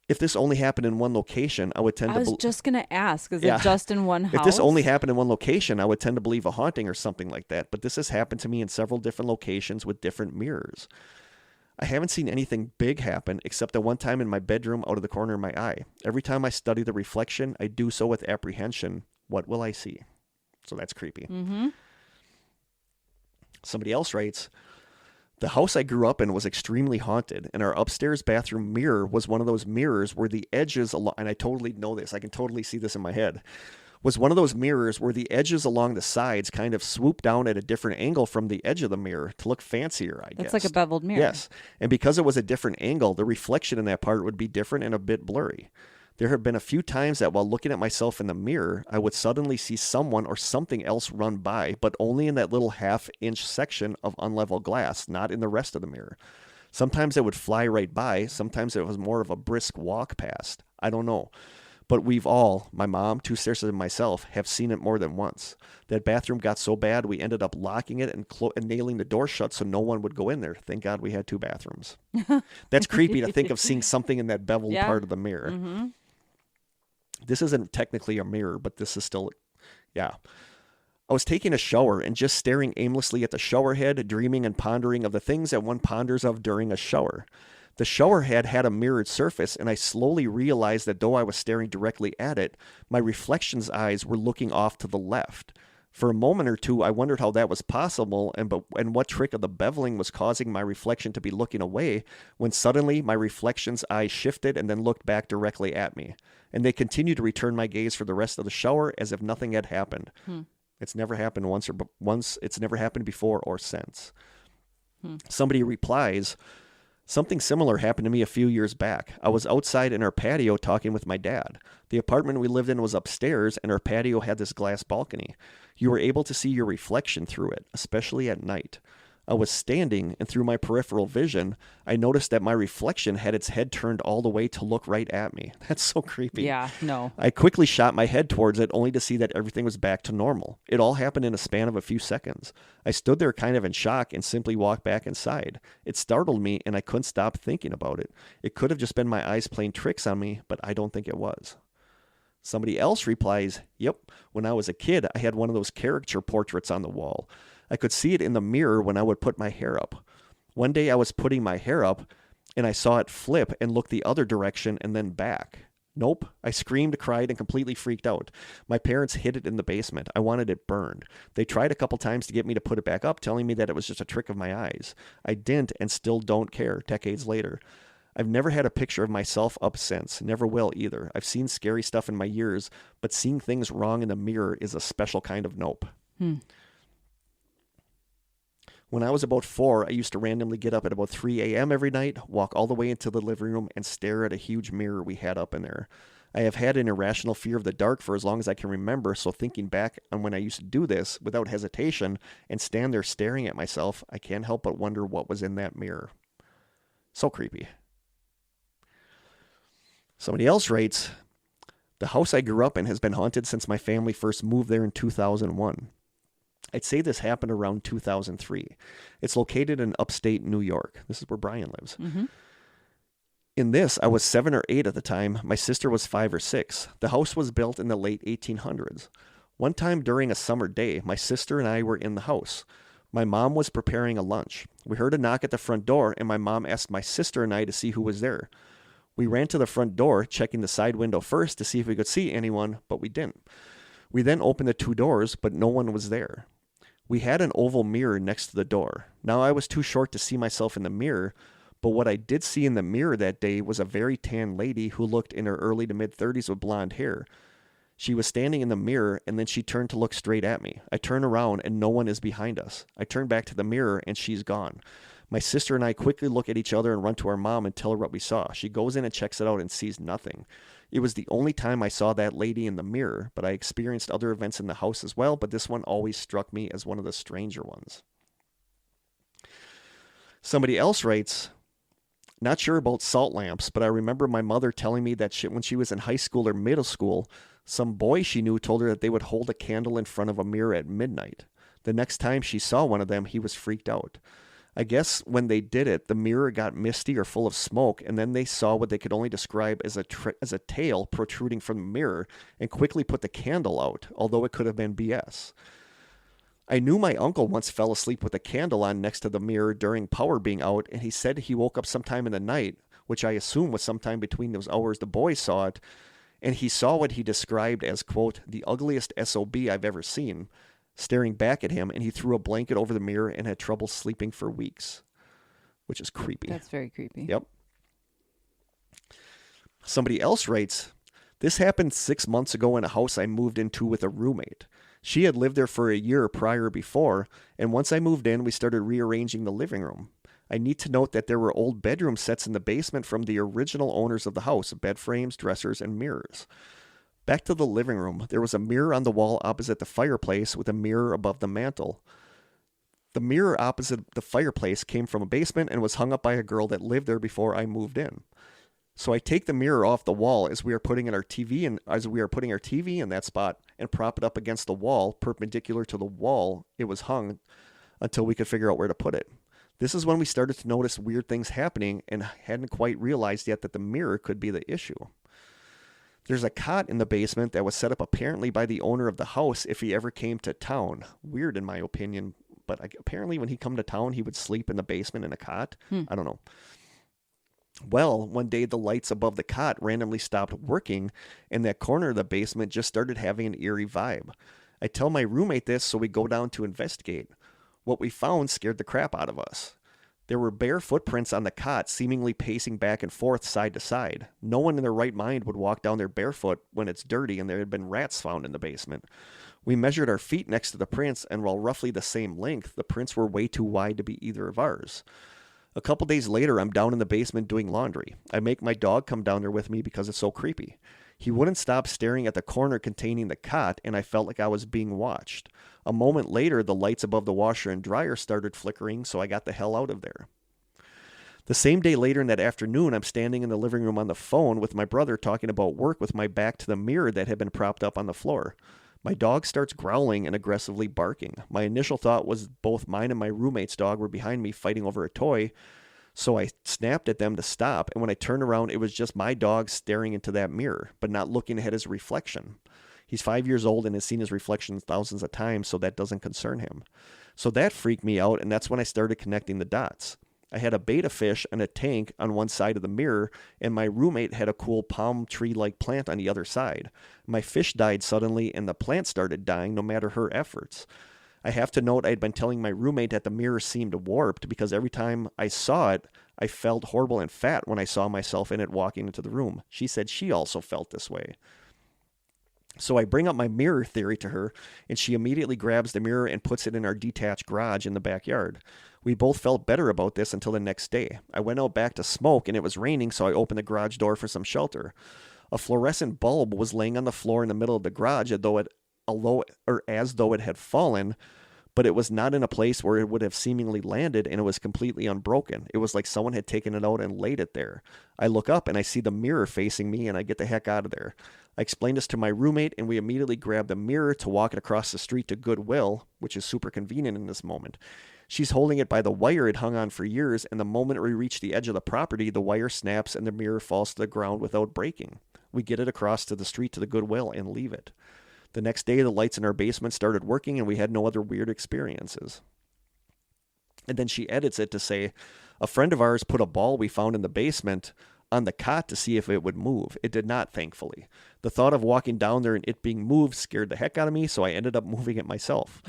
If this only happened in one location, I would tend to... I was just going to ask, is it just in one house? If this only happened in one location, I would tend to believe a haunting or something like that. But this has happened to me in several different locations with different mirrors. I haven't seen anything big happen except the one time in my bedroom out of the corner of my eye. Every time I study the reflection, I do so with apprehension. What will I see? So that's creepy. Mm-hmm. Somebody else writes, the house I grew up in was extremely haunted, and our upstairs bathroom mirror was one of those mirrors where the edges, and I totally know this, I can totally see this in my head, was one of those mirrors where the edges along the sides kind of swoop down at a different angle from the edge of the mirror to look fancier, I guess. It's like a beveled mirror. Yes, and because it was a different angle, the reflection in that part would be different and a bit blurry. There have been a few times that while looking at myself in the mirror, I would suddenly see someone or something else run by, but only in that little half-inch section of unlevel glass, not in the rest of the mirror. Sometimes it would fly right by. Sometimes it was more of a brisk walk past. I don't know. But we've all, my mom, two sisters, and myself, have seen it more than once. That bathroom got so bad, we ended up locking it and nailing the door shut so no one would go in there. Thank God we had two bathrooms. That's creepy to think of seeing something in that beveled part of the mirror. Mm-hmm. This isn't technically a mirror, but this is still, yeah. I was taking a shower and just staring aimlessly at the shower head, dreaming and pondering of the things that one ponders of during a shower. The shower head had a mirrored surface, and I slowly realized that though I was staring directly at it, my reflection's eyes were looking off to the left. For a moment or two, I wondered how that was possible and what trick of the beveling was causing my reflection to be looking away, when suddenly my reflection's eyes shifted and then looked back directly at me. And they continued to return my gaze for the rest of the shower as if nothing had happened. It's never happened once. It's never happened before or since. Somebody replies, something similar happened to me a few years back. I was outside in our patio talking with my dad. The apartment we lived in was upstairs, and our patio had this glass balcony. You were able to see your reflection through it, especially at night. I was standing, and through my peripheral vision, I noticed that my reflection had its head turned all the way to look right at me. That's so creepy. Yeah, no. I quickly shot my head towards it, only to see that everything was back to normal. It all happened in a span of a few seconds. I stood there kind of in shock and simply walked back inside. It startled me, and I couldn't stop thinking about it. It could have just been my eyes playing tricks on me, but I don't think it was. Somebody else replies, yep, when I was a kid, I had one of those caricature portraits on the wall. I could see it in the mirror when I would put my hair up. One day I was putting my hair up, and I saw it flip and look the other direction and then back. Nope. I screamed, cried, and completely freaked out. My parents hid it in the basement. I wanted it burned. They tried a couple times to get me to put it back up, telling me that it was just a trick of my eyes. I didn't and still don't care, decades later. I've never had a picture of myself up since. Never will either. I've seen scary stuff in my years, but seeing things wrong in the mirror is a special kind of nope. When I was about 4, I used to randomly get up at about 3 a.m. every night, walk all the way into the living room, and stare at a huge mirror we had up in there. I have had an irrational fear of the dark for as long as I can remember, so thinking back on when I used to do this without hesitation and stand there staring at myself, I can't help but wonder what was in that mirror. So creepy. Somebody else writes, the house I grew up in has been haunted since my family first moved there in 2001. I'd say this happened around 2003. It's located in upstate New York. This is where Brian lives. Mm-hmm. In this, I was 7 or 8 at the time. My sister was 5 or 6. The house was built in the late 1800s. One time during a summer day, my sister and I were in the house. My mom was preparing a lunch. We heard a knock at the front door, and my mom asked my sister and I to see who was there. We ran to the front door, checking the side window first to see if we could see anyone, but we didn't. We then opened the 2 doors, but no one was there. We had an oval mirror next to the door. Now I was too short to see myself in the mirror, but what I did see in the mirror that day was a very tan lady who looked in her early to mid-30s with blonde hair. She was standing in the mirror, and then she turned to look straight at me. I turn around, and no one is behind us. I turn back to the mirror, and she's gone. My sister and I quickly look at each other and run to our mom and tell her what we saw. She goes in and checks it out and sees nothing. It was the only time I saw that lady in the mirror, but I experienced other events in the house as well, but this one always struck me as one of the stranger ones. Somebody else writes, not sure about salt lamps, but I remember my mother telling me that when she was in high school or middle school, some boy she knew told her that they would hold a candle in front of a mirror at midnight. The next time she saw one of them, he was freaked out. I guess when they did it, the mirror got misty or full of smoke, and then they saw what they could only describe as a tail protruding from the mirror and quickly put the candle out, although it could have been BS. I knew my uncle once fell asleep with a candle on next to the mirror during power being out, and he said he woke up sometime in the night, which I assume was sometime between those hours the boys saw it, and he saw what he described as, quote, the ugliest SOB I've ever seen, staring back at him, and he threw a blanket over the mirror and had trouble sleeping for weeks, which is creepy. That's very creepy. Yep. Somebody else writes, this happened 6 months ago in a house I moved into with a roommate. She had lived there for a year prior before, and once I moved in, we started rearranging the living room. I need to note that there were old bedroom sets in the basement from the original owners of the house, bed frames, dressers, and mirrors. Back to the living room, there was a mirror on the wall opposite the fireplace with a mirror above the mantel. The mirror opposite the fireplace came from a basement and was hung up by a girl that lived there before I moved in. So I take the mirror off the wall as we are putting our TV in that spot and prop it up against the wall, perpendicular to the wall it was hung, until we could figure out where to put it. This is when we started to notice weird things happening and hadn't quite realized yet that the mirror could be the issue. There's a cot in the basement that was set up apparently by the owner of the house if he ever came to town. Weird in my opinion, but apparently when he come to town, he would sleep in the basement in a cot. I don't know. Well, one day the lights above the cot randomly stopped working, and that corner of the basement just started having an eerie vibe. I tell my roommate this, so we go down to investigate. What we found scared the crap out of us. There were bare footprints on the cot, seemingly pacing back and forth side to side. No one in their right mind would walk down there barefoot when it's dirty, and there had been rats found in the basement. We measured our feet next to the prints, and while roughly the same length, the prints were way too wide to be either of ours. A couple days later, I'm down in the basement doing laundry. I make my dog come down there with me because it's so creepy. He wouldn't stop staring at the corner containing the cot, and I felt like I was being watched. A moment later, the lights above the washer and dryer started flickering, so I got the hell out of there. The same day later in that afternoon, I'm standing in the living room on the phone with my brother talking about work with my back to the mirror that had been propped up on the floor. My dog starts growling and aggressively barking. My initial thought was both mine and my roommate's dog were behind me fighting over a toy, So I snapped at them to stop, and when I turned around, it was just my dog staring into that mirror, but not looking at his reflection. He's 5 years old and has seen his reflection thousands of times, so that doesn't concern him. So that freaked me out, and that's when I started connecting the dots. I had a betta fish and a tank on one side of the mirror, and my roommate had a cool palm tree-like plant on the other side. My fish died suddenly, and the plant started dying no matter her efforts. I have to note I had been telling my roommate that the mirror seemed warped because every time I saw it, I felt horrible and fat when I saw myself in it walking into the room. She said she also felt this way. So I bring up my mirror theory to her, and she immediately grabs the mirror and puts it in our detached garage in the backyard. We both felt better about this until the next day. I went out back to smoke, and it was raining, so I opened the garage door for some shelter. A fluorescent bulb was laying on the floor in the middle of the garage as though it had fallen, but it was not in a place where it would have seemingly landed, and it was completely unbroken. It was like someone had taken it out and laid it there. I look up, and I see the mirror facing me, and I get the heck out of there. I explained this to my roommate, and we immediately grabbed the mirror to walk it across the street to Goodwill, which is super convenient in this moment. She's holding it by the wire it hung on for years, and the moment we reach the edge of the property, the wire snaps and the mirror falls to the ground without breaking. We get it across to the street to the Goodwill and leave it. The next day, the lights in our basement started working, and we had no other weird experiences. And then she edits it to say, a friend of ours put a ball we found in the basement on the cot to see if it would move. It did not, thankfully. The thought of walking down there and it being moved scared the heck out of me, so I ended up moving it myself.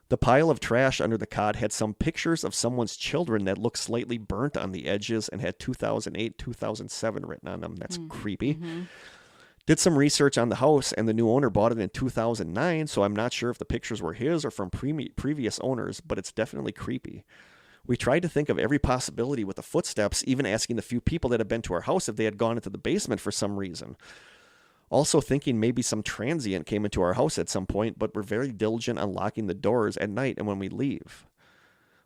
The pile of trash under the cot had some pictures of someone's children that looked slightly burnt on the edges and had 2008, 2007 written on them. That's creepy. Mm-hmm. Did some research on the house, and the new owner bought it in 2009, so I'm not sure if the pictures were his or from previous owners, but it's definitely creepy. We tried to think of every possibility with the footsteps, even asking the few people that had been to our house if they had gone into the basement for some reason. Also thinking maybe some transient came into our house at some point, but we're very diligent on locking the doors at night and when we leave.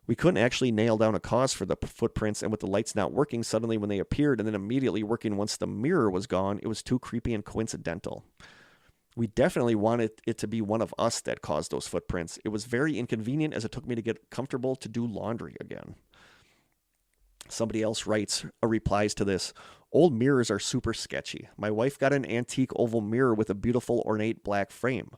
We couldn't actually nail down a cause for the footprints, and with the lights not working suddenly when they appeared and then immediately working once the mirror was gone, it was too creepy and coincidental. We definitely wanted it to be one of us that caused those footprints. It was very inconvenient as it took me to get comfortable to do laundry again. Somebody else replies to this. Old mirrors are super sketchy. My wife got an antique oval mirror with a beautiful ornate black frame.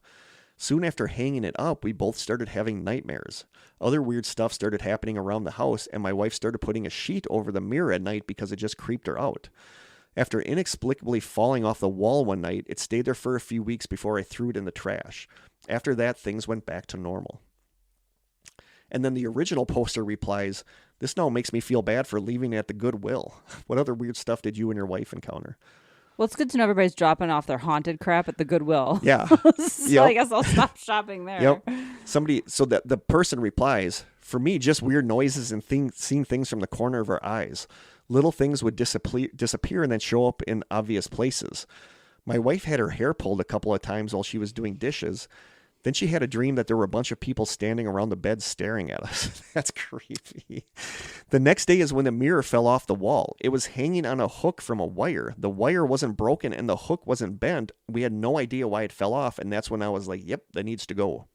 Soon after hanging it up, we both started having nightmares. Other weird stuff started happening around the house, and my wife started putting a sheet over the mirror at night because it just creeped her out. After inexplicably falling off the wall one night, it stayed there for a few weeks before I threw it in the trash. After that, things went back to normal. And then the original poster replies, this now makes me feel bad for leaving it at the Goodwill. What other weird stuff did you and your wife encounter? Well, it's good to know everybody's dropping off their haunted crap at the Goodwill. Yeah. So I guess I'll stop shopping there. Yep. So that the person replies, for me, just weird noises and seeing things from the corner of our eyes. Little things would disappear and then show up in obvious places. My wife had her hair pulled a couple of times while she was doing dishes. Then she had a dream that there were a bunch of people standing around the bed staring at us. That's creepy. The next day is when the mirror fell off the wall. It was hanging on a hook from a wire. The wire wasn't broken and the hook wasn't bent. We had no idea why it fell off, and that's when I was like, yep, that needs to go.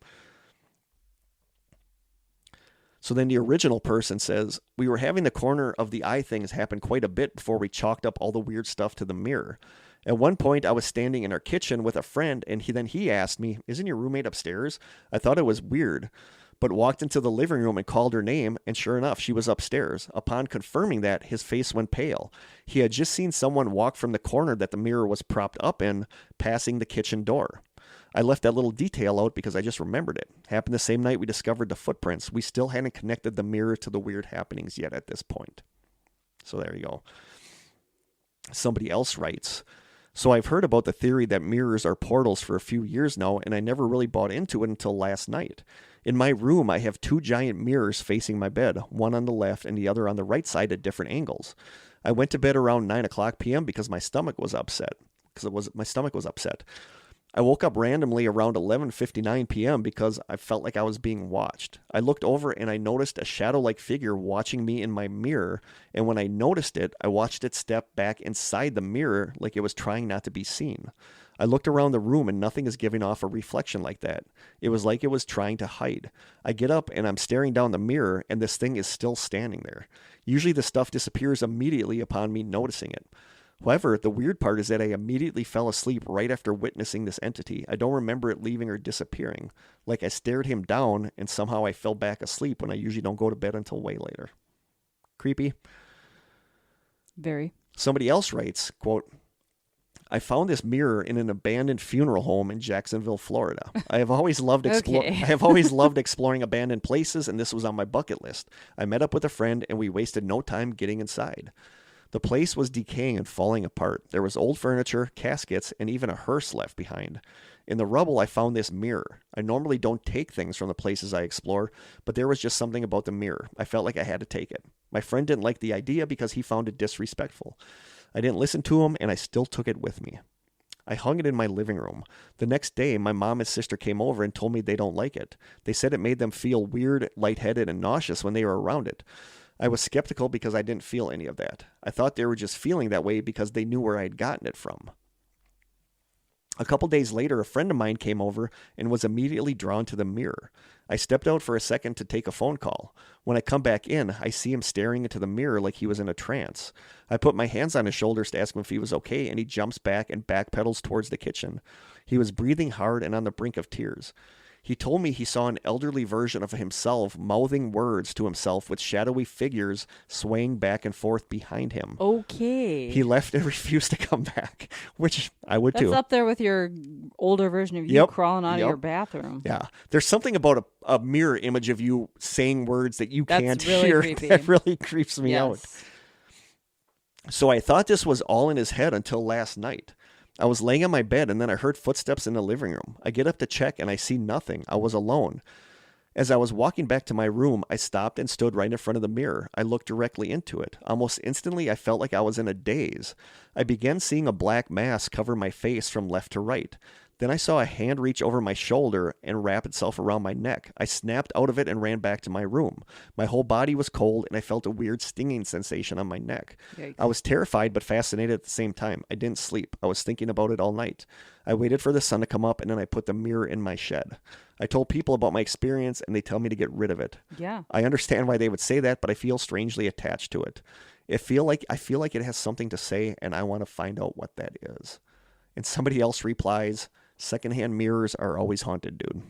So then the original person says, we were having the corner of the eye things happen quite a bit before we chalked up all the weird stuff to the mirror. At one point, I was standing in our kitchen with a friend, and he asked me, isn't your roommate upstairs? I thought it was weird, but walked into the living room and called her name, and sure enough, she was upstairs. Upon confirming that, his face went pale. He had just seen someone walk from the corner that the mirror was propped up in, passing the kitchen door. I left that little detail out because I just remembered it. Happened the same night we discovered the footprints. We still hadn't connected the mirror to the weird happenings yet at this point. So there you go. Somebody else writes, so I've heard about the theory that mirrors are portals for a few years now, and I never really bought into it until last night. In my room, I have two giant mirrors facing my bed, one on the left and the other on the right side at different angles. I went to bed around 9 o'clock p.m. because my stomach was upset. I woke up randomly around 11:59 p.m. because I felt like I was being watched. I looked over and I noticed a shadow-like figure watching me in my mirror, and when I noticed it, I watched it step back inside the mirror like it was trying not to be seen. I looked around the room and nothing is giving off a reflection like that. It was like it was trying to hide. I get up and I'm staring down the mirror and this thing is still standing there. Usually the stuff disappears immediately upon me noticing it. However, the weird part is that I immediately fell asleep right after witnessing this entity. I don't remember it leaving or disappearing. Like I stared him down and somehow I fell back asleep when I usually don't go to bed until way later. Creepy. Very. Somebody else writes, quote, I found this mirror in an abandoned funeral home in Jacksonville, Florida. I have always loved exploring abandoned places, and this was on my bucket list. I met up with a friend, and we wasted no time getting inside. The place was decaying and falling apart. There was old furniture, caskets, and even a hearse left behind. In the rubble, I found this mirror. I normally don't take things from the places I explore, but there was just something about the mirror. I felt like I had to take it. My friend didn't like the idea because he found it disrespectful. I didn't listen to him, and I still took it with me. I hung it in my living room. The next day, my mom and sister came over and told me they don't like it. They said it made them feel weird, lightheaded, and nauseous when they were around it. I was skeptical because I didn't feel any of that. I thought they were just feeling that way because they knew where I had gotten it from. A couple days later, a friend of mine came over and was immediately drawn to the mirror. I stepped out for a second to take a phone call. When I come back in, I see him staring into the mirror like he was in a trance. I put my hands on his shoulders to ask him if he was okay, and he jumps back and backpedals towards the kitchen. He was breathing hard and on the brink of tears. He told me he saw an elderly version of himself mouthing words to himself with shadowy figures swaying back and forth behind him. Okay. He left and refused to come back, which I would too. That's up there with your older version of you crawling out of your bathroom. Yeah. There's something about a mirror image of you saying words that you can't really hear. Creepy. That really creeps me out. So I thought this was all in his head until last night. I was laying on my bed and then I heard footsteps in the living room. I get up to check and I see nothing. I was alone. As I was walking back to my room, I stopped and stood right in front of the mirror. I looked directly into it. Almost instantly, I felt like I was in a daze. I began seeing a black mass cover my face from left to right. Then I saw a hand reach over my shoulder and wrap itself around my neck. I snapped out of it and ran back to my room. My whole body was cold and I felt a weird stinging sensation on my neck. Yikes. I was terrified but fascinated at the same time. I didn't sleep. I was thinking about it all night. I waited for the sun to come up and then I put the mirror in my shed. I told people about my experience and they tell me to get rid of it. Yeah. I understand why they would say that, but I feel strangely attached to it. I feel like it has something to say and I want to find out what that is. And somebody else replies, secondhand mirrors are always haunted, dude.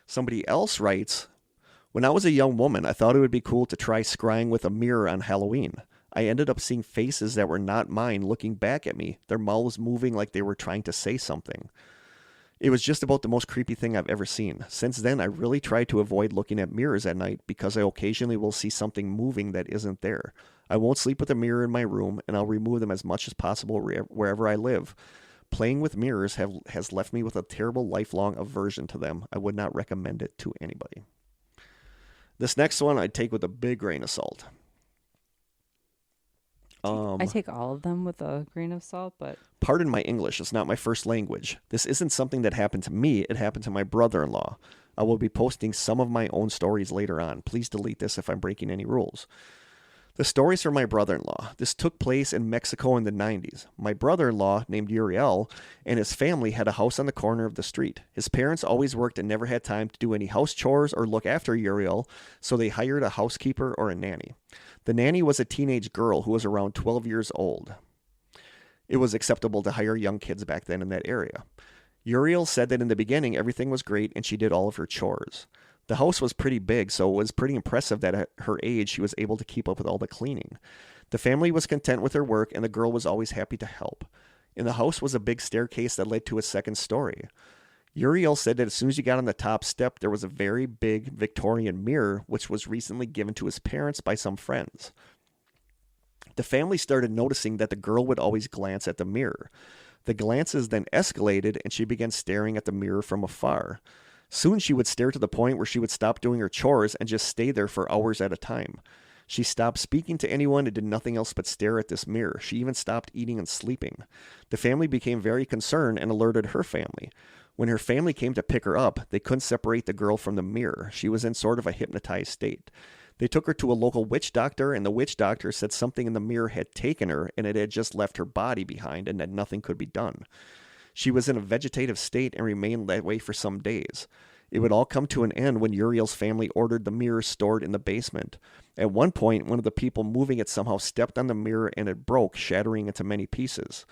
Somebody else writes, when I was a young woman, I thought it would be cool to try scrying with a mirror on Halloween. I ended up seeing faces that were not mine looking back at me, their mouths moving like they were trying to say something. It was just about the most creepy thing I've ever seen. Since then, I really try to avoid looking at mirrors at night because I occasionally will see something moving that isn't there. I won't sleep with a mirror in my room, and I'll remove them as much as possible wherever I live. Playing with mirrors has left me with a terrible lifelong aversion to them. I would not recommend it to anybody. This next one I'd take with a big grain of salt. I take all of them with a grain of salt, but... Pardon my English. It's not my first language. This isn't something that happened to me. It happened to my brother-in-law. I will be posting some of my own stories later on. Please delete this if I'm breaking any rules. The story's from my brother-in-law. This took place in Mexico in the 90s. My brother-in-law, named Uriel, and his family had a house on the corner of the street. His parents always worked and never had time to do any house chores or look after Uriel, so they hired a housekeeper or a nanny. The nanny was a teenage girl who was around 12 years old. It was acceptable to hire young kids back then in that area. Uriel said that in the beginning everything was great and she did all of her chores. The house was pretty big, so it was pretty impressive that at her age she was able to keep up with all the cleaning. The family was content with her work, and the girl was always happy to help. In the house was a big staircase that led to a second story. Uriel said that as soon as you got on the top step, there was a very big Victorian mirror, which was recently given to his parents by some friends. The family started noticing that the girl would always glance at the mirror. The glances then escalated, and she began staring at the mirror from afar. Soon she would stare to the point where she would stop doing her chores and just stay there for hours at a time. She stopped speaking to anyone and did nothing else but stare at this mirror. She even stopped eating and sleeping. The family became very concerned and alerted her family. When her family came to pick her up, they couldn't separate the girl from the mirror. She was in sort of a hypnotized state. They took her to a local witch doctor, and the witch doctor said something in the mirror had taken her and it had just left her body behind and that nothing could be done. She was in a vegetative state and remained that way for some days. It would all come to an end when Uriel's family ordered the mirror stored in the basement. At one point, one of the people moving it somehow stepped on the mirror and it broke, shattering into many pieces.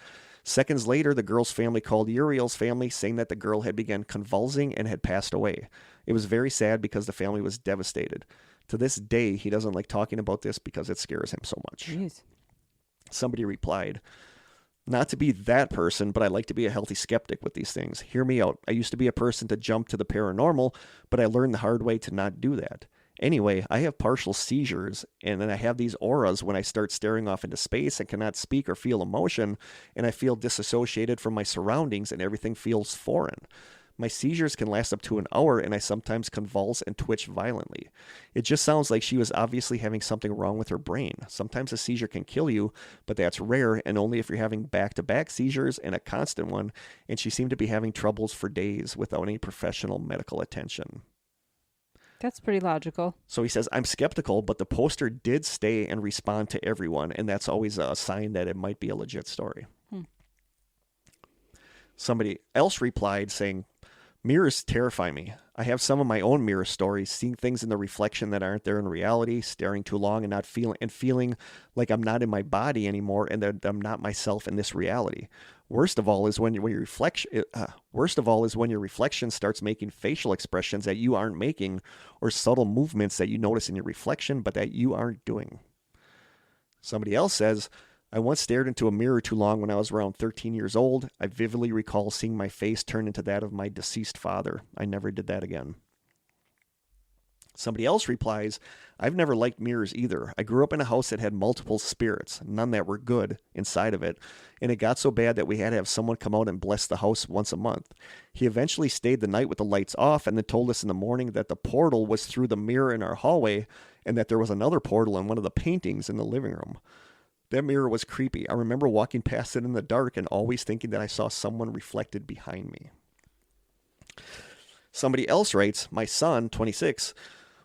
Seconds later, the girl's family called Uriel's family, saying that the girl had begun convulsing and had passed away. It was very sad because the family was devastated. To this day, he doesn't like talking about this because it scares him so much. Jeez. Somebody replied, "Not to be that person, but I like to be a healthy skeptic with these things. Hear me out. I used to be a person to jump to the paranormal, but I learned the hard way to not do that. Anyway, I have partial seizures, and then I have these auras when I start staring off into space and cannot speak or feel emotion, and I feel disassociated from my surroundings and everything feels foreign. My seizures can last up to an hour, and I sometimes convulse and twitch violently. It just sounds like she was obviously having something wrong with her brain. Sometimes a seizure can kill you, but that's rare, and only if you're having back-to-back seizures and a constant one, and she seemed to be having troubles for days without any professional medical attention." That's pretty logical. So he says, "I'm skeptical, but the poster did stay and respond to everyone, and that's always a sign that it might be a legit story." Somebody else replied saying, "Mirrors terrify me. I have some of my own mirror stories, seeing things in the reflection that aren't there in reality, staring too long and feeling like I'm not in my body anymore and that I'm not myself in this reality. Worst of all is when your reflection starts making facial expressions that you aren't making, or subtle movements that you notice in your reflection but that you aren't doing." Somebody else says, "I once stared into a mirror too long when I was around 13 years old. I vividly recall seeing my face turn into that of my deceased father. I never did that again." Somebody else replies, "I've never liked mirrors either. I grew up in a house that had multiple spirits, none that were good, inside of it, and it got so bad that we had to have someone come out and bless the house once a month. He eventually stayed the night with the lights off and then told us in the morning that the portal was through the mirror in our hallway and that there was another portal in one of the paintings in the living room. That mirror was creepy. I remember walking past it in the dark and always thinking that I saw someone reflected behind me." Somebody else writes, "My son, 26,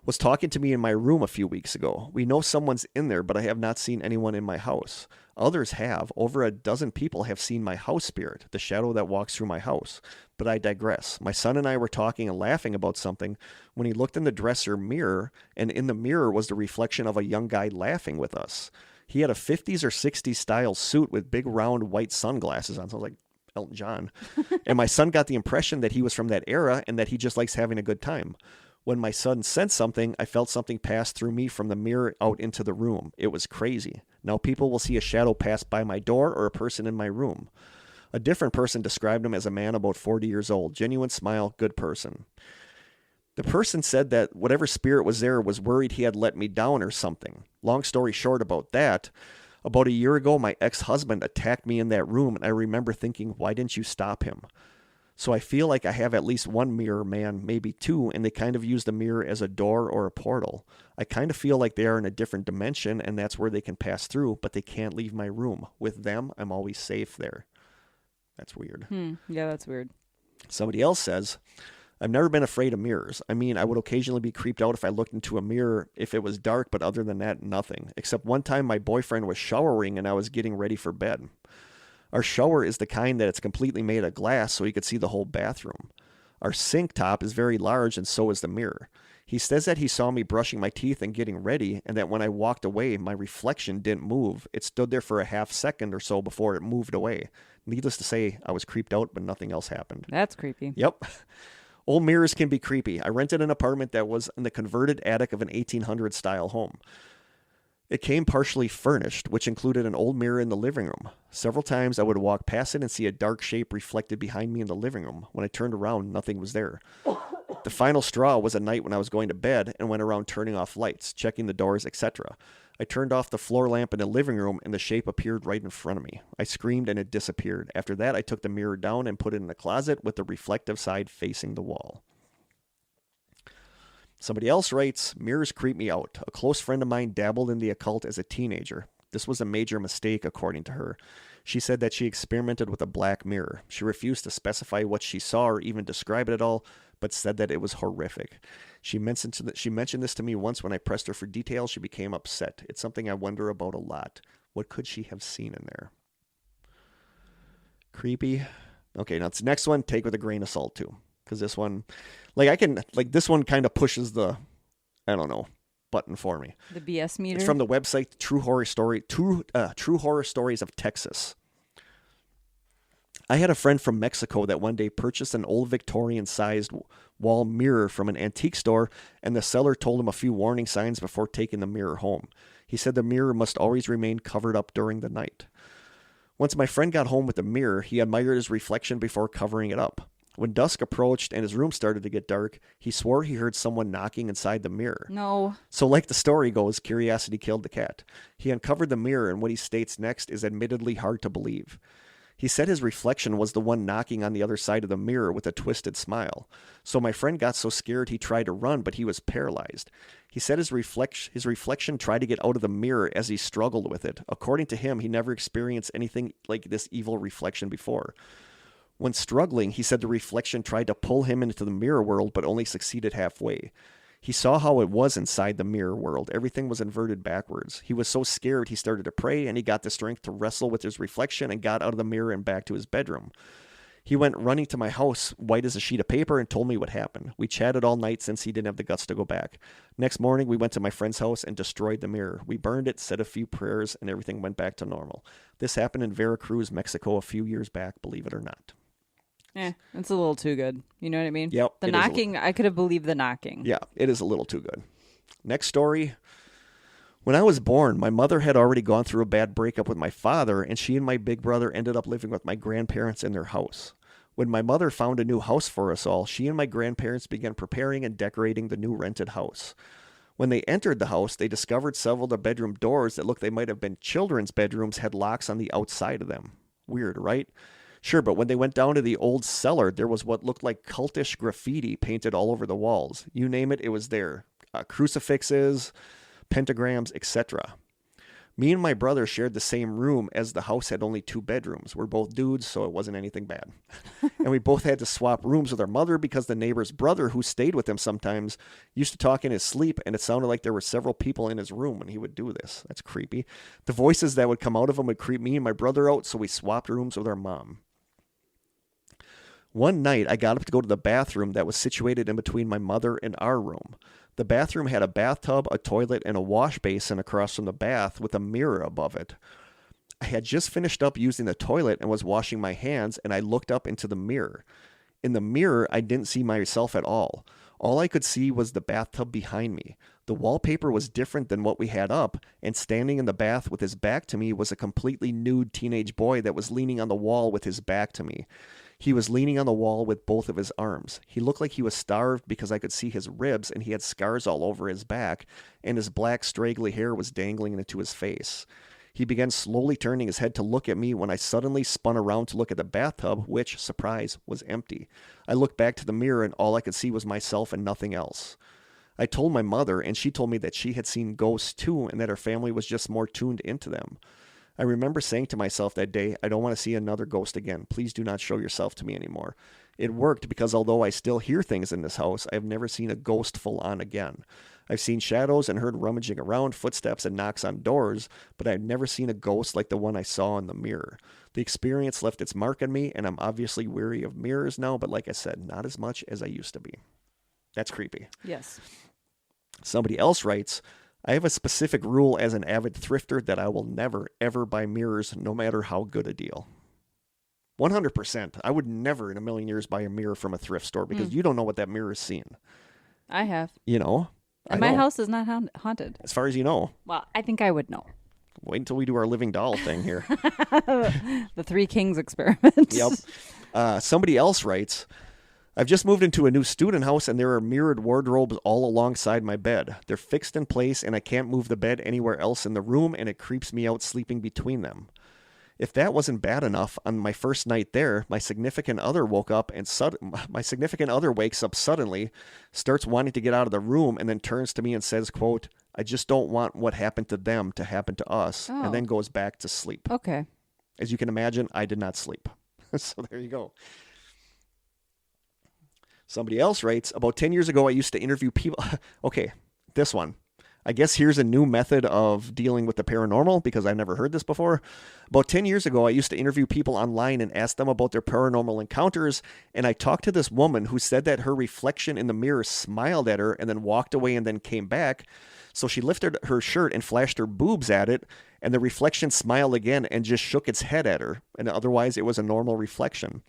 was talking to me in my room a few weeks ago. We know someone's in there, but I have not seen anyone in my house. Others have. Over a dozen people have seen my house spirit, the shadow that walks through my house. But I digress. My son and I were talking and laughing about something when he looked in the dresser mirror, and in the mirror was the reflection of a young guy laughing with us. He had a 50s or 60s style suit with big round white sunglasses on. Sounds like Elton John. And my son got the impression that he was from that era and that he just likes having a good time. When my son sensed something, I felt something pass through me from the mirror out into the room. It was crazy. Now people will see a shadow pass by my door or a person in my room. A different person described him as a man about 40 years old. Genuine smile, good person. The person said that whatever spirit was there was worried he had let me down or something. Long story short about that, about a year ago, my ex-husband attacked me in that room, and I remember thinking, why didn't you stop him? So I feel like I have at least one mirror man, maybe two, and they kind of use the mirror as a door or a portal. I kind of feel like they are in a different dimension, and that's where they can pass through, but they can't leave my room. With them, I'm always safe there." That's weird. Yeah, that's weird. Somebody else says, "I've never been afraid of mirrors. I mean, I would occasionally be creeped out if I looked into a mirror if it was dark, but other than that, nothing. Except one time my boyfriend was showering and I was getting ready for bed. Our shower is the kind that it's completely made of glass so you could see the whole bathroom. Our sink top is very large and so is the mirror. He says that he saw me brushing my teeth and getting ready, and that when I walked away, my reflection didn't move. It stood there for a half second or so before it moved away. Needless to say, I was creeped out, but nothing else happened." That's creepy. Yep. Old mirrors can be creepy. I rented an apartment that was in the converted attic of an 1800 style home. It came partially furnished, which included an old mirror in the living room. Several times I would walk past it and see a dark shape reflected behind me in the living room. When I turned around, nothing was there. The final straw was a night when I was going to bed and went around turning off lights, checking the doors, etc. I turned off the floor lamp in the living room and the shape appeared right in front of me. I screamed and it disappeared. After that, I took the mirror down and put it in the closet with the reflective side facing the wall." Somebody else writes, "Mirrors creep me out. A close friend of mine dabbled in the occult as a teenager. This was a major mistake, according to her. She said that she experimented with a black mirror. She refused to specify what she saw or even describe it at all, but said that it was horrific. She mentioned this to me once when I pressed her for details. She became upset. It's something I wonder about a lot. What could she have seen in there? Creepy. Okay, now this next one, take with a grain of salt too. Because this one, this one kind of pushes the, I don't know, button for me. The BS meter? It's from the website True Horror Stories of Texas. I had a friend from Mexico that one day purchased an old Victorian-sized wall mirror from an antique store, and the seller told him a few warning signs before taking the mirror home. He said the mirror must always remain covered up during the night. Once my friend got home with the mirror, he admired his reflection before covering it up. When dusk approached and his room started to get dark, he swore he heard someone knocking inside the mirror. No. So like the story goes, curiosity killed the cat. He uncovered the mirror, and what he states next is admittedly hard to believe. He said his reflection was the one knocking on the other side of the mirror with a twisted smile. So my friend got so scared he tried to run, but he was paralyzed. He said his reflection tried to get out of the mirror as he struggled with it. According to him, he never experienced anything like this evil reflection before. When struggling, he said the reflection tried to pull him into the mirror world, but only succeeded halfway. He saw how it was inside the mirror world. Everything was inverted backwards. He was so scared he started to pray, and he got the strength to wrestle with his reflection and got out of the mirror and back to his bedroom. He went running to my house, white as a sheet of paper, and told me what happened. We chatted all night since he didn't have the guts to go back. Next morning, we went to my friend's house and destroyed the mirror. We burned it, said a few prayers, and everything went back to normal. This happened in Veracruz, Mexico, a few years back, believe it or not. It's a little too good. You know what I mean? Yep. The knocking, I could have believed the knocking. Yeah, it is a little too good. Next story. When I was born, my mother had already gone through a bad breakup with my father, and she and my big brother ended up living with my grandparents in their house. When my mother found a new house for us all, she and my grandparents began preparing and decorating the new rented house. When they entered the house, they discovered several of the bedroom doors that looked they might have been children's bedrooms had locks on the outside of them. Weird, right? Sure, but when they went down to the old cellar, there was what looked like cultish graffiti painted all over the walls. You name it, it was there. Crucifixes, pentagrams, etc. Me and my brother shared the same room as the house had only 2 bedrooms. We're both dudes, so it wasn't anything bad. And we both had to swap rooms with our mother because the neighbor's brother, who stayed with him sometimes, used to talk in his sleep, and it sounded like there were several people in his room when he would do this. That's creepy. The voices that would come out of him would creep me and my brother out, so we swapped rooms with our mom. One night, I got up to go to the bathroom that was situated in between my mother and our room. The bathroom had a bathtub, a toilet, and a wash basin across from the bath with a mirror above it. I had just finished up using the toilet and was washing my hands, and I looked up into the mirror. In the mirror, I didn't see myself at all. All I could see was the bathtub behind me. The wallpaper was different than what we had up, and standing in the bath with his back to me was a completely nude teenage boy that was leaning on the wall with his back to me. He was leaning on the wall with both of his arms. He looked like he was starved because I could see his ribs, and he had scars all over his back, and his black straggly hair was dangling into his face. He began slowly turning his head to look at me when I suddenly spun around to look at the bathtub, which, surprise, was empty. I looked back to the mirror, and all I could see was myself and nothing else. I told my mother, and she told me that she had seen ghosts too, and that her family was just more tuned into them. I remember saying to myself that day, I don't want to see another ghost again. Please do not show yourself to me anymore. It worked because although I still hear things in this house, I have never seen a ghost full on again. I've seen shadows and heard rummaging around, footsteps and knocks on doors, but I've never seen a ghost like the one I saw in the mirror. The experience left its mark on me, and I'm obviously weary of mirrors now, but like I said, not as much as I used to be. That's creepy. Yes. Somebody else writes, I have a specific rule as an avid thrifter that I will never, ever buy mirrors, no matter how good a deal. 100%. I would never in a million years buy a mirror from a thrift store because you don't know what that mirror is seeing. I have. You know? And my house is not haunted. As far as you know. Well, I think I would know. Wait until we do our living doll thing here. The Three Kings experiment. Yep. Somebody else writes, I've just moved into a new student house and there are mirrored wardrobes all alongside my bed. They're fixed in place and I can't move the bed anywhere else in the room and it creeps me out sleeping between them. If that wasn't bad enough, on my first night there, my significant other wakes up suddenly, starts wanting to get out of the room and then turns to me and says, quote, I just don't want what happened to them to happen to us, and then goes back to sleep. Okay. As you can imagine, I did not sleep. So there you go. Somebody else writes, about 10 years ago, I used to interview people. Okay, this one. I guess here's a new method of dealing with the paranormal because I've never heard this before. About 10 years ago, I used to interview people online and ask them about their paranormal encounters. And I talked to this woman who said that her reflection in the mirror smiled at her and then walked away and then came back. So she lifted her shirt and flashed her boobs at it. And the reflection smiled again and just shook its head at her. And otherwise, it was a normal reflection.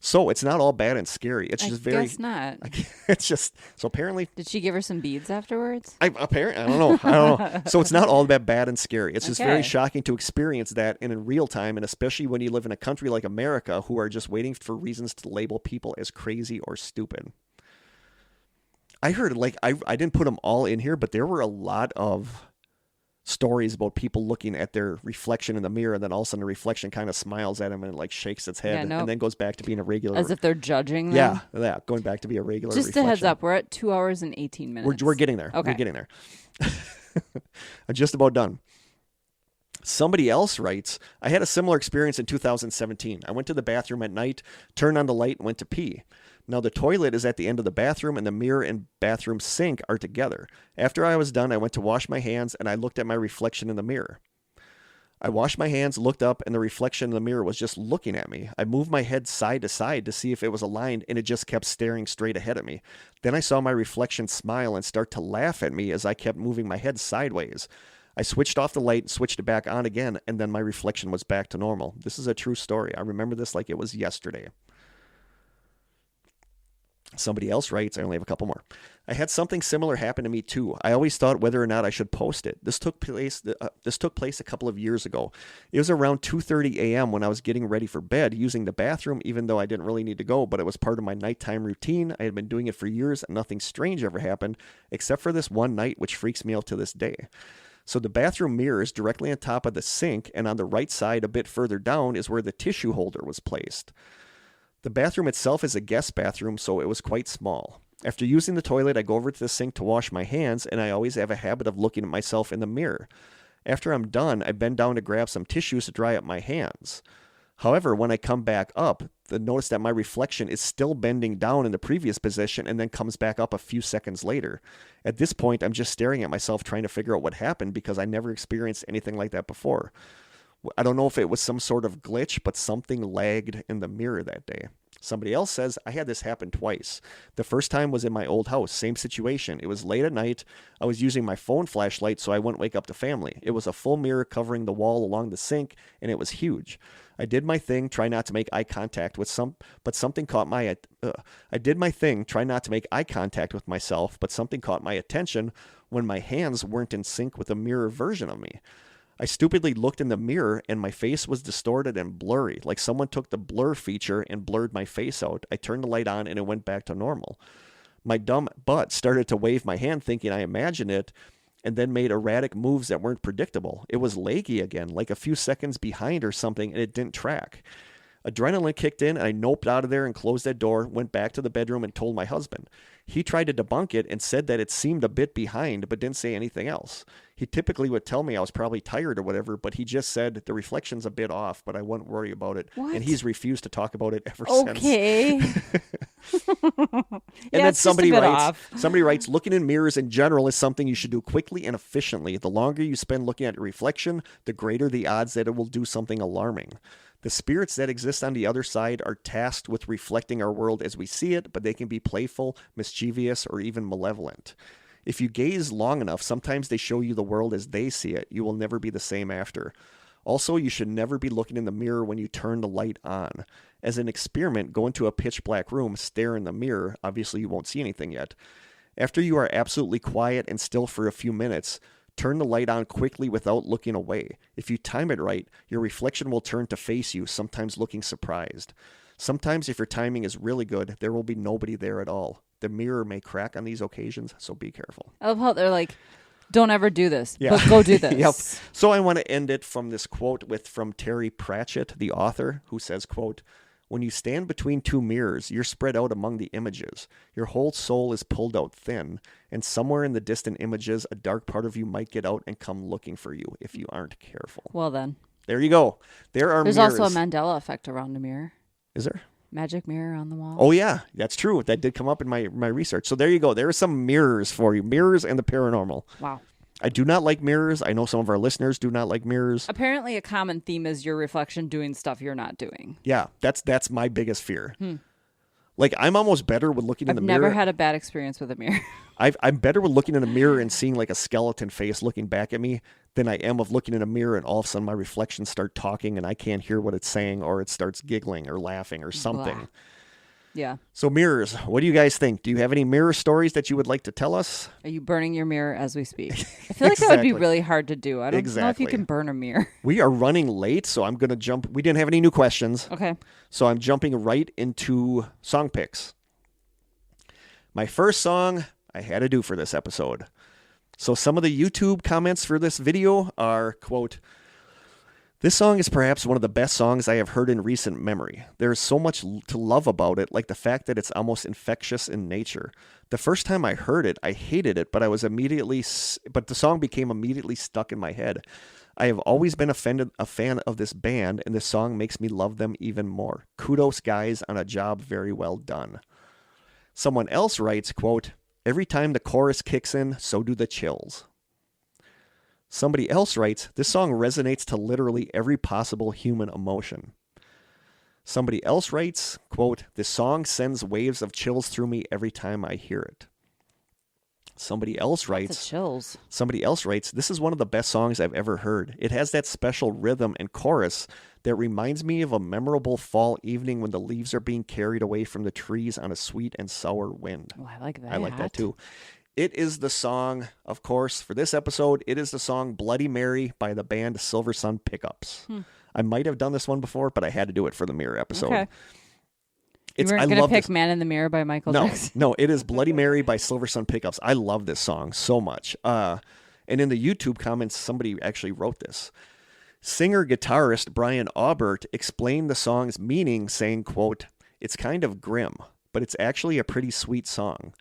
So it's not all bad and scary. It's just very. I guess not. It's just so apparently. Did she give her some beads afterwards? I don't know. So it's not all that bad and scary. It's just very shocking to experience that in real time, and especially when you live in a country like America, who are just waiting for reasons to label people as crazy or stupid. I heard I didn't put them all in here, but there were a lot of stories about people looking at their reflection in the mirror, and then all of a sudden the reflection kind of smiles at them and shakes its head, and then goes back to being a regular. As if they're judging them? Yeah, going back to be a regular Just reflection. a heads up, we're at 2 hours and 18 minutes. We're getting there. Okay. We're getting there. I'm just about done. Somebody else writes, I had a similar experience in 2017. I went to the bathroom at night, turned on the light, and went to pee. Now, the toilet is at the end of the bathroom, and the mirror and bathroom sink are together. After I was done, I went to wash my hands, and I looked at my reflection in the mirror. I washed my hands, looked up, and the reflection in the mirror was just looking at me. I moved my head side to side to see if it was aligned, and it just kept staring straight ahead at me. Then I saw my reflection smile and start to laugh at me as I kept moving my head sideways. I switched off the light and switched it back on again, and then my reflection was back to normal. This is a true story. I remember this like it was yesterday. Somebody else writes, I only have a couple more. I had something similar happen to me too. I always thought whether or not I should post it. This took place a couple of years ago. It was around 2:30 a.m. when I was getting ready for bed, using the bathroom, even though I didn't really need to go, but it was part of my nighttime routine. I had been doing it for years, and nothing strange ever happened, except for this one night, which freaks me out to this day. So the bathroom mirror is directly on top of the sink, and on the right side, a bit further down, is where the tissue holder was placed. The bathroom itself is a guest bathroom, so it was quite small. After using the toilet, I go over to the sink to wash my hands, and I always have a habit of looking at myself in the mirror. After I'm done, I bend down to grab some tissues to dry up my hands. However, when I come back up, notice that my reflection is still bending down in the previous position and then comes back up a few seconds later. At this point, I'm just staring at myself trying to figure out what happened because I never experienced anything like that before. I don't know if it was some sort of glitch, but something lagged in the mirror that day. Somebody else says, I had this happen twice. The first time was in my old house. Same situation. It was late at night. I was using my phone flashlight so I wouldn't wake up the family. It was a full mirror covering the wall along the sink, and it was huge. I did my thing, try not to make eye contact with but something caught my I did my thing, try not to make eye contact with myself, but something caught my attention when my hands weren't in sync with a mirror version of me. I stupidly looked in the mirror and my face was distorted and blurry, like someone took the blur feature and blurred my face out. I turned the light on and it went back to normal. My dumb butt started to wave my hand thinking I imagined it, and then made erratic moves that weren't predictable. It was laggy again, like a few seconds behind or something, and it didn't track. Adrenaline kicked in, and I noped out of there and closed that door, went back to the bedroom and told my husband. He tried to debunk it and said that it seemed a bit behind, but didn't say anything else. He typically would tell me I was probably tired or whatever, but he just said the reflection's a bit off, but I wouldn't worry about it. What? And he's refused to talk about it ever since. Okay. And then somebody writes, looking in mirrors in general is something you should do quickly and efficiently. The longer you spend looking at your reflection, the greater the odds that it will do something alarming. The spirits that exist on the other side are tasked with reflecting our world as we see it, but they can be playful, mischievous, or even malevolent. If you gaze long enough, sometimes they show you the world as they see it. You will never be the same after. Also, you should never be looking in the mirror when you turn the light on. As an experiment, go into a pitch black room, stare in the mirror. Obviously, you won't see anything yet. After you are absolutely quiet and still for a few minutes, turn the light on quickly without looking away. If you time it right, your reflection will turn to face you, sometimes looking surprised. Sometimes, if your timing is really good, there will be nobody there at all. The mirror may crack on these occasions, so be careful. I love how they're like, don't ever do this, but go do this. Yep. So I want to end it from this quote from Terry Pratchett, the author, who says, quote, "When you stand between two mirrors, you're spread out among the images. Your whole soul is pulled out thin, and somewhere in the distant images, a dark part of you might get out and come looking for you if you aren't careful." Well then. There you go. There's also a Mandela effect around a mirror. Is there? Magic mirror on the wall. Oh, yeah, that's true. That did come up in my research. So there you go. There are some mirrors for you. Mirrors and the paranormal. Wow. I do not like mirrors. I know some of our listeners do not like mirrors. Apparently a common theme is your reflection doing stuff you're not doing. Yeah, that's my biggest fear. Like, I'm almost better with looking in the mirror. I've never had a bad experience with a mirror. I'm better with looking in a mirror and seeing like a skeleton face looking back at me than I am of looking in a mirror and all of a sudden my reflections start talking and I can't hear what it's saying, or it starts giggling or laughing or something. Blah. Yeah. So mirrors, what do you guys think? Do you have any mirror stories that you would like to tell us? Are you burning your mirror as we speak? I feel like that would be really hard to do. I don't know if you can burn a mirror. We are running late, so I'm going to jump. We didn't have any new questions. Okay. So I'm jumping right into song picks. My first song I had to do for this episode. So some of the YouTube comments for this video are, quote, "This song is perhaps one of the best songs I have heard in recent memory. There is so much to love about it, like the fact that it's almost infectious in nature. The first time I heard it, I hated it, but the song became immediately stuck in my head. I have always been a fan of this band, and this song makes me love them even more. Kudos, guys, on a job very well done." Someone else writes, quote, "Every time the chorus kicks in, so do the chills." Somebody else writes, "This song resonates to literally every possible human emotion." Somebody else writes, quote, "This song sends waves of chills through me every time I hear it." Somebody else writes, chills. Somebody else writes, "This is one of the best songs I've ever heard. It has that special rhythm and chorus that reminds me of a memorable fall evening when the leaves are being carried away from the trees on a sweet and sour wind." Oh, I like that. I like that too. It is the song, of course, for this episode, it is the song Bloody Mary by the band Silver Sun Pickups. I might have done this one before, but I had to do it for the Mirror episode. Okay. You weren't going to pick Man in the Mirror by Michael Jackson? No, it is Bloody Mary by Silver Sun Pickups. I love this song so much. And in the YouTube comments, somebody actually wrote this. Singer-guitarist Brian Aubert explained the song's meaning, saying, quote, "It's kind of grim, but it's actually a pretty sweet song.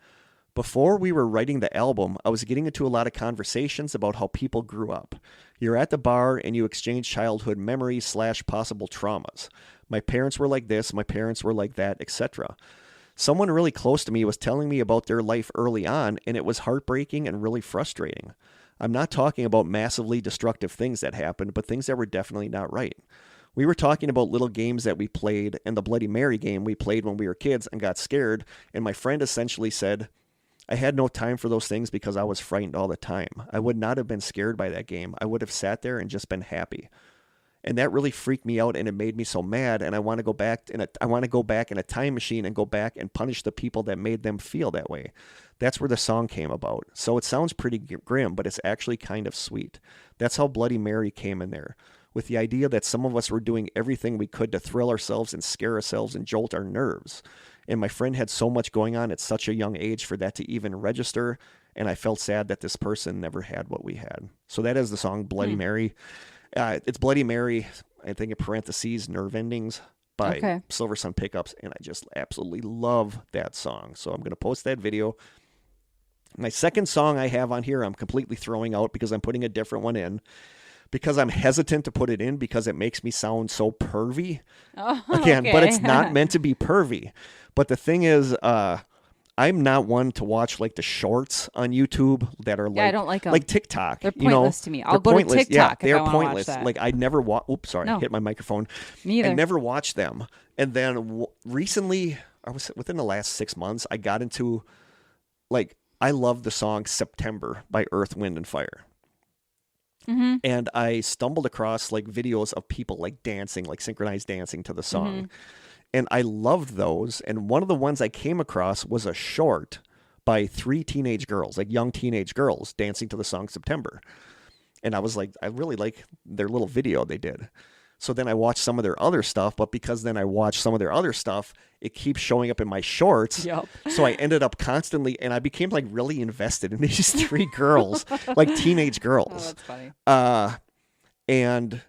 Before we were writing the album, I was getting into a lot of conversations about how people grew up. You're at the bar and you exchange childhood memories / possible traumas. My parents were like this, my parents were like that, etc. Someone really close to me was telling me about their life early on, and it was heartbreaking and really frustrating. I'm not talking about massively destructive things that happened, but things that were definitely not right. We were talking about little games that we played, and the Bloody Mary game we played when we were kids and got scared, and my friend essentially said, I had no time for those things because I was frightened all the time. I would not have been scared by that game. I would have sat there and just been happy. And that really freaked me out, and it made me so mad, and I want to go back in a time machine and go back and punish the people that made them feel that way. That's where the song came about. So it sounds pretty grim, but it's actually kind of sweet. That's how Bloody Mary came in there, with the idea that some of us were doing everything we could to thrill ourselves and scare ourselves and jolt our nerves. And my friend had so much going on at such a young age for that to even register, and I felt sad that this person never had what we had. So that is the song Bloody Mary. It's Bloody Mary, I think in parentheses, Nerve Endings by Silver Sun Pickups, and I just absolutely love that song. So I'm going to post that video. My second song I have on here, I'm completely throwing out because I'm putting a different one in. Because I'm hesitant to put it in because it makes me sound so pervy. But it's not meant to be pervy. But the thing is, I'm not one to watch like the shorts on YouTube that are like, I don't like them. Like TikTok. They're pointless to me. I'll go to TikTok if I want to watch that. Like I never watch. Oops, sorry, hit my microphone. Me either. I never watched them. And then recently, I was within the last 6 months, I got into like I love the song September by Earth, Wind and Fire. Mm-hmm. And I stumbled across like videos of people like dancing, like synchronized dancing to the song. Mm-hmm. And I loved those. And one of the ones I came across was a short by 3 teenage girls, like young teenage girls dancing to the song September. And I was like, I really like their little video they did. So then I watched some of their other stuff, but because then I watched some of their other stuff, it keeps showing up in my shorts. Yep. So I ended up constantly, and I became like really invested in these 3 girls, like teenage girls. Oh, that's funny. And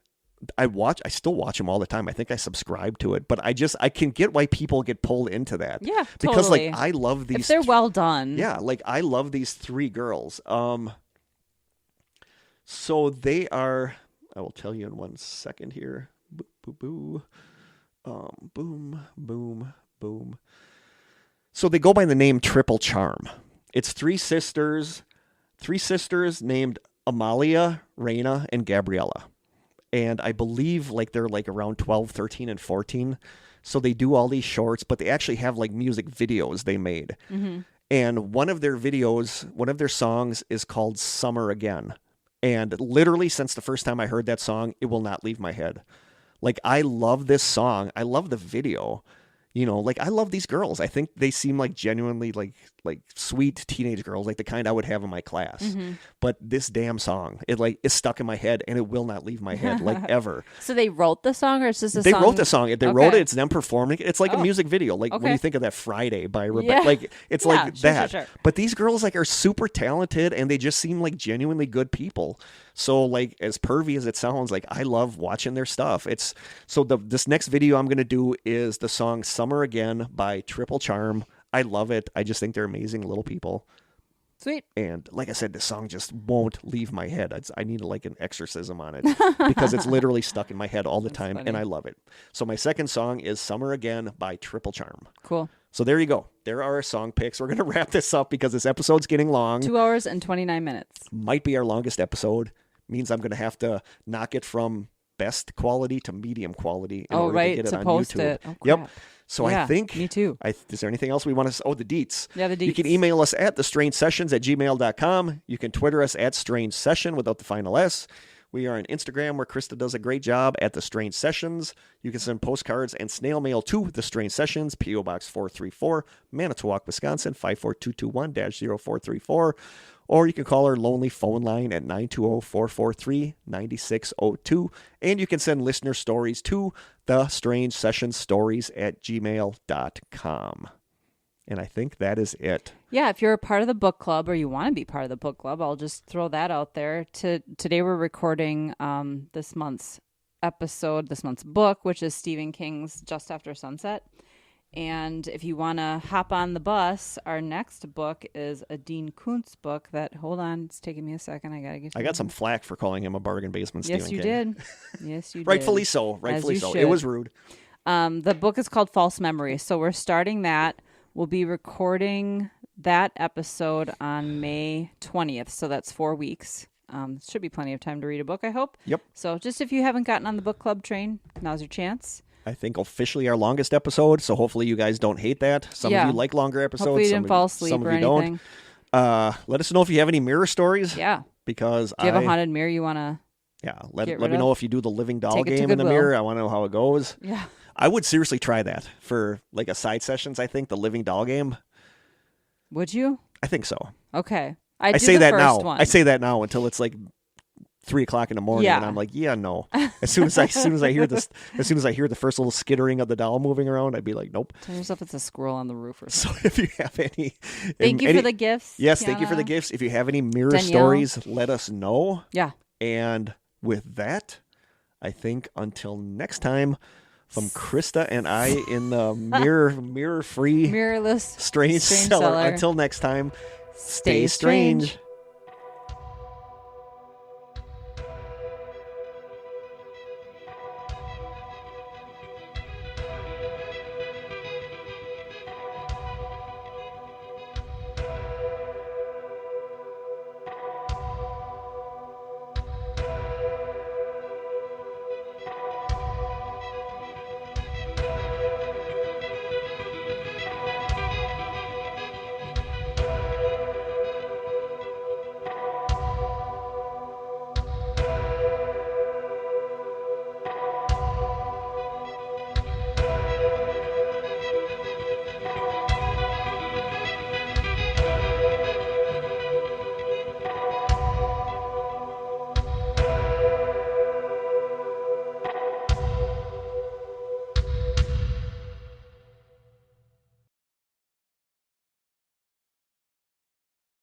I still watch them all the time. I think I subscribe to it, but I can get why people get pulled into that. Yeah, because totally. like I love these. If they're well done. Yeah, like I love these 3 girls. So they are. I will tell you in 1 second here. Boo, boo, boo. Boom, boom, boom. So they go by the name Triple Charm. It's three sisters named Amalia, Reina, and Gabriella. And I believe like they're like around 12, 13, and 14. So they do all these shorts, but they actually have like music videos they made. Mm-hmm. And one of their songs is called Summer Again. And literally since the first time I heard that song, it will not leave my head. Like, I love this song. I love the video. You know, like, I love these girls. I think they seem like genuinely like sweet teenage girls, like the kind I would have in my class. Mm-hmm. But this damn song, it like is stuck in my head and it will not leave my head like ever. So they wrote the song, or is this a they song? They wrote the song. They wrote it. It's them performing. It's like a music video. Like when you think of that Friday by Rebecca, like it's like that. Sure. But these girls like are super talented and they just seem like genuinely good people. So like as pervy as it sounds, like I love watching their stuff. It's so this next video I'm gonna do is the song Summer Again by Triple Charm. I love it. I just think they're amazing little people. Sweet. And like I said, this song just won't leave my head. I need like an exorcism on it because it's literally stuck in my head all the time, funny. And I love it. So my second song is Summer Again by Triple Charm. Cool. So there you go. There are our song picks. We're going to wrap this up because this episode's getting long. 2 hours and 29 minutes. Might be our longest episode. Means I'm going to have to knock it from best quality to medium quality in order to get it on post YouTube. It. Oh, yep. So yeah, I think... Me too. Is there anything else we want to... Oh, the deets. Yeah, the deets. You can email us at thestrangesessions@gmail.com. You can Twitter us at Strange Session without the final S. We are on Instagram, where Krista does a great job at The Strange Sessions. You can send postcards and snail mail to The Strange Sessions, P.O. Box 434, Manitowoc, Wisconsin, 54221-0434. Or you can call our lonely phone line at 920-443-9602. And you can send listener stories to thestrangesessionsstories@gmail.com. And I think that is it. Yeah, if you're a part of the book club or you want to be part of the book club, I'll just throw that out there. Today we're recording this month's book, which is Stephen King's Just After Sunset. And if you want to hop on the bus, our next book is a Dean Koontz book that, hold on, it's taking me a second. I got some flack for calling him a bargain basement Stephen King. Yes, you did. Rightfully so. It was rude. The book is called False Memories. So we're starting that. We'll be recording that episode on May 20th. So that's 4 weeks. Should be plenty of time to read a book, I hope. Yep. So just if you haven't gotten on the book club train, now's your chance. I think officially our longest episode, so hopefully you guys don't hate that. Some of you like longer episodes. Hopefully you didn't fall asleep some of or you anything. Don't. Let us know if you have any mirror stories. Yeah. Because do you have a haunted mirror you want to let me know if you do the living doll game in the mirror. I want to know how it goes. Yeah. I would seriously try that for like a side sessions, I think, the living doll game. Would you? I think so. Okay. I say that now. I say that now until it's like 3:00 in the morning, and I'm like, no. As soon as I hear the first little skittering of the doll moving around, I'd be like, nope. Tell yourself it's a squirrel on the roof or something. So if you have any, thank you for the gifts. Yes, Kiana. Thank you for the gifts. If you have any mirror stories, let us know. Yeah. And with that, I think until next time, from Krista and I in the mirror-free, mirrorless, strange cellar. Until next time, stay strange.